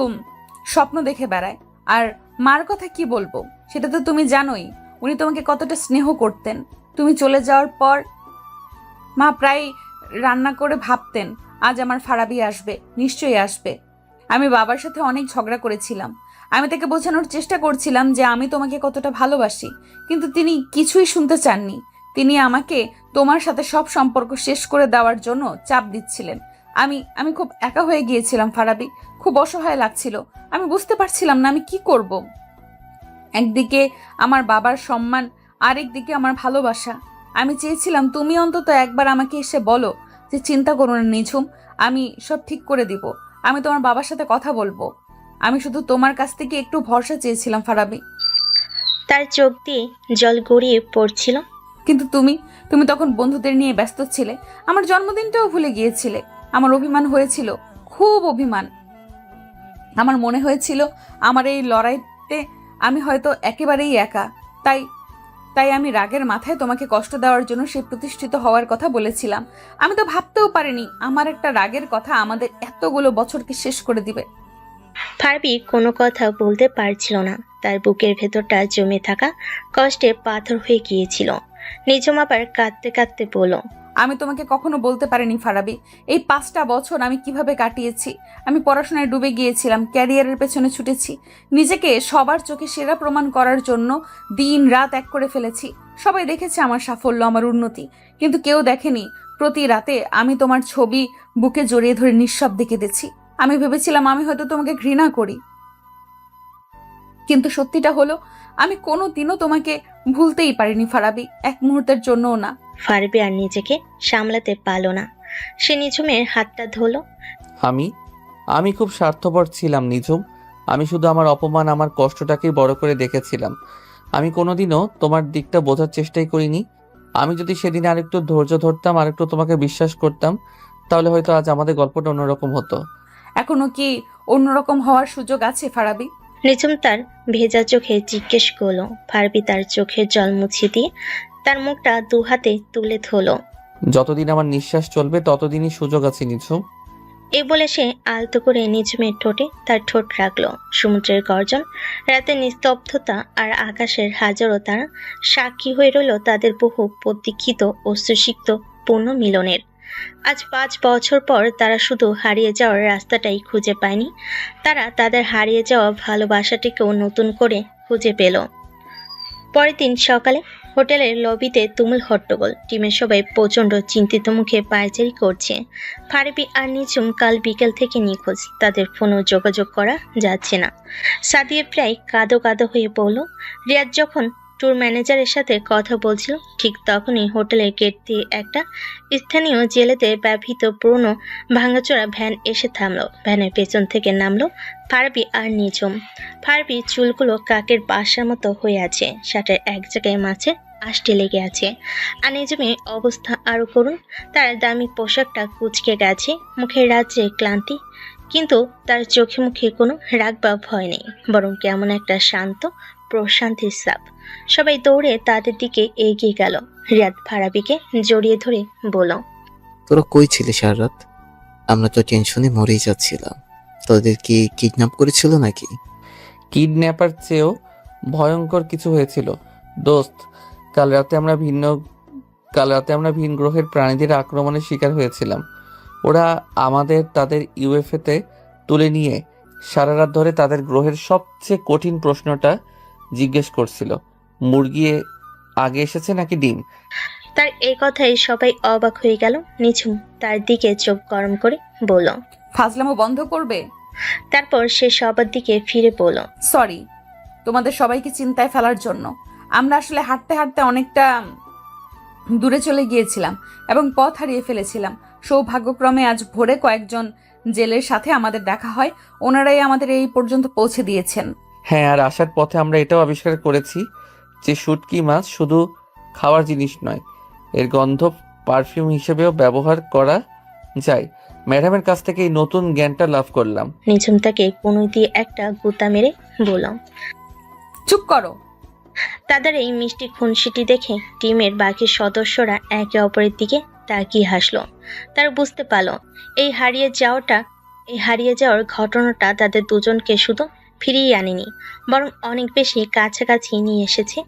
স্বপ্ন দেখে বেড়ায়। আর মার কথা কি বলবো, সেটা তো তুমি জানোই। উনি তোমাকে কতটা স্নেহ করতেন। তুমি চলে যাওয়ার পর মা প্রায় রান্না করে ভাবতেন আজ আমার ফারাবি আসবে, নিশ্চয়ই আসবে। আমি বাবার সাথে অনেক ঝগড়া করেছিলাম। আমি তাকে বোঝানোর চেষ্টা করছিলাম যে আমি তোমাকে কতটা ভালোবাসি, কিন্তু তিনি কিছুই শুনতে চাননি। তিনি আমাকে তোমার সাথে সব সম্পর্ক শেষ করে দেওয়ার জন্য চাপ দিচ্ছিলেন। আমি আমি খুব একা হয়ে গিয়েছিলাম ফারাবি, খুব অসহায় লাগছিল। আমি বুঝতে পারছিলাম না আমি কি করব। একদিকে আমার বাবার সম্মান, আরেকদিকে আমার ভালোবাসা। আমি চেয়েছিলাম তুমি অন্তত একবার আমাকে এসে বলো যে চিন্তা করো না নিঝুম, আমি সব ঠিক করে দিব, আমি তোমার বাবার সাথে কথা বলবো। আমি শুধু তোমার কাছ থেকে একটু ভরসা চেয়েছিলাম ফারাবি। তার চোখ দিয়ে জল গড়িয়ে পড়ছিল। কিন্তু তুমি তুমি তখন বন্ধুদের নিয়ে ব্যস্ত ছিলে, আমার জন্মদিনটাও ভুলে গিয়েছিলে। আমার অভিমান হয়েছিল, খুব অভিমান। আমার মনে হয়েছিল আমার এই লড়াইতে আমি হয়তো একেবারেই একা। তাই তাই আমি রাগের মাথায় তোমাকে কষ্ট দেওয়ার জন্য সেই প্রতিষ্ঠিত হওয়ার কথা বলেছিলাম। আমি তো ভাবতেও পারিনি আমার একটা রাগের কথা আমাদের এতগুলো বছরকে শেষ করে দিবে। ফারাবি কোনো কথা বলতে পারছিল না। তার বুকের ভেতরটা জমে থাকা কষ্টে পাথর হয়ে গিয়েছিল। নিঝুম আবার কাঁদতে কাঁদতে বলল, আমি তোমাকে কখনো বলতে পারিনি ফারাবি, এই 5টা বছর আমি কিভাবে কাটিয়েছি। আমি পড়াশোনায় ডুবে গিয়েছিলাম, ক্যারিয়ারের পেছনে ছুটেছি, নিজেকে সবার চোখে সেরা প্রমাণ করার জন্য দিন রাত এক করে ফেলেছি। সবাই দেখেছে আমার সাফল্য, আমার উন্নতি, কিন্তু কেউ দেখেনি প্রতি রাতে আমি তোমার ছবি বুকে জড়িয়ে ধরে নিঃশব্দে কেঁদেছি। আমি ভেবেছিলাম আমি হয়তো তোমাকে ঘৃণা করি, কিন্তু সত্যিটা হলো আমি কোনোদিনও তোমাকে ভুলতেই পারিনি ফারাবি, এক মুহূর্তের জন্যও না। ফারাবি আর নিজেকে সামলাতে পারল না। সে নিঝুমের হাতটা ধরল। আমি আমি খুব স্বার্থপর ছিলাম নিঝুম। আমি শুধু আমার অপমান, আমার কষ্টটাকেই বড় করে দেখেছিলাম। আমি কোনোদিনও তোমার দিকটা বোঝার চেষ্টাই করিনি। আমি যদি সেদিন আরেকটু ধৈর্য ধরতাম, আরেকটু তোমাকে বিশ্বাস করতাম, তাহলে হয়তো আজ আমাদের গল্পটা অন্যরকম হতো। এখনো কি অন্যরকম হওয়ার সুযোগ আছে ফারাবি? নিঝুম তার ভেজা চোখে জিজ্ঞেস করলো। ফারাবি তার চোখের জল মুছে দিয়ে তার মুখটা দু হাতে তুলে ধরল। যতদিন আমার নিঃশ্বাস চলবে ততদিনই সুযোগ আছে নিঝুম। এই বলে সে আলতো করে নিঝুমের ঠোঁটে তার ঠোঁট রাখলো। সমুদ্রের গর্জন, রাতের নিস্তব্ধতা আর আকাশের হাজারো তারা সাক্ষী হয়ে রইল তাদের বহু প্রতীক্ষিত অশ্রুসিক্ত পূর্ণ মিলনের। আজ 5 বছর পর তারা শুধু হারিয়ে যাওয়ার রাস্তাটাই খুঁজে পায়নি, তারা তাদের হারিয়ে যাওয়া ভালোবাসাটিকেও নতুন করে খুঁজে পেল। পরের দিন সকালে হোটেলের লবিতে তুমুল হট্টগোল। টিমের সবাই প্রচণ্ড চিন্তিত মুখে পায়চারি করছে। ফারাবি আর নিঝুম কাল বিকেল থেকে নিখোঁজ, তাদের ফোনও যোগাযোগ করা যাচ্ছে না। সাদিয়া প্রায় কাঁদো কাঁদো হয়ে পড়ল। রিয়াজ যখন ট্যুর ম্যানেজারের সাথে কথা বলছিল, ঠিক তখনই হোটেলের গেট দিয়ে একটা স্থানীয় জেলেতে ব্যবহৃত পুরনো ভাঙাচোরা ভ্যান এসে থামলো। ভ্যানের পেছন থেকে নামলো ফারাবি আর নিঝুম। ফারাবি চুলগুলো কাকের বাসার মতো হয়ে আছে, শার্টের এক জায়গায় মাঝে আষ্টে লেগে আছে। আর নিঝুমের অবস্থা আরো করুণ, তার দামি পোশাকটা কুঁচকে গেছে, মুখের রাজ্যে ক্লান্তি, কিন্তু তার চোখে মুখে কোনো রাগ বা ভয় নেই, বরং কেমন একটা শান্ত প্রশান্তির ছাপ। সবাই দৌড়ে তাদের দিকে এগিয়ে গেল। রিয়াদ ফারাবিকে জড়িয়ে ধরে বলল, তোরা কই ছিলি সারা রাত? আমরা তো টেনশনে মরেই যাচ্ছিলাম। তোদের কি কিডন্যাপ করেছিল নাকি? কিডন্যাপার চেয়েও ভয়ঙ্কর কিছু হয়েছিল দোস্ত। কাল রাতে আমরা ভিন গ্রহের প্রাণীদের আক্রমণের শিকার হয়েছিলাম। ওরা আমাদের তাদের ইউএফএতে তুলে নিয়ে সারা রাত ধরে তাদের গ্রহের সবচেয়ে কঠিন প্রশ্নটা জিজ্ঞেস করছিল, মুরগি আগে এসেছে নাকি ডিম। তার এই কথায় সবাই অবাক হয়ে গেল। নিঝুম তার দিকে চোখ গরম করে বলল, ফাজলামো বন্ধ করবে? তারপর সে সবার দিকে ফিরে বলল, সরি তোমাদের সবাইকে চিন্তায় ফেলার জন্য। আমরা আসলে হাঁটতে হাঁটতে অনেকটা দূরে চলে গিয়েছিলাম এবং পথ হারিয়ে ফেলেছিলাম। সৌভাগ্যক্রমে আজ ভোরে কয়েকজন জেলের সাথে আমাদের দেখা হয়, ওনারাই আমাদের এই পর্যন্ত পৌঁছে দিয়েছেন। হ্যাঁ, আর আসার পথে আমরা এটাও আবিষ্কার করেছি যে শুটকি মাছ শুধু খাওয়ার জিনিস নয়, এর গন্ধ পারফিউম হিসেবেও ব্যবহার করা যায়। ম্যাডামের কাছ থেকে এই নতুন জ্ঞানটা লাভ করলাম। নিঝুম তাকে কোনো দিয়ে একটা গুতা মেরে বলল, চুপ করো। তাদের এই মিষ্টি খুনসিটি দেখে টিমের বাকি সদস্যরা একে অপরের দিকে তাকিয়ে হাসলো। তারা বুঝতে পারল এই হারিয়ে যাওয়ার ঘটনাটা তাদের দুজনকে শুধু ফিরিয়ে আনেনি, বরং অনেক বেশি কাছাকাছি নিয়ে এসেছে।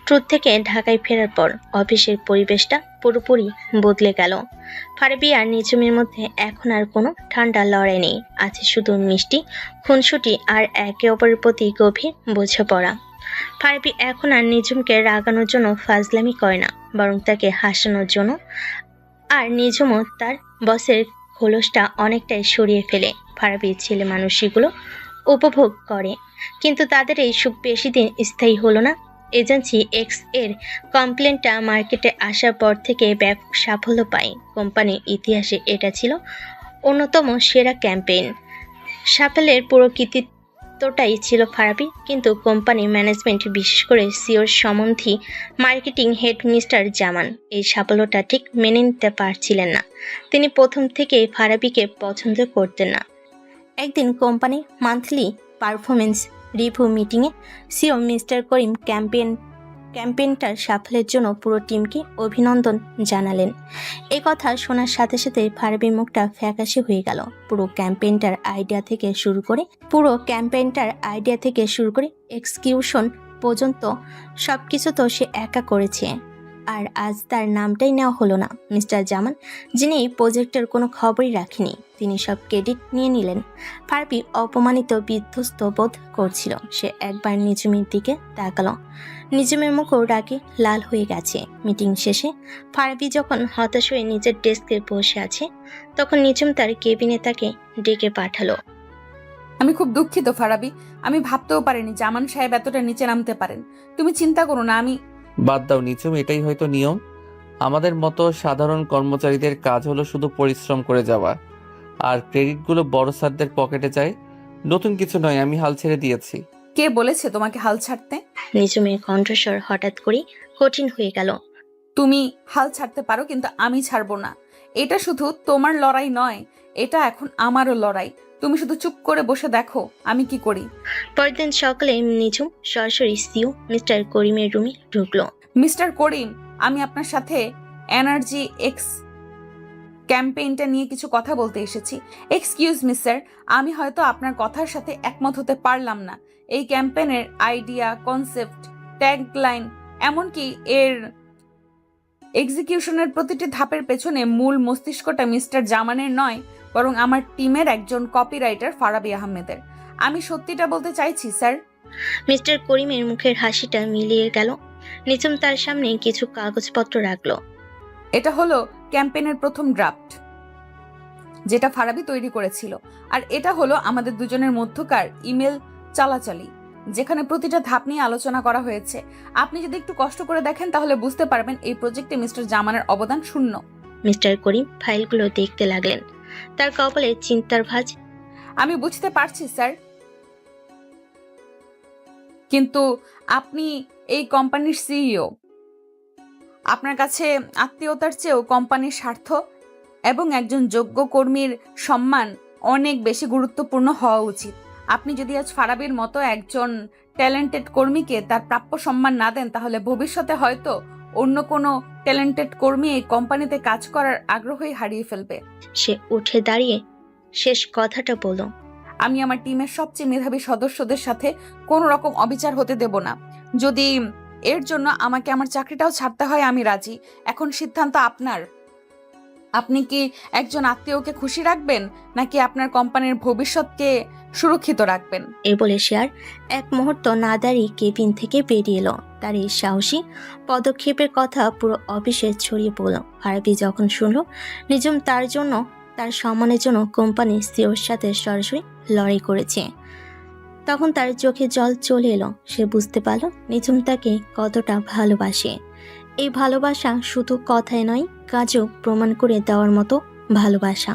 ট্রুথ থেকে ঢাকায় ফেরার পর অফিসের পরিবেশটা পুরোপুরি বদলে গেল। ফারাবি আর নিঝুমের মধ্যে এখন আর কোনো ঠান্ডা লড়াই নেই, আছে শুধু মিষ্টি খুনসুটি আর একে অপরের প্রতি গভীর বোঝাপড়া। ফারাবি এখন আর নিঝুমকে রাগানোর জন্য ফাজলামি করে না, বরং তাকে হাসানোর জন্য। আর নিঝুমও তার বসের খোলসটা অনেকটাই সরিয়ে ফেলে ফারাবি ছেলে মানুষগুলো উপভোগ করে। কিন্তু তাদের এই সুখ বেশি দিন স্থায়ী হলো না। এজেন্সি এক্স এর কমপ্লেনটা মার্কেটে আসার পর থেকে ব্যাপক সাফল্য পায়। কোম্পানির ইতিহাসে এটা ছিল অন্যতম সেরা ক্যাম্পেইন। সাফল্যের পুরো কৃতিত্বটাই ছিল ফারাবি, কিন্তু কোম্পানি ম্যানেজমেন্ট, বিশেষ করে সিওর সম্বন্ধী মার্কেটিং হেড মিস্টার জামান এই সাফল্যটা ঠিক মেনে নিতে পারছিলেন না। তিনি প্রথম থেকেই ফারাবিকে পছন্দ করতেন না। একদিন কোম্পানির মান্থলি পারফরমেন্স রিভিউ মিটিংয়ে সিও মিস্টার করিম ক্যাম্পেইনটার সাফল্যের জন্য পুরো টিমকে অভিনন্দন জানালেন। এ কথা শোনার সাথে সাথে ফারাবির মুখটা ফ্যাকাশে হয়ে গেল। পুরো ক্যাম্পেইনটার আইডিয়া থেকে শুরু করে এক্সিকিউশন পর্যন্ত সবকিছু তো সে একা করেছে, আর আজ তার নামটাই নেওয়া হলো না। মিস্টার জামান, যিনি এই প্রজেক্টের কোনো খবরই রাখেনি, তিনি সব ক্রেডিট নিয়ে নিলেন। ফারাবি অপমানিত বিধ্বস্ত বোধ করছিল। সে একবার নিঝুমের দিকে তাকালো। নিঝুমের মুখও রাগে লাল হয়ে গেছে। মিটিং শেষে ফারাবি যখন হতাশ হয়ে নিজের ডেস্কে বসে আছে, তখন নিঝুম তার কেবিনে তাকে ডেকে পাঠালো। আমি খুব দুঃখিত ফারাবি, আমি ভাবতেও পারিনি জামান সাহেব এতটা নিচে নামতে পারেন। তুমি চিন্তা করো না, আমি বাদ দাও নিঝুম, এটাই হয়তো নিয়ম। আমাদের মতো সাধারণ কর্মচারীদের কাজ হলো শুধু পরিশ্রম করে যাওয়া, আর ক্রেডিটগুলো বড় স্যারদের পকেটে যায়। নতুন কিছু নয়, আমি হাল ছেড়ে দিয়েছি। কে বলেছে তোমাকে হাল ছাড়তে? নিঝুমের কণ্ঠস্বর হঠাৎ করে কঠিন হয়ে গেল। তুমি হাল ছাড়তে পারো, কিন্তু আমি ছাড়বো না। এটা শুধু তোমার লড়াই নয়, এটা এখন আমারও লড়াই। তুমি শুধু চুপ করে বসে দেখো আমি কি করি। পরদিন সকালে নিঝুম সরাসরি সিও মিস্টার করিমের রুমে ঢুকলো। মিস্টার করিম, আমি আপনার সাথে এনার্জি এক্স ক্যাম্পেইনটা নিয়ে কিছু কথা বলতে এসেছি। এক্সকিউজ মি স্যার, আমি হয়তো আপনার কথার সাথে একমত হতে পারলাম না। এই ক্যাম্পেইনের আইডিয়া, কনসেপ্ট, ট্যাগলাইন, এমনকি এর এক্সিকিউশনের প্রতিটি ধাপের পেছনে মূল মস্তিষ্কটা মিস্টার জামানের নয়, বরং আমার টিমের একজন কপিরাইটার ফারাবি আহমেদের। আমি সত্যিটা বলতে চাইছি স্যার। মিস্টার করিমের মুখের হাসিটা মিলিয়ে গেল। নিঝুম তার সামনে কিছু কাগজপত্র রাখলো। এটা হলো ক্যাম্পেইনের প্রথম ড্রাফট, যেটা ফারাবি তৈরি করেছিল। আর এটা হলো আমাদের দুজনের মধ্যকার ইমেল চালাচালি, যেখানে প্রতিটা ধাপ নিয়ে আলোচনা করা হয়েছে। আপনি যদি একটু কষ্ট করে দেখেন তাহলে বুঝতে পারবেন এই প্রজেক্টে মিস্টার জামানের অবদান শূন্য। মিস্টার করিম ফাইলগুলো দেখতে লাগলেন। তার কপালে চিন্তার ভাঁজ। আমি বুঝতে পারছি স্যার, কিন্তু আপনি এই কোম্পানির সিইও। আপনার কাছে আত্মীয়তার চেয়েও কোম্পানির স্বার্থ এবং একজন যোগ্য কর্মীর সম্মান অনেক বেশি গুরুত্বপূর্ণ হওয়া উচিত। আপনি যদি আজ ফারাবির মতো একজন ট্যালেন্টেড কর্মীকে তার প্রাপ্য সম্মান না দেন, তাহলে ভবিষ্যতে হয়তো অন্য কোনো ট্যালেন্টেড কর্মী এই কোম্পানিতে কাজ করার আগ্রহই হারিয়ে ফেলবে। সে উঠে দাঁড়িয়ে শেষ কথাটা বলল। আমি আমার টিমের সবচেয়ে মেধাবী সদস্যদের সাথে কোনো রকম অবিচার হতে দেব না। যদি এর জন্য আমাকে আমার চাকরিটাও ছাড়তে হয়, আমি রাজি। এখন সিদ্ধান্ত আপনার। আপনি কি একজন আত্মীয়কে খুশি রাখবেন, নাকি আপনার কোম্পানির ভবিষ্যৎকে সুরক্ষিত রাখবেন? এ বলে সে আর এক মুহূর্ত না দাঁড়িয়ে কেবিন থেকে বেরিয়ে এলো। তার এই সাহসী পদক্ষেপের কথা পুরো অফিসে ছড়িয়ে পড়ল। ফারাবি যখন শুনল নিঝুম তার সম্মানের জন্য কোম্পানির সিওর সাথে সরাসরি লড়াই করেছে, তখন তার চোখে জল চলে এলো। সে বুঝতে পারল নিঝুম তাকে কতটা ভালোবাসে। এই ভালোবাসা শুধু কথায় নয়, কাজও প্রমাণ করে দেওয়ার মতো ভালোবাসা।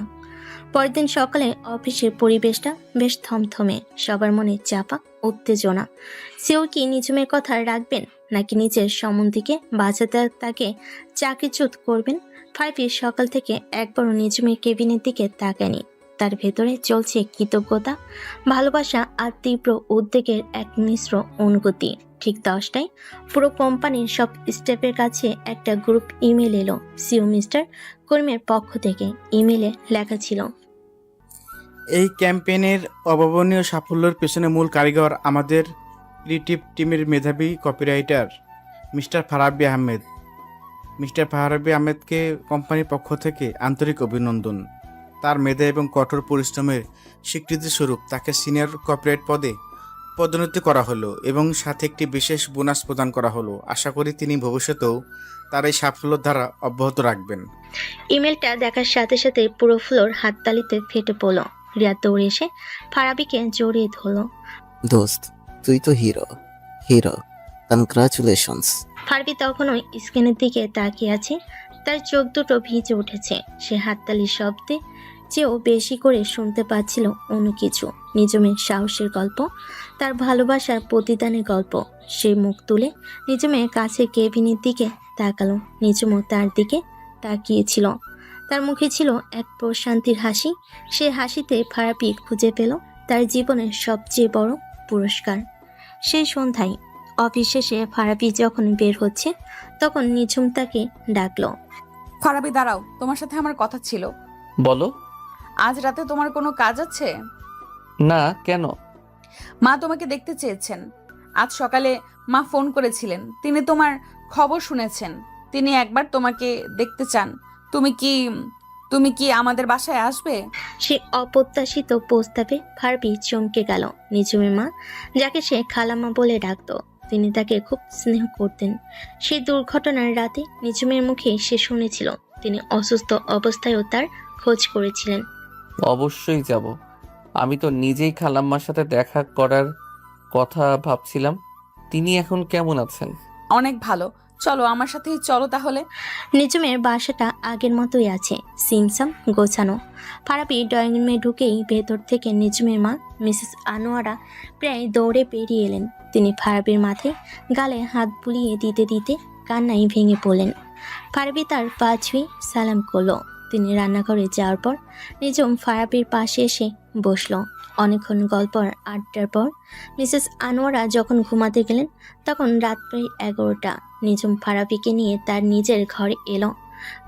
পরের দিন সকালে অফিসের পরিবেশটা বেশ থমথমে, সবার মনে চাপা উত্তেজনা। সেও কি নিঝুমের কথা রাখবেন, নাকি নিজের সম্বন্ধীকে বাঁচাতে তাকে চাকরিচ্যুত করবেন? ফারাবি সকাল থেকে একবারও নিঝুমের কেবিনের দিকে তাকায়নি। তার ভেতরে চলছে কৃতজ্ঞতা, ভালোবাসা আর তীব্র উদ্বেগের এক মিশ্র অনুভূতি। ঠিক 10টায় পুরো কোম্পানির সব স্টাফের কাছে একটা গ্রুপ ইমেল এলো সিও মিস্টার করিমের পক্ষ থেকে। ইমেলে লেখা ছিল, এই ক্যাম্পেইনের অভাবনীয় সাফল্যের পেছনে মূল কারিগর আমাদের ক্রিয়েটিভ টিমের মেধাবী copywriter mister Farabi Ahmed. Mister Farabi আহমেদকে কোম্পানির পক্ষ থেকে আন্তরিক অভিনন্দন। তার মেধা এবং কঠোর পরিশ্রমের স্বীকৃতিস্বরূপ তাকে সিনিয়র কর্পোরেট পদে পদোন্নতি করা হলো এবং সাথে একটি বিশেষ বোনাস প্রদান করা হলো। আশা করি তিনি ভবিষ্যতেও তার এই সাফল্যের ধারা অব্যাহত রাখবেন। ইমেলটা দেখার সাথে সাথে পুরো ফ্লোর হাততালিতে ফেটে পড়ল। রিয়া দৌড়ে এসে ফারাবিকে জড়িয়ে ধরল। দোস্ত, তুই তো হিরো। Hero, congratulations. ফারাবি তখনও স্ক্রিনের দিকে তাকিয়ে আছে। তার চোখ দুটো ভিজে উঠেছে। সে হাততালির শব্দে চেয়েও বেশি করে শুনতে পাচ্ছিল অন্য কিছু। নিজমের সাহসের গল্প, তার ভালোবাসার প্রতিদানের গল্প। সে মুখ তুলে নিজমের কাছে কেবিনের দিকে তাকালো। নিজমও তার দিকে তাকিয়েছিল। তার মুখে ছিল এক প্রশান্তির হাসি। সে হাসিতে ফারাবি খুঁজে পেল তার জীবনের সবচেয়ে বড় পুরস্কার। সেই সন্ধ্যায় অফিস শেষে ফারাবি যখন বের হচ্ছে তখন নিঝুম তাকে ডাকলো। ফারাবি দাঁড়াও, তোমার সাথে আমার কথা ছিল। বলো। আজ রাতে তোমার কোনো কাজ আছে? না, কেন? মা তোমাকে দেখতে চেয়েছেন। আজ সকালে মা ফোন করেছিলেন, তিনি তোমার খবর শুনেছেন, তিনি একবার তোমাকে দেখতে চান। তুমি কি আমাদের বাসায় আসবে? সে অপ্রত্যাশিত প্রস্তাবে ফারাবি চমকে গেল। নিঝুমের মা, যাকে সে খালাম্মা বলে ডাকতো, তিনি তাকে খুব স্নেহ করতেন। সেই দুর্ঘটনার রাতে নিঝুমের মুখে সে শুনেছিল তিনি অসুস্থ অবস্থায়ও তার খোঁজ করেছিলেন। অবশ্যই যাব। আমি তো নিজেই খালাম্মার সাথে দেখা করার কথা ভাবছিলাম। তিনি এখন কেমন আছেন? অনেক ভালো। চলো আমার সাথেই চলো তাহলে। নিঝুমের বাসাটা আগের মতোই আছে, সিমসাম গোছানো। ফারাবি ড্রয়িং রুমে ঢুকেই ভেতর থেকে নিঝুমের মা মিসেস আনোয়ারা প্রায় দৌড়ে বেরিয়ে এলেন। তিনি ফারাবির মাথায় গালে হাত বুলিয়ে দিতে দিতে কান্নায় ভেঙে পড়লেন। ফারাবি তার পা ছুঁয়ে সালাম করলো। তিনি রান্নাঘরে যাওয়ার পর নিঝুম ফারাবির পাশে এসে বসলো। অনেকক্ষণ গল্প আর আড্ডার পর মিসেস আনোয়ারা যখন ঘুমাতে গেলেন তখন রাত প্রায় 11টা। নিঝুম ফারাবিকে নিয়ে তার নিজের ঘরে এলো।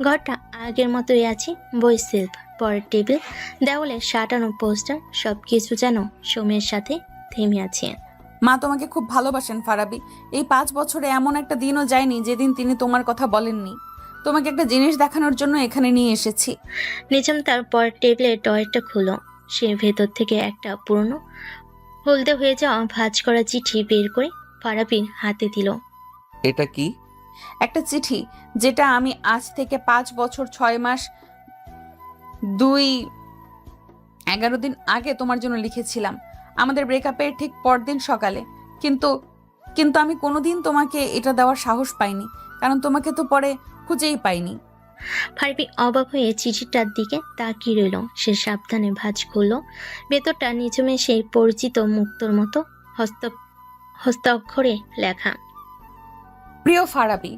ঘরটা আগের মতোই আছে, বই সেলফ, পরের টেবিল, দেওয়ালে সাঁটানো পোস্টার, সব কিছু যেন সময়ের সাথে থেমে আছে। মা তোমাকে খুব ভালোবাসেন ফারাবি। এই 5 বছরে এমন একটা দিনও যায়নি যেদিন তিনি তোমার কথা বলেননি। তোমাকে একটা জিনিস দেখানোর জন্য এখানে নিয়ে এসেছি। নিঝুম তার পরের টেবিলের ড্রয়ারটা খুলল। সে ভেতর থেকে একটা পুরনো হলদে হয়ে যাওয়া ভাঁজ করা চিঠি বের করে ফারাবির হাতে দিল। এটা কি? একটা চিঠি যেটা আমি আজ থেকে 5 বছর 6 মাস 11 দিন আগে তোমার জন্য লিখেছিলাম, আমাদের ব্রেকআপের ঠিক পরদিন সকালে। কিন্তু আমি কোনোদিন তোমাকে এটা দেওয়ার সাহস পাইনি, কারণ তোমাকে তো পরে খুঁজেই পাইনি। ফারাবি অবাক হয়ে চিঠিটার দিকে তাকিয়ে রইল। সে সাবধানে ভাঁজ খুলল। ভেতরটা নিঝুমে সেই পরিচিত মুক্তোর মতো হস্তাক্ষরে লেখা। প্রিয় ফারাবি,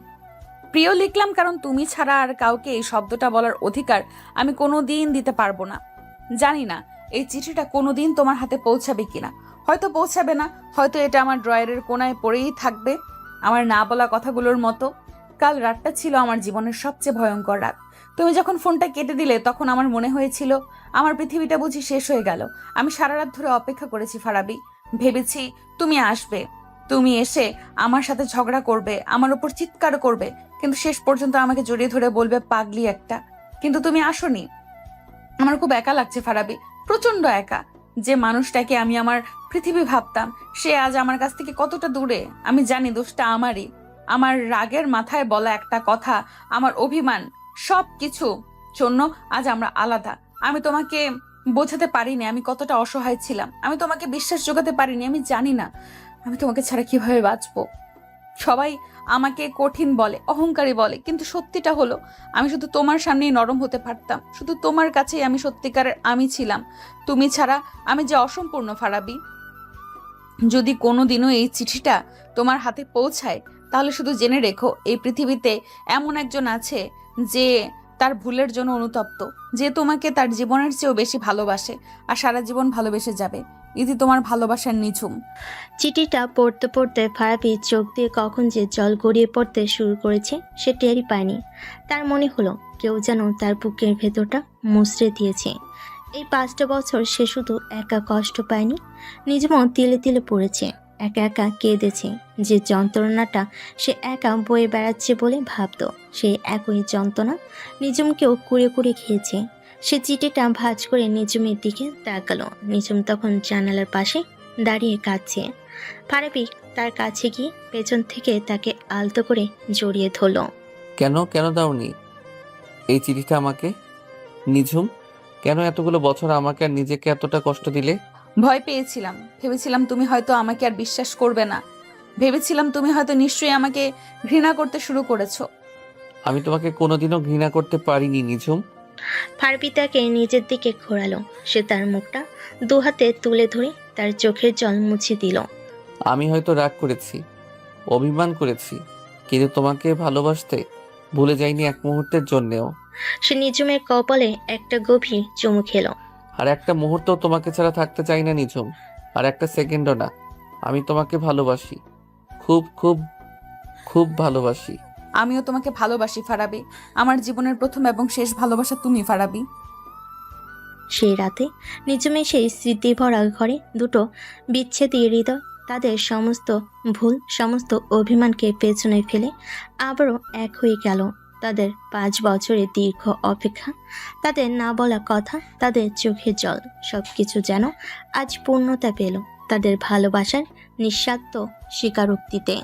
প্রিয় লিখলাম কারণ তুমি ছাড়া আর কাউকে এই শব্দটা বলার অধিকার আমি কোনোদিন দিতে পারবো না। জানি না এই চিঠিটা কোনোদিন তোমার হাতে পৌঁছাবে কিনা। হয়তো পৌঁছাবে না, হয়তো এটা আমার ড্রয়ারের কোনায় পড়েই থাকবে, আমার না বলা কথাগুলোর মতো। কাল রাতটা ছিল আমার জীবনের সবচেয়ে ভয়ঙ্কর রাত। তুমি যখন ফোনটা কেটে দিলে তখন আমার মনে হয়েছিল আমার পৃথিবীটা বুঝি শেষ হয়ে গেল। আমি সারা রাত ধরে অপেক্ষা করেছি ফারাবি, ভেবেছি তুমি আসবে, তুমি এসে আমার সাথে ঝগড়া করবে, আমার উপর চিৎকার করবে, কিন্তু শেষ পর্যন্ত আমাকে জড়িয়ে ধরে বলবে পাগলি একটা। কিন্তু তুমি আসোনি। আমার খুব একা লাগছে ফারাবি, প্রচন্ড একা। যে মানুষটাকে আমি আমার পৃথিবী ভাবতাম সে আজ আমার কাছ থেকে কতটা দূরে। আমি জানি দোষটা আমারই, আমার রাগের মাথায় বলা একটা কথা, আমার অভিমান, সব কিছু জন্য আজ আমরা আলাদা। আমি তোমাকে বোঝাতে পারিনি আমি কতটা অসহায় ছিলাম, আমি তোমাকে বিশ্বাস জোগাতে পারিনি। আমি জানি না আমি তোমাকে ছাড়া কিভাবে বাঁচবো। সবাই আমাকে কঠিন বলে, অহংকারী বলে, কিন্তু সত্যিটা হলো আমি শুধু তোমার সামনেই নরম হতে পারতাম। শুধু তোমার কাছেই আমি সত্যিকারের আমি ছিলাম। তুমি ছাড়া আমি যে অসম্পূর্ণ ফারাবি। যদি কোনোদিনও এই চিঠিটা তোমার হাতে পৌঁছায় তাহলে শুধু জেনে রেখো এই পৃথিবীতে এমন একজন আছে যে তার ভুলের জন্য অনুতপ্ত, যে তোমাকে তার জীবনের চেয়েও বেশি ভালোবাসে আর সারা জীবন ভালোবেসে যাবে। ইতি তোমার ভালোবাসার নিঝুম। চিঠিটা পড়তে পড়তে ফারাবির চোখ দিয়ে কখন যে জল গড়িয়ে পড়তে শুরু করেছে সে টেরই পায়নি। তার মনে হলো কেউ যেন তার বুকের ভেতরটা মুচড়ে দিয়েছে। এই 5টা বছর সে শুধু একা কষ্ট পায়নি, নিজেও তিলে তিলে পড়েছে। একা একা কেঁদেছে। যে যন্ত্রণাটা সে একা বয়ে বেড়াচ্ছে বলে ভাবতো, সে একই যন্ত্রণা নিজুমকেও কুড়ে কুড়ে খেয়েছে। সে চিঠিটা ভাঁজ করে নিজুমের দিকে তাকালো। নিজুম তখন জানালার পাশে দাঁড়িয়ে কাঁদছে। ফারাবি তার কাছে গিয়ে পেছন থেকে তাকে আলতো করে জড়িয়ে ধরল। কেন দাওনি এই চিঠিটা আমাকে? নিঝুম, কেন এতগুলো বছর আমাকে আর নিজেকে এতটা কষ্ট দিলে? ভয় পেয়েছিলাম, ভেবেছিলাম তুমি হয়তো আমাকে আর বিশ্বাস করবে না, ভেবেছিলাম তুমি হয়তো নিশ্চয়ই আমাকে ঘৃণা করতে শুরু করেছো। আমি তোমাকে কোনোদিনও ঘৃণা করতে পারিনি নিঝুম। ফারাবি তাকে নিজের দিকে ঘোরালো। সে তার মুখটা দুহাতে তুলে ধরে তার চোখের জল মুছে দিল। আমি হয়তো রাগ করেছি, অভিমান করেছি, কিন্তু তোমাকে ভালোবাসতে ভুলে যাইনি এক মুহূর্তের জন্যেও। সে নিজুমের কপালে একটা গভীর চুমু খেলো। আর একটা মুহূর্ত তোমাকে ছাড়া থাকতে চাই না নিঝুম, আর একটা সেকেন্ডও না। আমি তোমাকে ভালোবাসি, খুব খুব খুব ভালোবাসি। আমিও তোমাকে ভালোবাসি ফারাবি। আমার জীবনের প্রথম এবং শেষ ভালোবাসা তুমি ফারাবি। সেই রাতে নিজুমের সেই স্মৃতি ভরা ঘরে দুটো বিচ্ছেদী হৃদয় তাদের সমস্ত ভুল, সমস্ত অভিমানকে পেছনে ফেলে আবারও এক হয়ে গেল। তাদের 5 বছরের দীর্ঘ অপেক্ষা, তাদের না বলা কথা, তাদের চোখের জল, সবকিছু যেন আজ পূর্ণতা পেল তাদের ভালোবাসার নিঃস্বার্থ স্বীকারোক্তিতে।